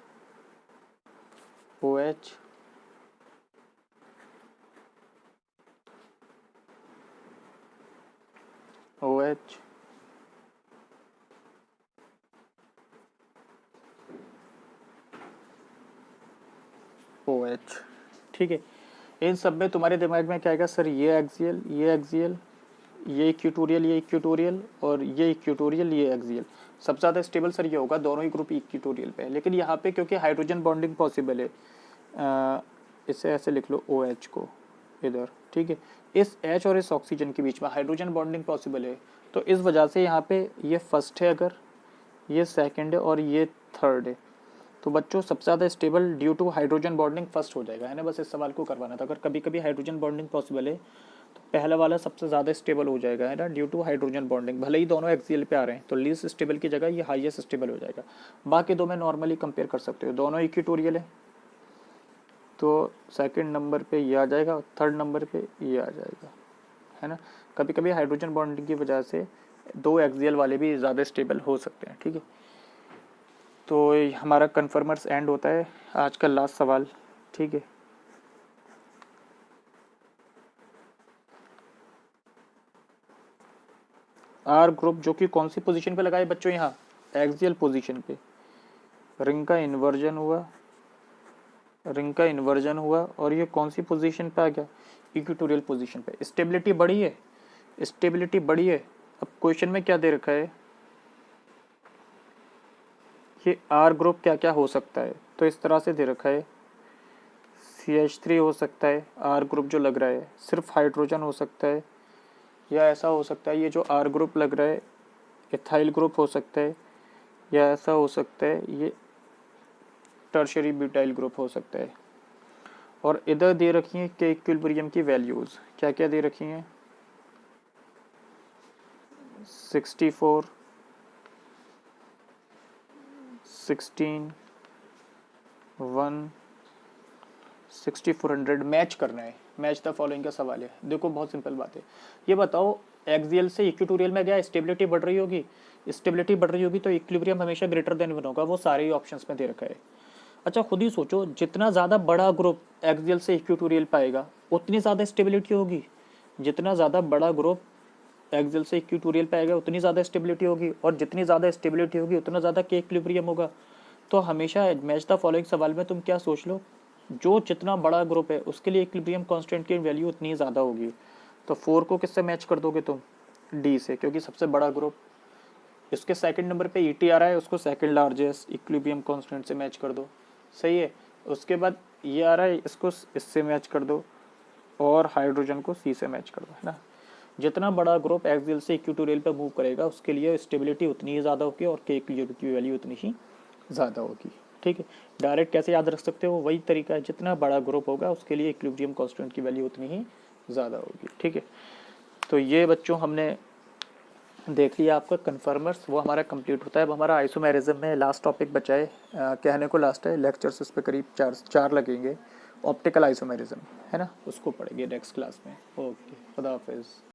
OH OH OH, ठीक है। इन सब में तुम्हारे दिमाग में क्या आएगा, सर ये एक्सियल, ये एक्सियल, ये इक्वेटोरियल, ये इक्वेटोरियल, और ये इक्वेटोरियल, ये एक्सियल। सबसे ज़्यादा स्टेबल सर ये होगा, दोनों ही ग्रुप इक्वेटोरियल पे है। लेकिन यहाँ पे क्योंकि हाइड्रोजन बॉन्डिंग पॉसिबल है, इसे ऐसे लिख लो OH को इधर, ठीक है। इस H और इस ऑक्सीजन के बीच में हाइड्रोजन बॉन्डिंग पॉसिबल है, तो इस वजह से यहाँ पे ये फर्स्ट है, अगर ये सेकंड है और ये थर्ड है, तो बच्चों सबसे ज़्यादा stable due to hydrogen bonding first हो जाएगा, है ना। बस इस सवाल को करवाना था, अगर कभी कभी हाइड्रोजन बॉन्डिंग पॉसिबल है तो पहला वाला सबसे ज़्यादा स्टेबल हो जाएगा, है ना, ड्यू टू हाइड्रोजन बॉन्डिंग। भले ही दोनों एक्सियल पे आ रहे हैं, तो लीस्ट स्टेबल की जगह ये हाईएस्ट स्टेबल हो जाएगा। बाकी दो में नॉर्मली कंपेयर कर सकते हो, दोनों इक्वेटोरियल है, तो सेकंड नंबर पे ये आ जाएगा, थर्ड नंबर पे ये आ जाएगा, है ना। कभी कभी हाइड्रोजन बॉन्डिंग की वजह से दो एक्सियल वाले भी ज़्यादा स्टेबल हो सकते हैं, ठीक है। तो हमारा कन्फर्मर्स एंड होता है, आज का लास्ट सवाल, ठीक है। आर ग्रुप जो कि कौन सी पोजीशन पे लगाए बच्चों, यहाँ एक्सियल पोजीशन पे। रिंग का इन्वर्जन हुआ, रिंग का इन्वर्जन हुआ, और ये कौन सी पोजीशन पे आ गया, इक्वेटोरियल पोजीशन पे। स्टेबिलिटी बढ़ी है, स्टेबिलिटी बढ़ी है। अब क्वेश्चन में क्या दे रखा है, ये आर ग्रुप क्या क्या हो सकता है, तो इस तरह से दे रखा है। CH3 हो सकता है, आर ग्रुप जो लग रहा है सिर्फ हाइड्रोजन हो सकता है, या ऐसा हो सकता है ये जो आर ग्रुप लग रहा है इथाइल ग्रुप हो सकता है, या ऐसा हो सकता है ये टर्शियरी ब्यूटाइल ग्रुप हो सकता है। और इधर दे रखी है कि इक्विलिब्रियम की वैल्यूज क्या क्या दे रखी हैं, 64, 16, 1, 6400 मैच करना है, मैच द फॉलोइंग का सवाल है। देखो बहुत सिंपल बात है, ये बताओ एक्सियल से इक्वेटोरियल में गया, स्टेबिलिटी बढ़ रही होगी, स्टेबिलिटी बढ़ रही होगी तो इक्विलिब्रियम हमेशा ग्रेटर देन 1 होगा, वो सारे ही ऑप्शंस में दे रखा है। अच्छा खुद ही सोचो, जितना ज़्यादा बड़ा ग्रुप एक्सियल से इक्वेटोरियल पाएगा उतनी ज़्यादा स्टेबिलिटी होगी, जितना ज़्यादा बड़ा ग्रुप एक्सियल से इक्वेटोरियल पे आएगा उतनी ज़्यादा स्टेबिलिटी होगी, और जितनी ज़्यादा स्टेबिलिटी होगी उतना ज़्यादा के इक्विलिब्रियम होगा। तो हमेशा मैच द फॉलोइंग सवाल में तुम क्या सोच लो, जो जितना बड़ा ग्रुप है उसके लिए इक्विलिब्रियम कांस्टेंट की वैल्यू उतनी ज़्यादा होगी। तो 4 को किससे मैच कर दोगे तुम, डी से, क्योंकि सबसे बड़ा ग्रुप। इसके सेकंड नंबर पे ईटी आ रहा है, उसको सेकंड लार्जेस्ट इक्विलिब्रियम कांस्टेंट से मैच कर दो, सही है। उसके बाद ये आ रहा है, इसको इससे मैच कर दो, और हाइड्रोजन को सी से मैच कर दो, है ना। जितना बड़ा ग्रुप एक्सियल से इक्वेटोरियल पे मूव करेगा उसके लिए स्टेबिलिटी उतनी ही ज़्यादा होगी और के की वैल्यू उतनी ही ज़्यादा होगी, ठीक है। डायरेक्ट कैसे याद रख सकते हो, वही तरीका है, जितना बड़ा ग्रुप होगा उसके लिए इक्विलिब्रियम कांस्टेंट की वैल्यू उतनी ही ज़्यादा होगी, ठीक है। तो ये बच्चों हमने देख लिया आपका कन्फर्मर्स, वो हमारा कंप्लीट होता है। अब हमारा आइसोमेरिज्म में लास्ट टॉपिक बचा है, कहने को लास्ट है, लेक्चर्स इस पे करीब चार लगेंगे। ऑप्टिकल आइसोमेरिज्म, है ना, उसको पढ़ेंगे नेक्स्ट क्लास में। ओके, खुदा हाफिज़।